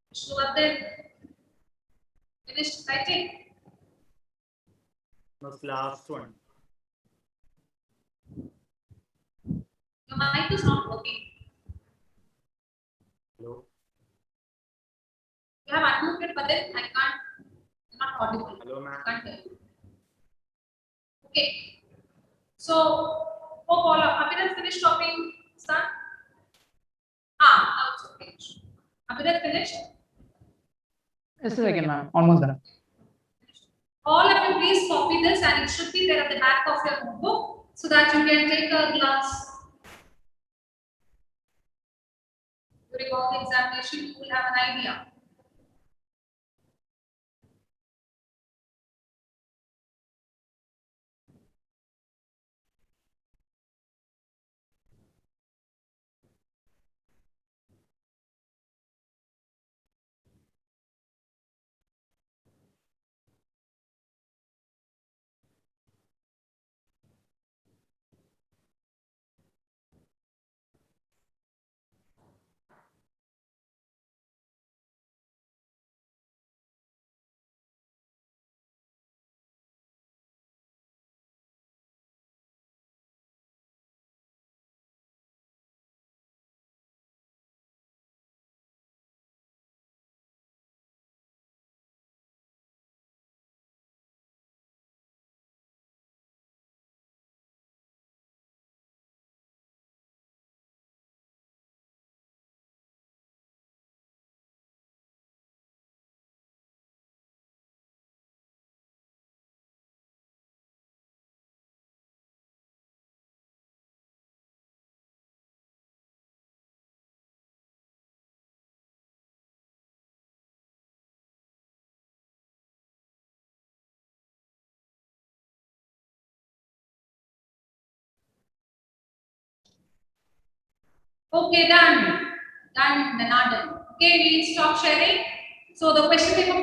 Vishnu, what then? Finished writing? Was last one. Your mic is not working. Hello. You have unmuted, but then I can't. I'm not audible. Hello, ma'am. Can't hear you. Okay. So, hope all of Abhinav finished shopping, son? Now it's okay. Abhinav finished? Yes, again, ma'am. Almost done. All of you please copy this and it should be there at the back of your notebook so that you can take a glance. During all the examination, you will have an idea. Okay, done. Done, then not done. Okay, we'll stop sharing. So the question paper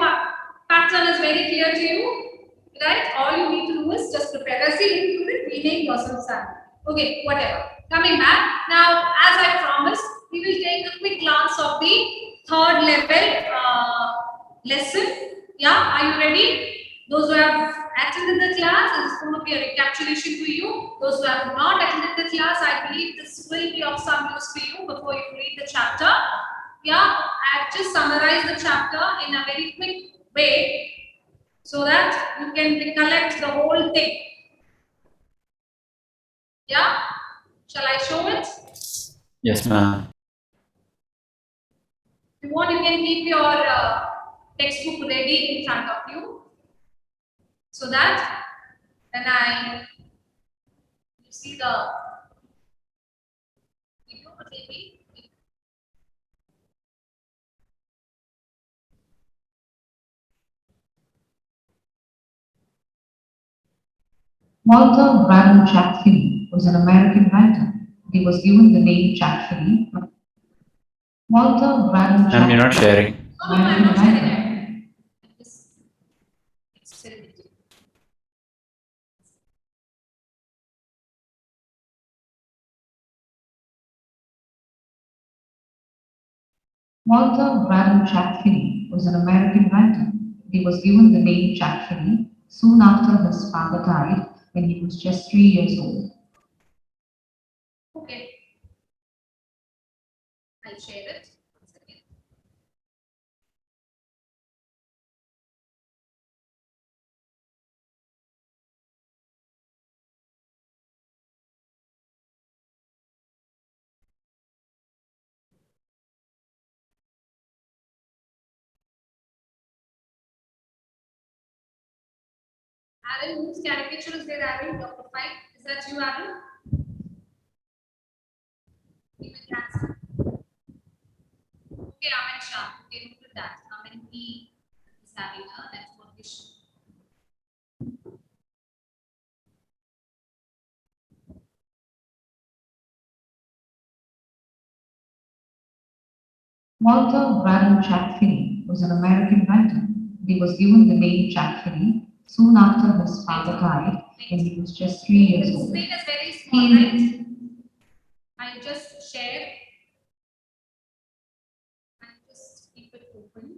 pattern is very clear to you, right? All you need to do is just prepare. Let's see, you will rename yourself, son. Okay, whatever. Coming back. Now, as I promised, we will take a quick glance of the third level lesson. Yeah, are you ready? Those who have attended the class, this is going to be a recapitulation to you. Those who have not attended the class, I believe this will be of some use to you before you read the chapter. Yeah, I have just summarized the chapter in a very quick way so that you can recollect the whole thing. Yeah, shall I show it? Yes, ma'am. If you want, you can keep your textbook ready in front of you so that when you see the video, maybe. Walter Brandon Chatfield was an American writer. He was given the name Chatfield. Walter Brandon Ma'am, you're not sharing. No, I'm not sharing it. It's still Walter Braden Jack Finney was an American writer. He was given the name Jack Finney soon after his father died when he was just 3 years old. Okay. I'll share it. One second. Aaron, whose caricature is there, Aaron? Dr. Five? Is that you, Aaron? Give an answer. Okay, Aman Shah. Okay, look at that. Aman P is having a network issue. Walter Braden Jack Finney was an American writer. He was given the name Jack Finney soon after his father died when he was just 3 years old. The screen is very small, right? I'll just share. And just keep it open.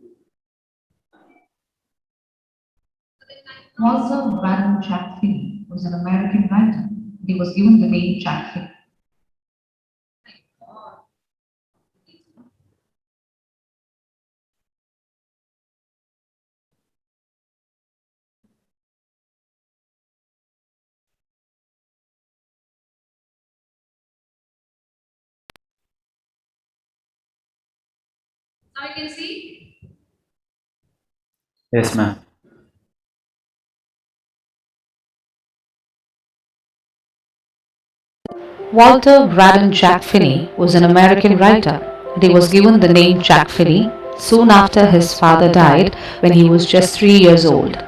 Walter Braden Jack Finney was an American writer. He was given the name Jack Finney. Now you can see. Yes, ma'am. Walter Braden Jack Finney was an American writer. He was given the name Jack Finney soon after his father died when he was just 3 years old.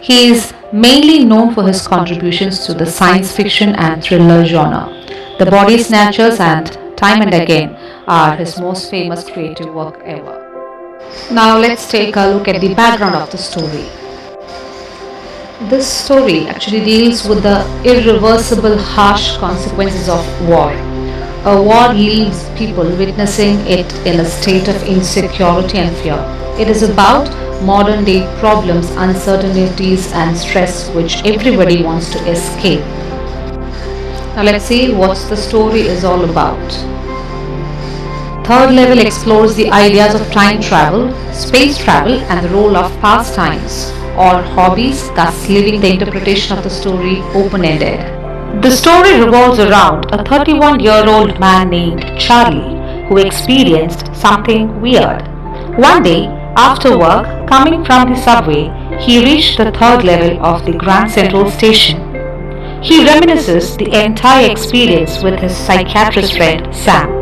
He is mainly known for his contributions to the science fiction and thriller genre. The Body Snatchers and Time and Again are his most famous creative work ever. Now let's take a look at the background of the story. This story actually deals with the irreversible harsh consequences of war. A war leaves people witnessing it in a state of insecurity and fear. It is about modern day problems, uncertainties and stress which everybody wants to escape. Now let's see what the story is all about. Third level explores the ideas of time travel, space travel and the role of pastimes or hobbies, thus leaving the interpretation of the story open-ended. The story revolves around a 31-year-old man named Charlie who experienced something weird. One day, after work, coming from the subway, he reached the third level of the Grand Central Station. He reminisces the entire experience with his psychiatrist friend Sam.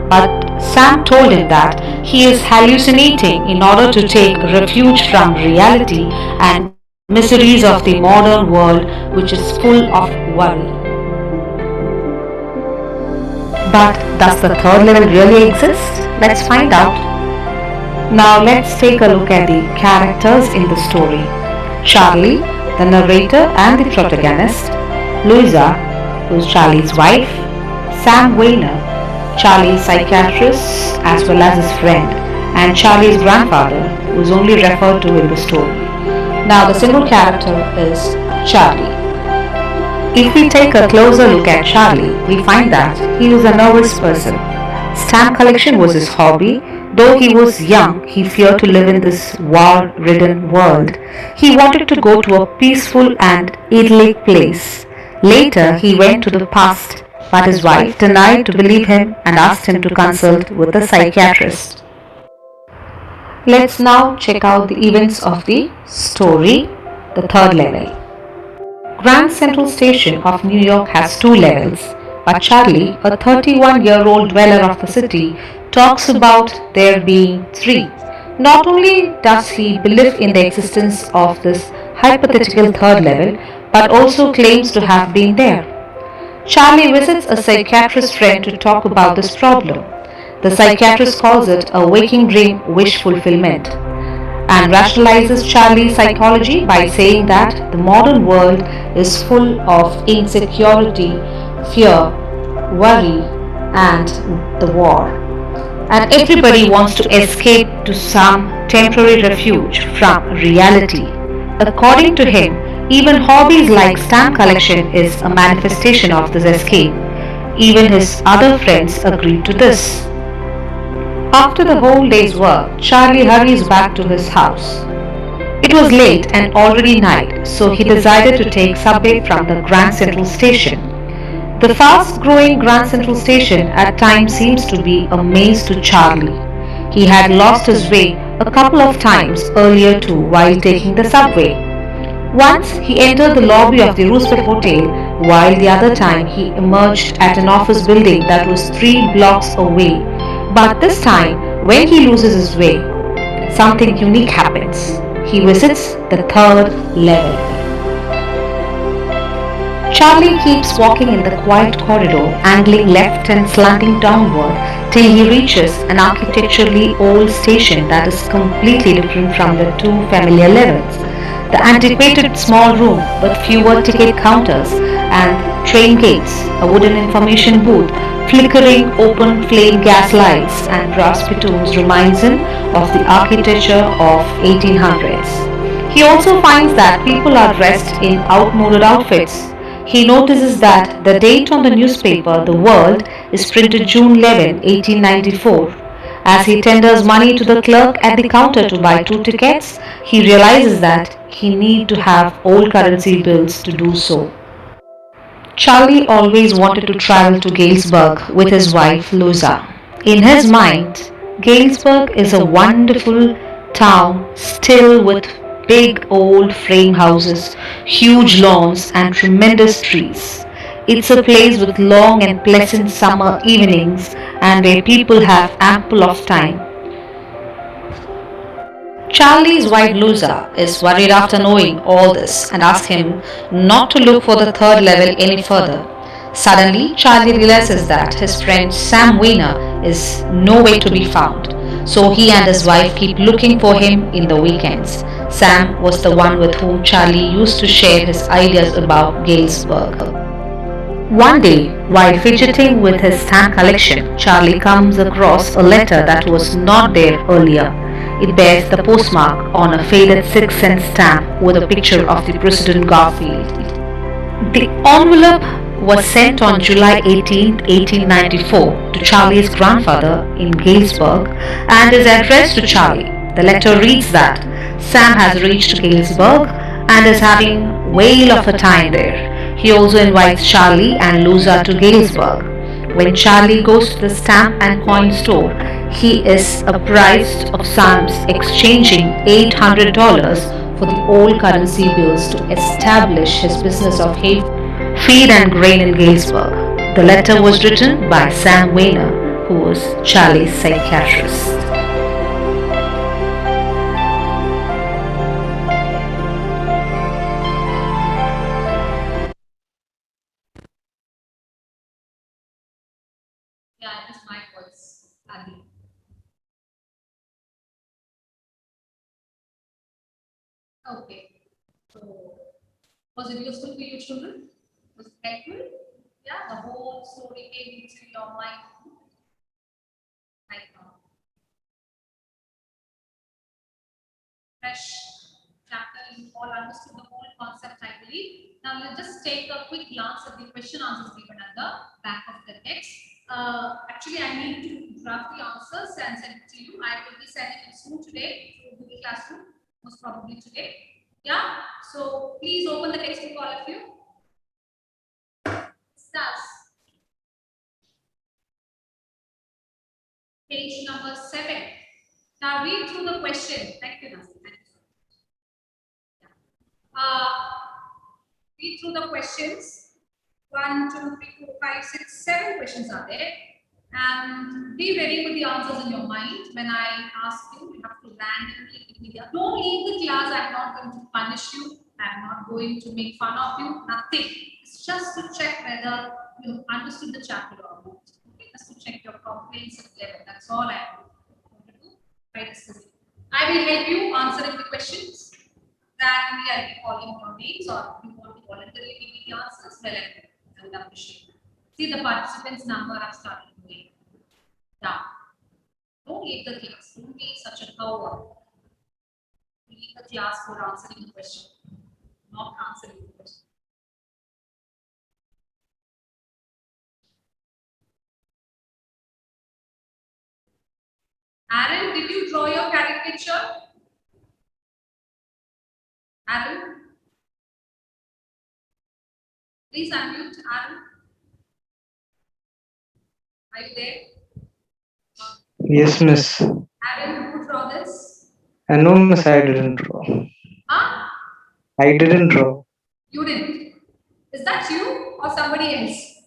But Sam told him that he is hallucinating in order to take refuge from reality and miseries of the modern world, which is full of worry. But does the third level really exist? Let's find out. Now let's take a look at the characters in the story. Charlie, the narrator and the protagonist, Louisa, who is Charlie's wife, Sam Weiner, Charlie's psychiatrist as well as his friend, and Charlie's grandfather, who is only referred to in the story. Now the single character is Charlie. If we take a closer look at Charlie, we find that he was a nervous person. Stamp collection was his hobby. Though he was young, he feared to live in this war-ridden world. He wanted to go to a peaceful and idyllic place. Later, he went to the past, but his wife denied to believe him and asked him to consult with a psychiatrist. Let's now check out the events of the story, the third level. Grand Central Station of New York has 2 levels, but Charlie, a 31-year-old dweller of the city, talks about there being 3. Not only does he believe in the existence of this hypothetical third level, but also claims to have been there. Charlie visits a psychiatrist friend to talk about this problem. The psychiatrist calls it a waking dream wish fulfillment and rationalizes Charlie's psychology by saying that the modern world is full of insecurity, fear, worry, and the war. and everybody wants to escape to some temporary refuge from reality. According to him, even hobbies like stamp collection is a manifestation of this escape. Even his other friends agreed to this. After the whole day's work, Charlie hurries back to his house. It was late and already night, so he decided to take subway from the Grand Central Station. The fast-growing Grand Central Station at times seems to be a maze to Charlie. He had lost his way a couple of times earlier too while taking the subway. Once he entered the lobby of the Roosevelt Hotel, while the other time he emerged at an office building that was 3 blocks away. But this time, when he loses his way, something unique happens. He visits the third level. Charlie keeps walking in the quiet corridor, angling left and slanting downward till he reaches an architecturally old station that is completely different from the two familiar levels. The antiquated small room with fewer ticket counters and train gates, a wooden information booth, flickering open flame gas lights and brass spittoons reminds him of the architecture of 1800s. He also finds that people are dressed in outmoded outfits. He notices that the date on the newspaper, The World, is printed June 11, 1894. As he tenders money to the clerk at the counter to buy 2 tickets, he realizes that he needs to have old currency bills to do so. Charlie always wanted to travel to Galesburg with his wife Louisa. In his mind, Galesburg is a wonderful town still with big old frame houses, huge lawns, and tremendous trees. It's a place with long and pleasant summer evenings and where people have ample of time. Charlie's wife Louisa is worried after knowing all this and asks him not to look for the third level any further. Suddenly, Charlie realizes that his friend Sam Weiner is nowhere to be found, so he and his wife keep looking for him in the weekends. Sam was the one with whom Charlie used to share his ideas about Galesburg. One day, while fidgeting with his stamp collection, Charlie comes across a letter that was not there earlier. It bears the postmark on a faded 6-cent stamp with a picture of the President Garfield. The envelope was sent on July 18, 1894 to Charlie's grandfather in Galesburg and is addressed to Charlie. The letter reads that Sam has reached Galesburg and is having whale of a time there. He also invites Charlie and Louisa to Galesburg. When Charlie goes to the stamp and coin store, he is apprised of Sam's exchanging $800 for the old currency bills to establish his business of hay, feed and grain in Galesburg. The letter was written by Sam Weiner, who was Charlie's psychiatrist. Yeah, it is my voice, Adi. Okay. So, was it useful for you children? Was it helpful? Yeah, the whole story came into your mind right now. Fresh chapter, you all understood the whole concept, I believe. Now let's just take a quick glance at the question answers given at the back of the text. Actually, I need to draft the answers and send it to you. I will be sending it soon today to Google Classroom, most probably today. Yeah, so please open the textbook, all of you. Stars. Page number 7. Now read through the question. Thank you, Nasi. Thank you so much. Read through the questions. 1, 2, 3, 4, 5, 6, 7 questions are there. And be ready with the answers in your mind. When I ask you, you have to randomly give me the. Don't leave the class. I'm not going to punish you. I'm not going to make fun of you. Nothing. It's just to check whether you have understood the chapter or not. Okay? Just to check your comprehensive level. That's all I want to do by discussing. I will help you answering the questions. Randomly, I'll be calling your names, or if you want to voluntarily give me the answers, well, I would appreciate that. See the participants' number I've started doing. Now, Don't leave the class. Don't be such a coward. Leave the class for answering the question, not answering the question. Aaron, did you draw your caricature? Aaron? Please unmute, Aaron. Are you there? Yes, miss. Aaron, who draw this? No, miss, I didn't draw. Huh? I didn't draw. You didn't. Is that you or somebody else?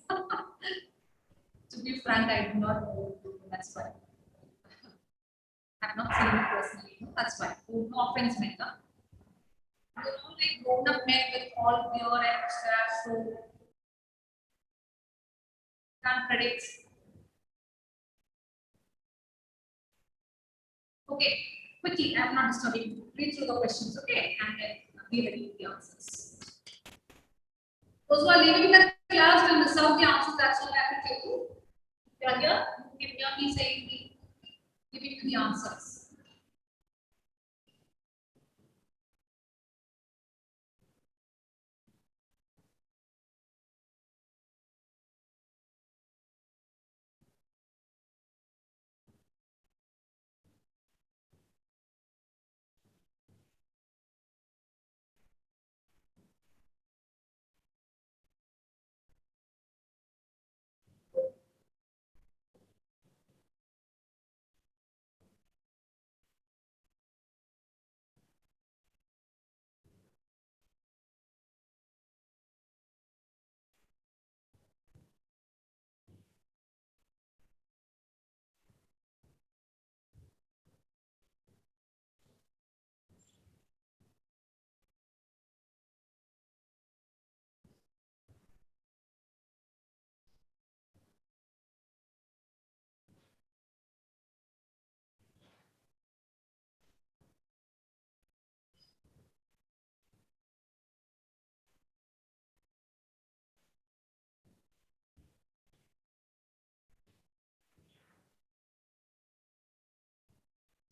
To be frank, I do not know. That's fine. I've not seen you personally. No, that's fine. No offense, Mecca. You're all like grown up men with all beer and stuff, so can't predict. Okay, quickly, I'm not disturbing you. Read through the questions, okay? And then be ready with the answers. Those who are leaving the class will miss out the answers. That's all I have to tell you. If you are here, you can hear me saying giving you the answers.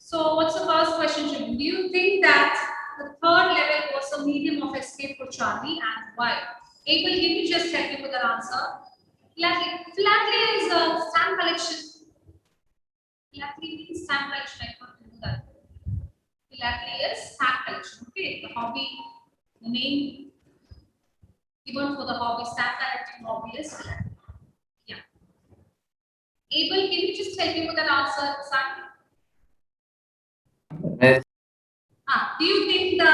So, what's the first question? Do you think that the third level was a medium of escape for Charlie, and why? Abel, can you just help me with the answer? Flatly is a stamp collection. Flatly means stamp collection. I can't do that. Flatly is stamp collection. Okay, the hobby, the name given for the hobby, stamp collecting hobby is Flatly. Yeah. Abel, can you just help me with that answer, son? Yes. Do you think the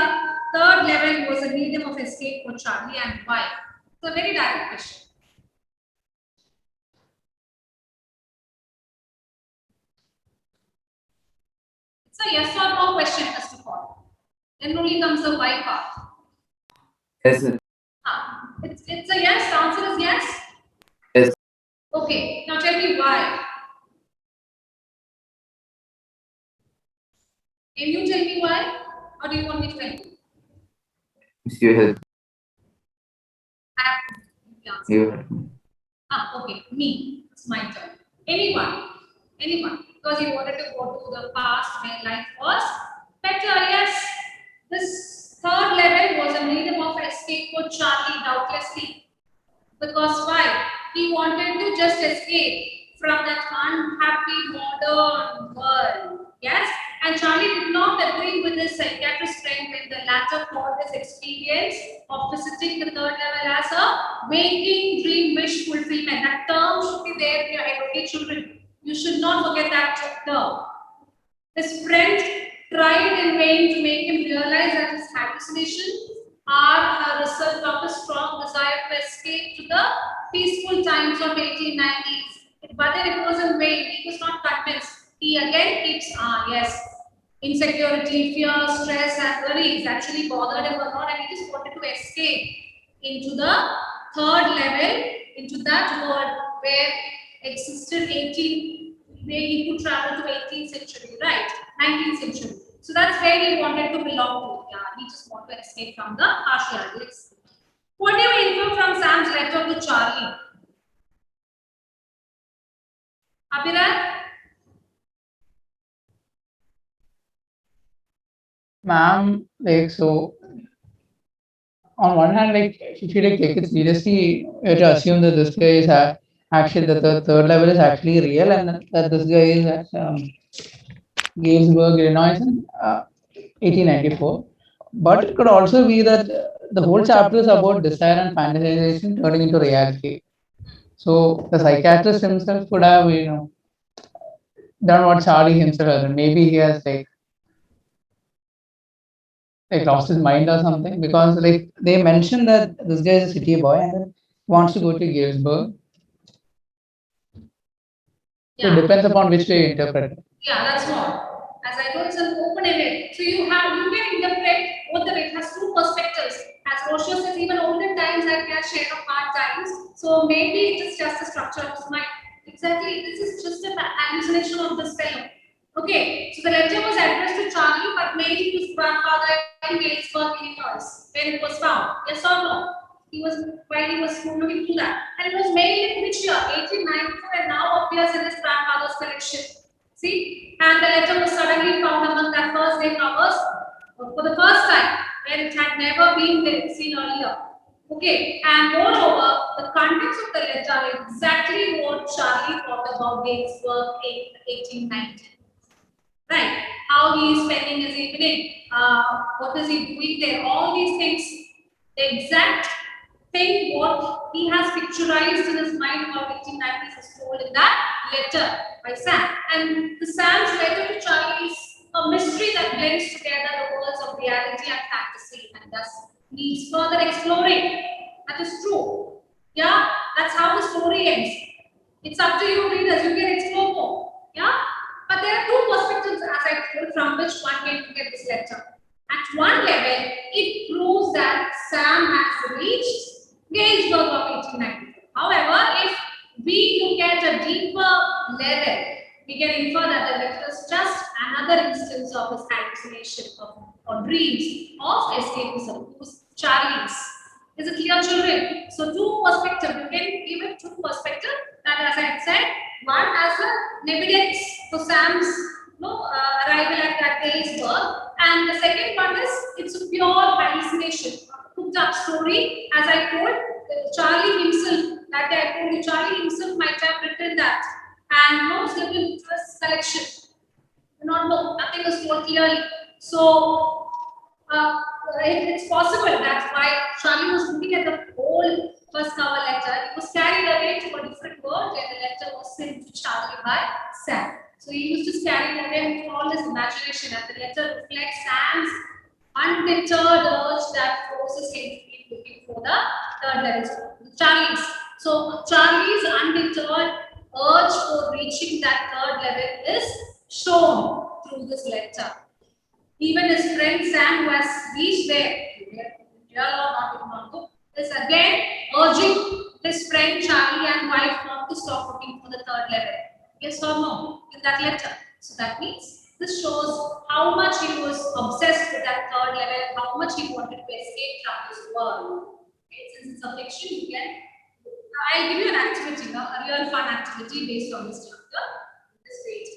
third level was a medium of escape for Charlie, and why? It's a very direct question. It's a yes or no question, first of all. Then only comes the why part. Yes. It's a yes. The answer is yes. Yes. Okay. Now tell me why. Can you tell me why, or do you want me to tell you? You help. I have to give the answer. You help. Okay. Me. It's my turn. Anyone. Because you wanted to go to the past where life was better. Yes. This third level was a medium of escape for Charlie, doubtlessly. Because why? He wanted to just escape from that unhappy modern world. Yes? And Charlie did not agree with his psychiatrist friend when the latter called his experience of visiting the third level as a waking dream wish fulfillment. That term should be there in your head, okay, children? You should not forget that term. His friend tried in vain to make him realize that his hallucinations are a result of a strong desire to escape to the peaceful times of 1890s. But then it was in vain. He was not convinced. He again keeps, yes, insecurity, fear, stress, and worries actually bothered him a lot, and he just wanted to escape into the third level, into that world where existed where he could travel to 18th century, right? 19th century. So that's where he wanted to belong to. Yeah, he just wanted to escape from the harsh realities. What do you infer from Sam's letter to Charlie? Abhirat? Ma'am, like, so on one hand, like, if you like take it seriously, you have to assume that this guy is actually the third level is actually real, and that this guy is at Galesburg, Illinois in 1894. But it could also be that the whole chapter is about desire and fantasization turning into reality. So the psychiatrist himself could have, done what Charlie himself has done. Maybe he has like lost his mind or something, because like they mentioned that this guy is a city boy and then wants to go to Galesburg. So it depends upon which way you interpret it. Yeah, that's what. As I told, it's an open-ended. So you can interpret both the way. It has two perspectives. As Roshio says, even olden times I can share of hard times. So maybe it is just the structure of his mind. Exactly, this is just an hallucination of this fellow. Okay, so the letter was addressed to Charlie, but mainly to his grandfather in Galesburg, Illinois, when it was found. Yes or no? He was looking through that, and it was mailed in which year? 1894, and now appears in his grandfather's collection. See, and the letter was suddenly found among that first day covers for the first time, when it had never been seen earlier. Okay, and moreover, the contents of the letter are exactly what Charlie thought about Galesburg in 1890. Right, how he is spending his evening, what is he doing there, all these things, the exact thing what he has picturized in his mind about 1890s is told in that letter by Sam. And the Sam's letter to Charlie is a mystery that blends together the worlds of reality and fantasy, and thus needs further exploring. That is true. Yeah, that's how the story ends. It's up to you readers, you can explore more. Yeah, but there are two perspectives, as I told, from which one can get this letter. At one level, it proves that Sam has reached Galesburg of 1894. However, if we look at a deeper level, we can infer that the letter is just another instance of his hallucination or dreams of escapism. It was Charlie's. Is it clear, children? So, two perspectives. You can give it two perspectives. That, as I had said, one as an evidence for Sam's arrival at that Galesburg, and the second one is it's a pure hallucination, cooked up story. As I told, Charlie himself, that day I told you, Charlie himself might have written that, and no slipped into his collection. Do not know, nothing is told clearly. So, it's possible that's why Charlie was looking at the whole first cover letter. It was carried away to a different world, and the letter was sent to Charlie by Sam. So he used to carry it away with all his imagination, and the letter reflects Sam's undeterred urge that forces him to keep looking for the third level. Charlie's. So Charlie's undeterred urge for reaching that third level is shown through this letter. Even his friend Sam, who has reached there, is again urging his friend Charlie and wife not to stop looking for the third level. Yes or no? In that letter. So that means this shows how much he was obsessed with that third level, how much he wanted to escape from this world. Okay, since it's a fiction, you can. I'll give you an activity, a real fun activity based on this chapter. This page.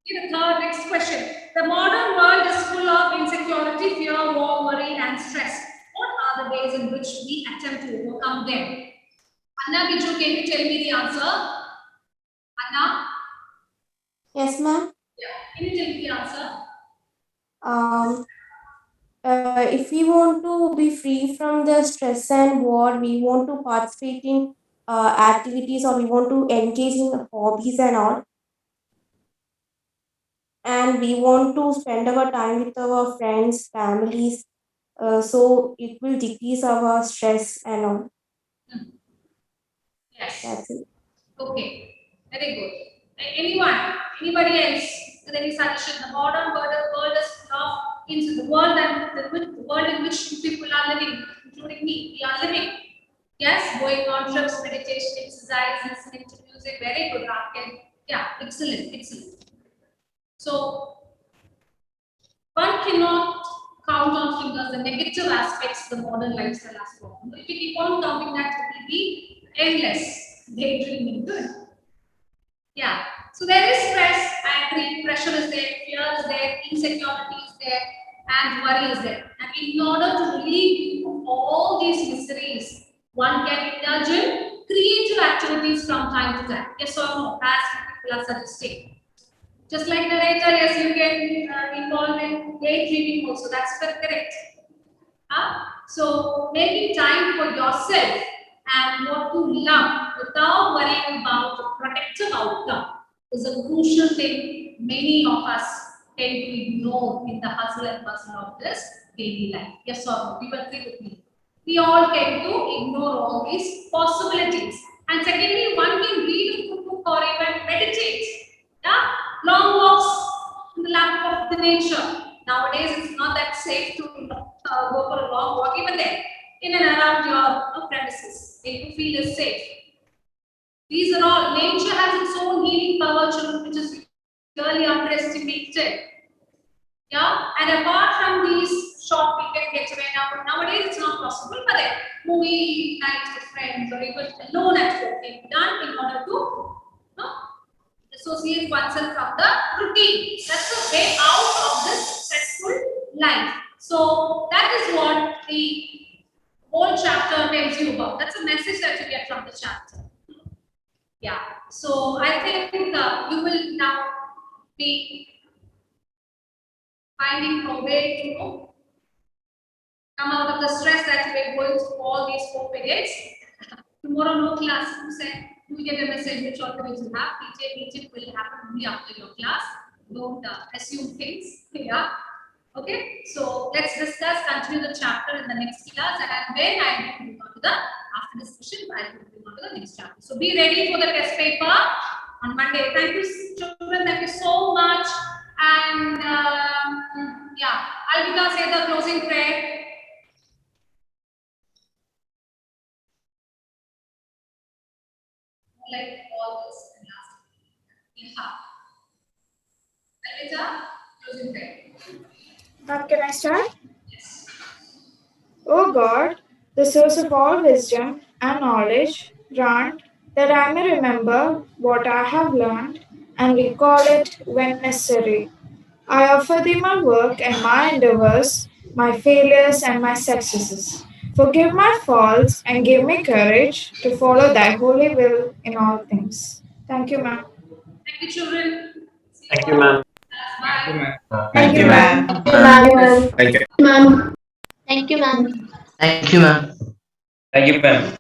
Okay, the third next question. The modern world is full of insecurity, fear, war, worry, and stress. What are the ways in which we attempt to overcome them? Anna Biju, can you tell me the answer? Anna? Yes, ma'am. Yeah, can you tell me the answer? If we want to be free from the stress and war, we want to participate in activities, or we want to engage in hobbies and all. And we want to spend our time with our friends, families, so it will decrease our stress and all. Yes. That's it. Okay, very good. Anybody else with any suggestion? The modern world is full of the world in which people are living, including me, we are living. Yes, going on trips, meditation, exercise, listening to music. Very good, Raken. Yeah, excellent. So, one cannot count on fingers the negative aspects of the modern lifestyle as well. If you keep on counting that, it will be endless. Daydreaming, good. Yeah. So there is stress, I agree, pressure is there, fear is there, insecurity is there. and worry is there. And in order to relieve all these miseries, one can indulge in creative activities from time to time. Yes or no? As people are suggesting. Just like narrator, yes, you can involve in daydreaming also. That's correct. So making time for yourself and what you love without worrying about the protective outcome is a crucial thing many of us tend to ignore in the hustle and bustle of this daily life. Yes or no? You agree with me? We all tend to ignore all these possibilities. And secondly, one can read a good book or even meditate. Yeah? Long walks in the lap of the nature. Nowadays, it's not that safe to go for a long walk, even there, in and around your premises. You feel is safe. These are all, nature has its own healing power, children, which is really underestimated. Yeah, and apart from these short weekend getaway, nowadays it's not possible, but then movie nights with friends or even alone at home can be done in order to associate oneself from the routine. That's the way out of this stressful life. So that is what the whole chapter tells you about. That's a message that you get from the chapter. Yeah. So I think you will now be finding a way to come out of the stress that you were going through all these 4 periods. Tomorrow, no class. You said you get a message which always you have. Teaching will happen only after your class. Don't assume things. Yeah. Okay. So let's discuss, continue the chapter in the next class, and then I will move on to the after discussion. I will move on to the next chapter. So be ready for the test paper on Monday. Thank you, children. Thank you so much. And yeah, Alvika, say the closing prayer. Like all this and last. Yeah. Alvika, closing prayer. Can I start? Yes. O God, the source of all wisdom and knowledge, grant that I may remember what I have learned and recall it when necessary. I offer thee my work and my endeavors, my failures and my successes. Forgive my faults and give me courage to follow thy holy will in all things. Thank you, ma'am. Thank you, children. Thank you, ma'am. Bye. Thank you, ma'am. Thank you. Thank you, ma'am. Thank you, ma'am. Thank you, ma'am.